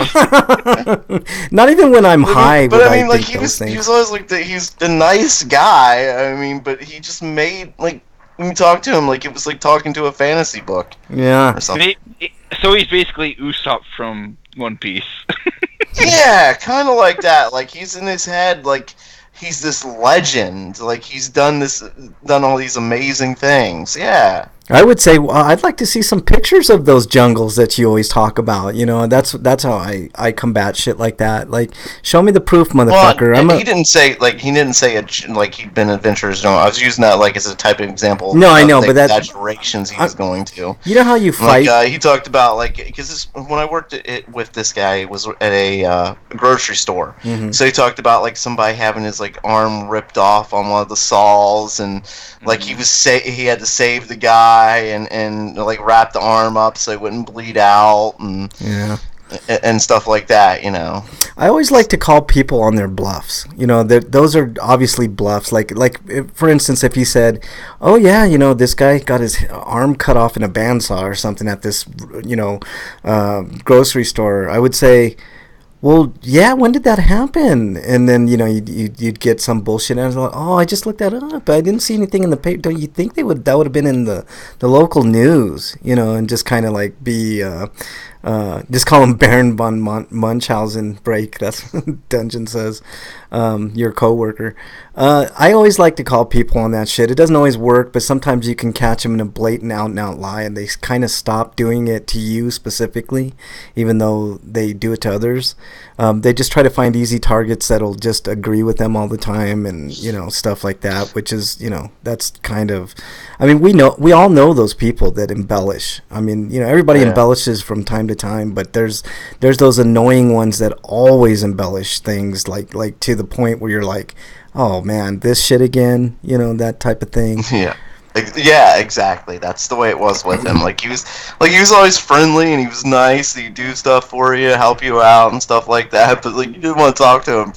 Speaker 1: Not even when I'm high.
Speaker 3: But I mean, like he was always like he's the nice guy. I mean, but he just made like, when you talk to him, like it was like talking to a fantasy book.
Speaker 1: Yeah.
Speaker 3: Or something.
Speaker 2: So he's basically Usopp from One Piece.
Speaker 3: Yeah, kind of like that. Like he's in his head, like he's this legend. Like he's done all these amazing things. Yeah.
Speaker 1: I would say I'd like to see some pictures of those jungles that you always talk about. You know, that's how I combat shit like that. Like, show me the proof, motherfucker.
Speaker 3: Well, he didn't say like he'd been adventurous. No, I was using that like as a type of example.
Speaker 1: No, I know,
Speaker 3: the
Speaker 1: but that
Speaker 3: exaggerations he was going to.
Speaker 1: You know how you fight.
Speaker 3: Like, he talked about like because when I worked with this guy, it was at a grocery store.
Speaker 1: Mm-hmm.
Speaker 3: So he talked about like somebody having his like arm ripped off on one of the saws, and like he had to save the guy and like wrap the arm up so it wouldn't bleed out and stuff like that, you know.
Speaker 1: I always like to call people on their bluffs. You know, those are obviously bluffs. Like for instance, if he said, "Oh yeah, you know, this guy got his arm cut off in a bandsaw or something at this, you know, grocery store," I would say, "Well, yeah, when did that happen?" And then, you know, you'd get some bullshit. And I was like, "Oh, I just looked that up. I didn't see anything in the paper." Don't you think that would have been in the local news, you know, and just kind of like be, just call him Baron von Munchausen break. That's what Dungeon says. Your coworker. I always like to call people on that shit. It doesn't always work, but sometimes you can catch them in a blatant out and out lie, and they kind of stop doing it to you specifically, even though they do it to others. They just try to find easy targets that'll just agree with them all the time, and you know, stuff like that. Which is, you know, that's kind of. I mean, we all know those people that embellish. I mean, you know, everybody embellishes from time to time, but there's those annoying ones that always embellish things like to the point where you're like, oh man, this shit again, you know, that type of thing.
Speaker 3: Yeah, exactly. That's the way it was with him. He was always friendly and he was nice. He'd do stuff for you, help you out and stuff like that. But like, you didn't want to talk to him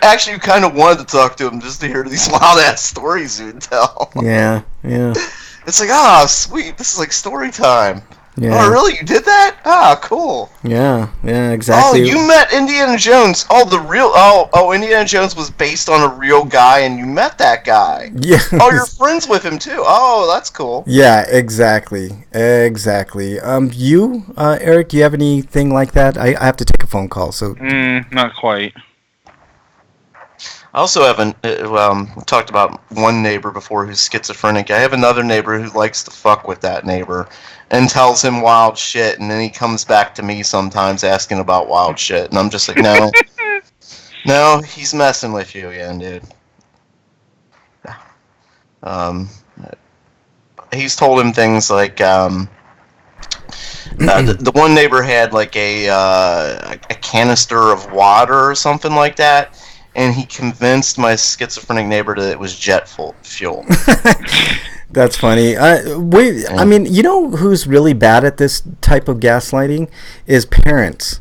Speaker 3: actually, you kind of wanted to talk to him just to hear these wild ass stories he would tell.
Speaker 1: Yeah.
Speaker 3: It's like, sweet, this is like story time.
Speaker 1: Yeah.
Speaker 3: Oh, really? You did that? Ah, cool.
Speaker 1: Yeah, exactly.
Speaker 3: Oh, you met Indiana Jones. Indiana Jones was based on a real guy, and you met that guy.
Speaker 1: Yeah.
Speaker 3: Oh, you're friends with him, too. Oh, that's cool.
Speaker 1: Yeah, exactly. You, Eric, do you have anything like that? I have to take a phone call, so...
Speaker 2: Not quite.
Speaker 3: I also haven't talked about one neighbor before who's schizophrenic. I have another neighbor who likes to fuck with that neighbor and tells him wild shit, and then he comes back to me sometimes asking about wild shit, and I'm just like, no. No, he's messing with you again, dude. He's told him things like, the one neighbor had like a canister of water or something like that, and he convinced my schizophrenic neighbor that it was jet fuel.
Speaker 1: That's funny. I mean, you know who's really bad at this type of gaslighting is parents.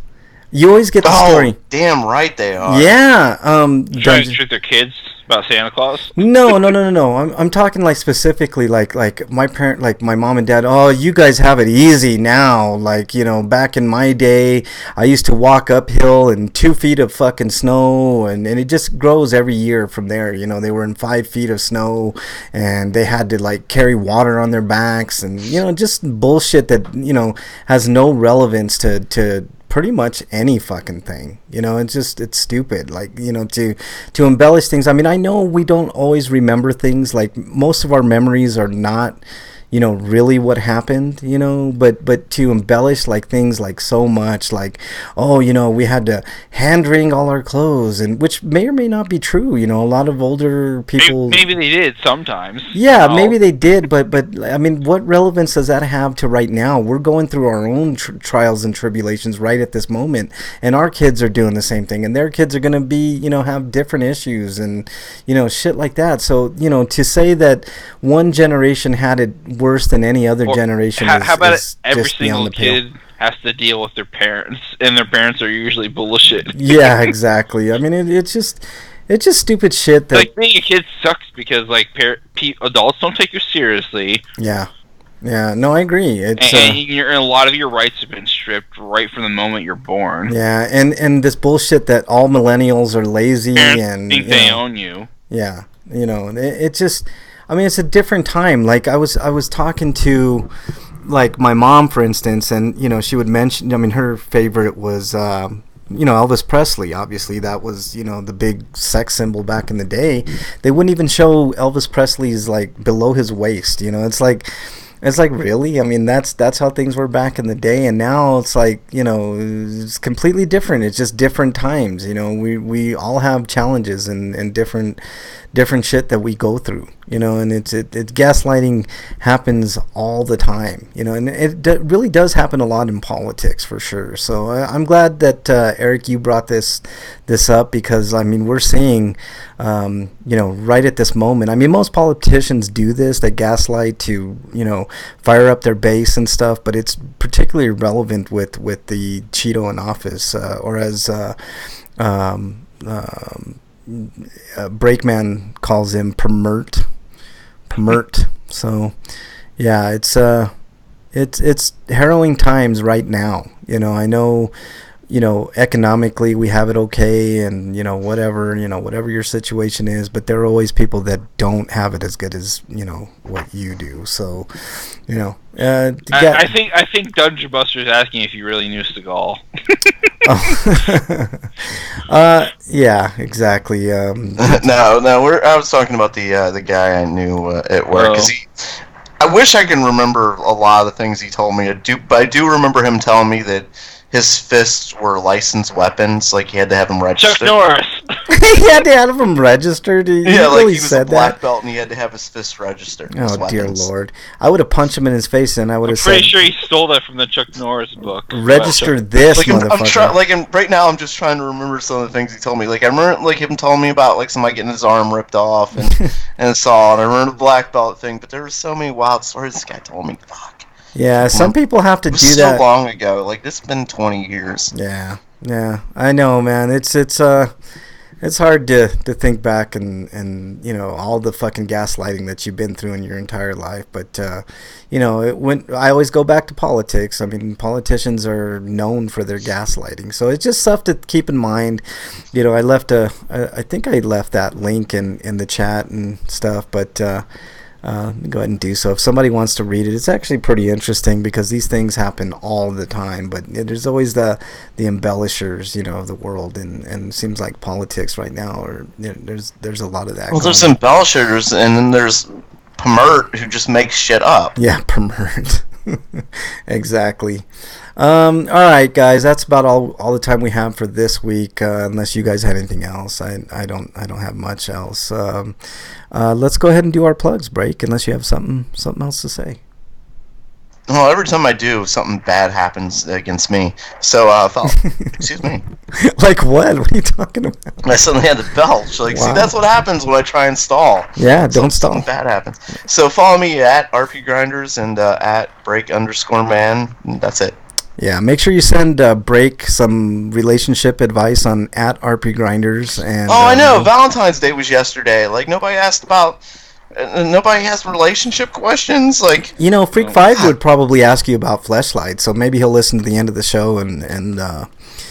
Speaker 1: You always get the story.
Speaker 3: Damn right they are.
Speaker 1: Yeah.
Speaker 2: Trying to treat their kids about Santa Claus?
Speaker 1: No. I'm talking like specifically like my parent, like my mom and dad. Oh, you guys have it easy now. Like, you know, back in my day, I used to walk uphill in 2 feet of fucking snow, and it just grows every year from there. You know, they were in 5 feet of snow, and they had to like carry water on their backs, and you know, just bullshit that, you know, has no relevance to pretty much any fucking thing. You know, it's stupid. Like, you know, to embellish things. I mean, I know we don't always remember things. Like, most of our memories are not, you know, really what happened, you know, but to embellish like things like so much, like, oh, you know, we had to hand wring all our clothes, and which may or may not be true. You know, a lot of older people,
Speaker 2: maybe they did sometimes.
Speaker 1: Yeah, maybe they did, but I mean, what relevance does that have to right now? We're going through our own trials and tribulations right at this moment, and our kids are doing the same thing, and their kids are going to be, you know, have different issues and, you know, shit like that. So, you know, to say that one generation had it worse than any other generation
Speaker 2: how about every
Speaker 1: just
Speaker 2: single kid has to deal with their parents, and their parents are usually bullshit.
Speaker 1: Yeah, exactly. I mean, it's just stupid shit. That,
Speaker 2: like, being a kid sucks because like adults don't take you seriously.
Speaker 1: Yeah, no, I agree. It's
Speaker 2: and a lot of your rights have been stripped right from the moment you're born.
Speaker 1: Yeah, and this bullshit that all millennials are lazy
Speaker 2: Parents
Speaker 1: and
Speaker 2: think they own you.
Speaker 1: Yeah, you know, it just. I mean, it's a different time. Like, I was talking to, like, my mom, for instance, and, you know, she would mention, I mean, her favorite was, you know, Elvis Presley. Obviously, that was, you know, the big sex symbol back in the day. They wouldn't even show Elvis Presley's, like, below his waist, you know. It's like, It's like, really? I mean, that's how things were back in the day, and now it's like, it's completely different. It's just different times. We all have challenges and different shit that we go through. And it gaslighting happens all the time. And it really does happen a lot in politics for sure. So I'm glad that Eric, you brought this up, because I mean, we're seeing right at this moment. I mean, most politicians do this. They gaslight to fire up their base and stuff, but it's particularly relevant with the Cheeto in office, or as Breakman calls him, Permert. So yeah, it's harrowing times right now. I know, economically we have it okay, and whatever your situation is, but there are always people that don't have it as good as what you do. So
Speaker 2: I think Dungeon Buster is asking if you really knew Seagal.
Speaker 1: Yeah, exactly.
Speaker 3: No, I was talking about the guy I knew at work, because I wish I can remember a lot of the things he told me. But I do remember him telling me that his fists were licensed weapons, like he had to have them registered.
Speaker 2: Chuck Norris.
Speaker 1: He had to have them registered.
Speaker 3: Yeah, like he was a black belt and he had to have his fists registered.
Speaker 1: Oh dear Lord! I would have punched him in his face, and I would have said,
Speaker 2: "Pretty sure he stole that from the Chuck Norris book."
Speaker 1: Register this, motherfucker.
Speaker 3: Right now, I'm just trying to remember some of the things he told me. Like I remember, like him telling me about like somebody getting his arm ripped off and and saw. And I remember the black belt thing, but there were so many wild stories this guy told me. Fuck.
Speaker 1: Yeah, some people have to do that.
Speaker 3: So long ago, like this has been 20 years.
Speaker 1: Yeah, I know, man. It's hard to think back and all the fucking gaslighting that you've been through in your entire life. But I always go back to politics. I mean, politicians are known for their gaslighting, so it's just stuff to keep in mind. I think I left that link in the chat and stuff, but. Let me go ahead and do so. If somebody wants to read it, it's actually pretty interesting, because these things happen all the time. But there's always the embellishers, of the world, and it seems like politics right now, or there's a lot of that.
Speaker 3: Well, there's embellishers, and then there's Permert who just makes shit up.
Speaker 1: Yeah, Permert. Exactly. All right, guys, that's about all the time we have for this week. Unless you guys had anything else, I don't have much else. Let's go ahead and do our plugs break, unless you have something else to say.
Speaker 3: Well, every time I do, something bad happens against me. So, excuse me.
Speaker 1: Like what? What are you talking about?
Speaker 3: I suddenly had to belch. Like, wow. See, that's what happens when I try and stall.
Speaker 1: Yeah, don't stall.
Speaker 3: Something bad happens. So follow me at RPGrinders and at break_man. That's it.
Speaker 1: Yeah, make sure you send Break some relationship advice on at RPGrinders. And
Speaker 3: I know. Valentine's Day was yesterday. Like, nobody asked relationship questions. Like,
Speaker 1: Freak 5 would probably ask you about Fleshlight, so maybe he'll listen to the end of the show and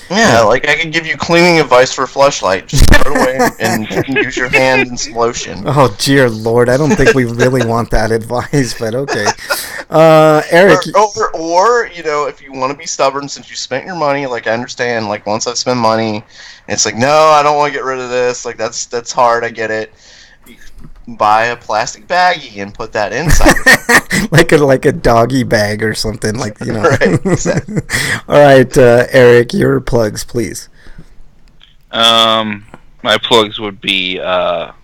Speaker 3: yeah, like I could give you cleaning advice for Fleshlight. Just throw it away and use your hand and some lotion.
Speaker 1: Oh dear Lord, I don't think we really want that advice, but okay. Eric,
Speaker 3: or if you want to be stubborn, since you spent your money, like I understand, like once I've spent money, it's like no, I don't want to get rid of this. Like that's hard. I get it. Buy a plastic baggie and put that inside.
Speaker 1: like a doggy bag or something, like
Speaker 3: Right, exactly.
Speaker 1: All right, Eric, your plugs, please.
Speaker 2: My plugs would be the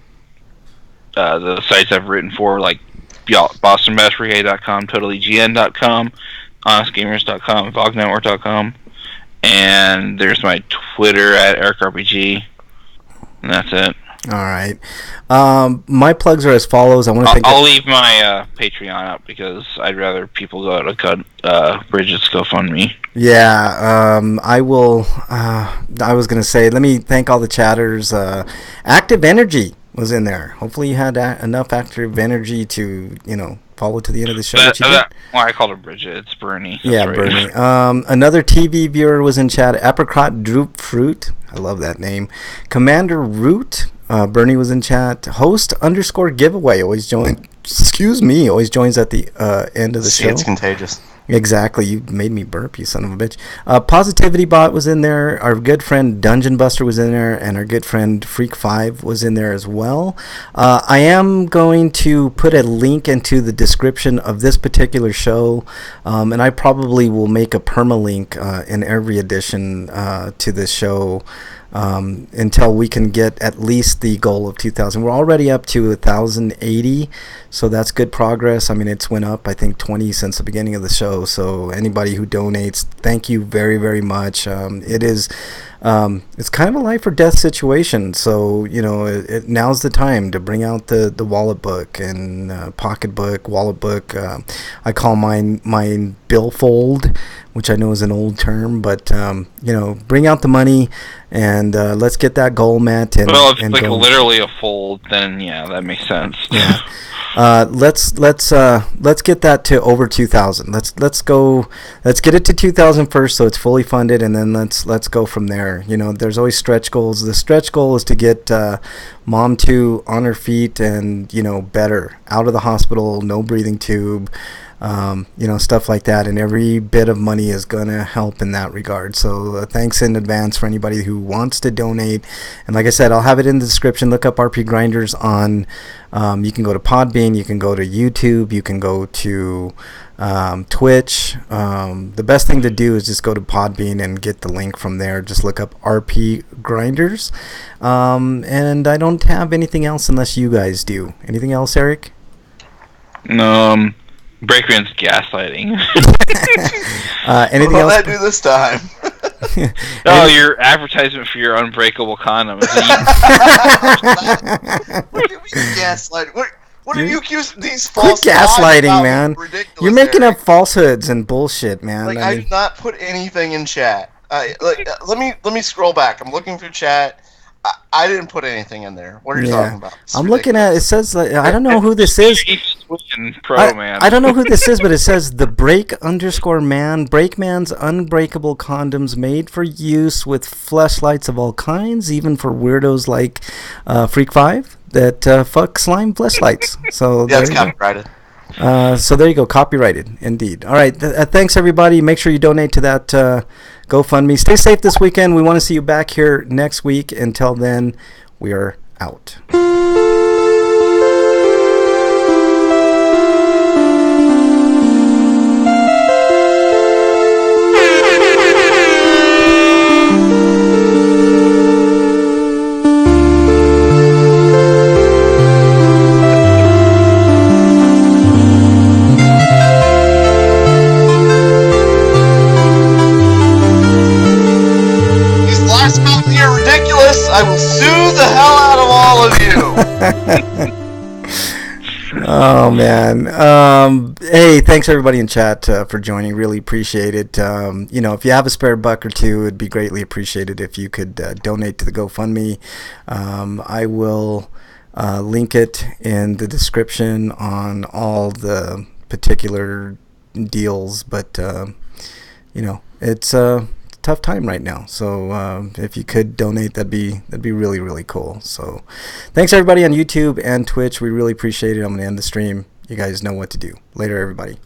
Speaker 2: sites I've written for, like BostonBashBrigade.com, TotallyGN.com, HonestGamers.com, VogNetwork.com, and there's my Twitter at EricRPG, and that's it.
Speaker 1: All right. My plugs are as follows.
Speaker 2: I'll leave my Patreon up, because I'd rather people go to cut Bridget's GoFundMe.
Speaker 1: Yeah, I will. I was going to say, let me thank all the chatters. Active Energy was in there. Hopefully you had enough active energy to, follow to the end of the show.
Speaker 2: Well, I called her Bridget. It's Bernie. That's
Speaker 1: yeah,
Speaker 2: right.
Speaker 1: Bernie. Another TV viewer was in chat. Apricot Droop Fruit. I love that name. Commander Root. Bernie was in chat. Host_giveaway always joins. Always joins at the end of the show.
Speaker 3: It's contagious.
Speaker 1: Exactly. You made me burp, you son of a bitch. Positivity Bot was in there. Our good friend Dungeon Buster was in there, and our good friend Freak5 was in there as well. I am going to put a link into the description of this particular show, and I probably will make a permalink in every edition to this show. Until we can get at least the goal of 2,000. We're already up to 1,080, so that's good progress. I mean, it's went up, I think, 20 since the beginning of the show. So anybody who donates, thank you very, very much. It's kind of a life or death situation. So, now's the time to bring out the wallet book and pocket book, wallet book. I call mine billfold, which I know is an old term, but bring out the money and let's get that goal met.
Speaker 2: Well, if it's like literally a fold, then yeah, that makes sense.
Speaker 1: Yeah. Let's get that to over 2,000. Let's get it to 2,000 first, so it's fully funded, and then let's go from there. There's always stretch goals. The stretch goal is to get Mom 2 on her feet and better, out of the hospital, no breathing tube. Stuff like that, and every bit of money is gonna help in that regard. So thanks in advance for anybody who wants to donate. And like I said, I'll have it in the description. Look up RPGrinders on. You can go to Podbean, you can go to YouTube, you can go to Twitch. The best thing to do is just go to Podbean and get the link from there. Just look up RPGrinders. And I don't have anything else unless you guys do. Anything else, Eric?
Speaker 2: Breakman's gaslighting.
Speaker 1: Anything else?
Speaker 3: What did I do this time?
Speaker 2: Your advertisement for your unbreakable condom.
Speaker 3: What do you mean gaslighting? What are you accusing these false
Speaker 1: Quit gaslighting, man.
Speaker 3: Ridiculous,
Speaker 1: You're making
Speaker 3: Eric.
Speaker 1: up falsehoods and bullshit, man.
Speaker 3: I did not put anything in chat. Let me scroll back. I'm looking through chat. I didn't put anything in there. What are you talking about?
Speaker 1: I'm looking at it. Says I don't know who this is. I don't know who this is, but it says the break_man. Breakman's unbreakable condoms made for use with fleshlights of all kinds, even for weirdos like Freak5 that fuck slime fleshlights. So
Speaker 3: yeah, it's copyrighted.
Speaker 1: So there you go, copyrighted indeed. All right, thanks everybody. Make sure you donate to that GoFundMe. Stay safe this weekend. We want to see you back here next week. Until then, we are out.
Speaker 3: I will sue the hell out of all of you.
Speaker 1: Oh man. Hey, thanks everybody in chat for joining. Really appreciate it. If you have a spare buck or two, it'd be greatly appreciated if you could donate to the GoFundMe. I will link it in the description on all the particular deals, but it's tough time right now, so if you could donate, that'd be really, really cool. So thanks everybody on YouTube and Twitch. We really appreciate it. I'm gonna end the stream. You guys know what to do. Later everybody.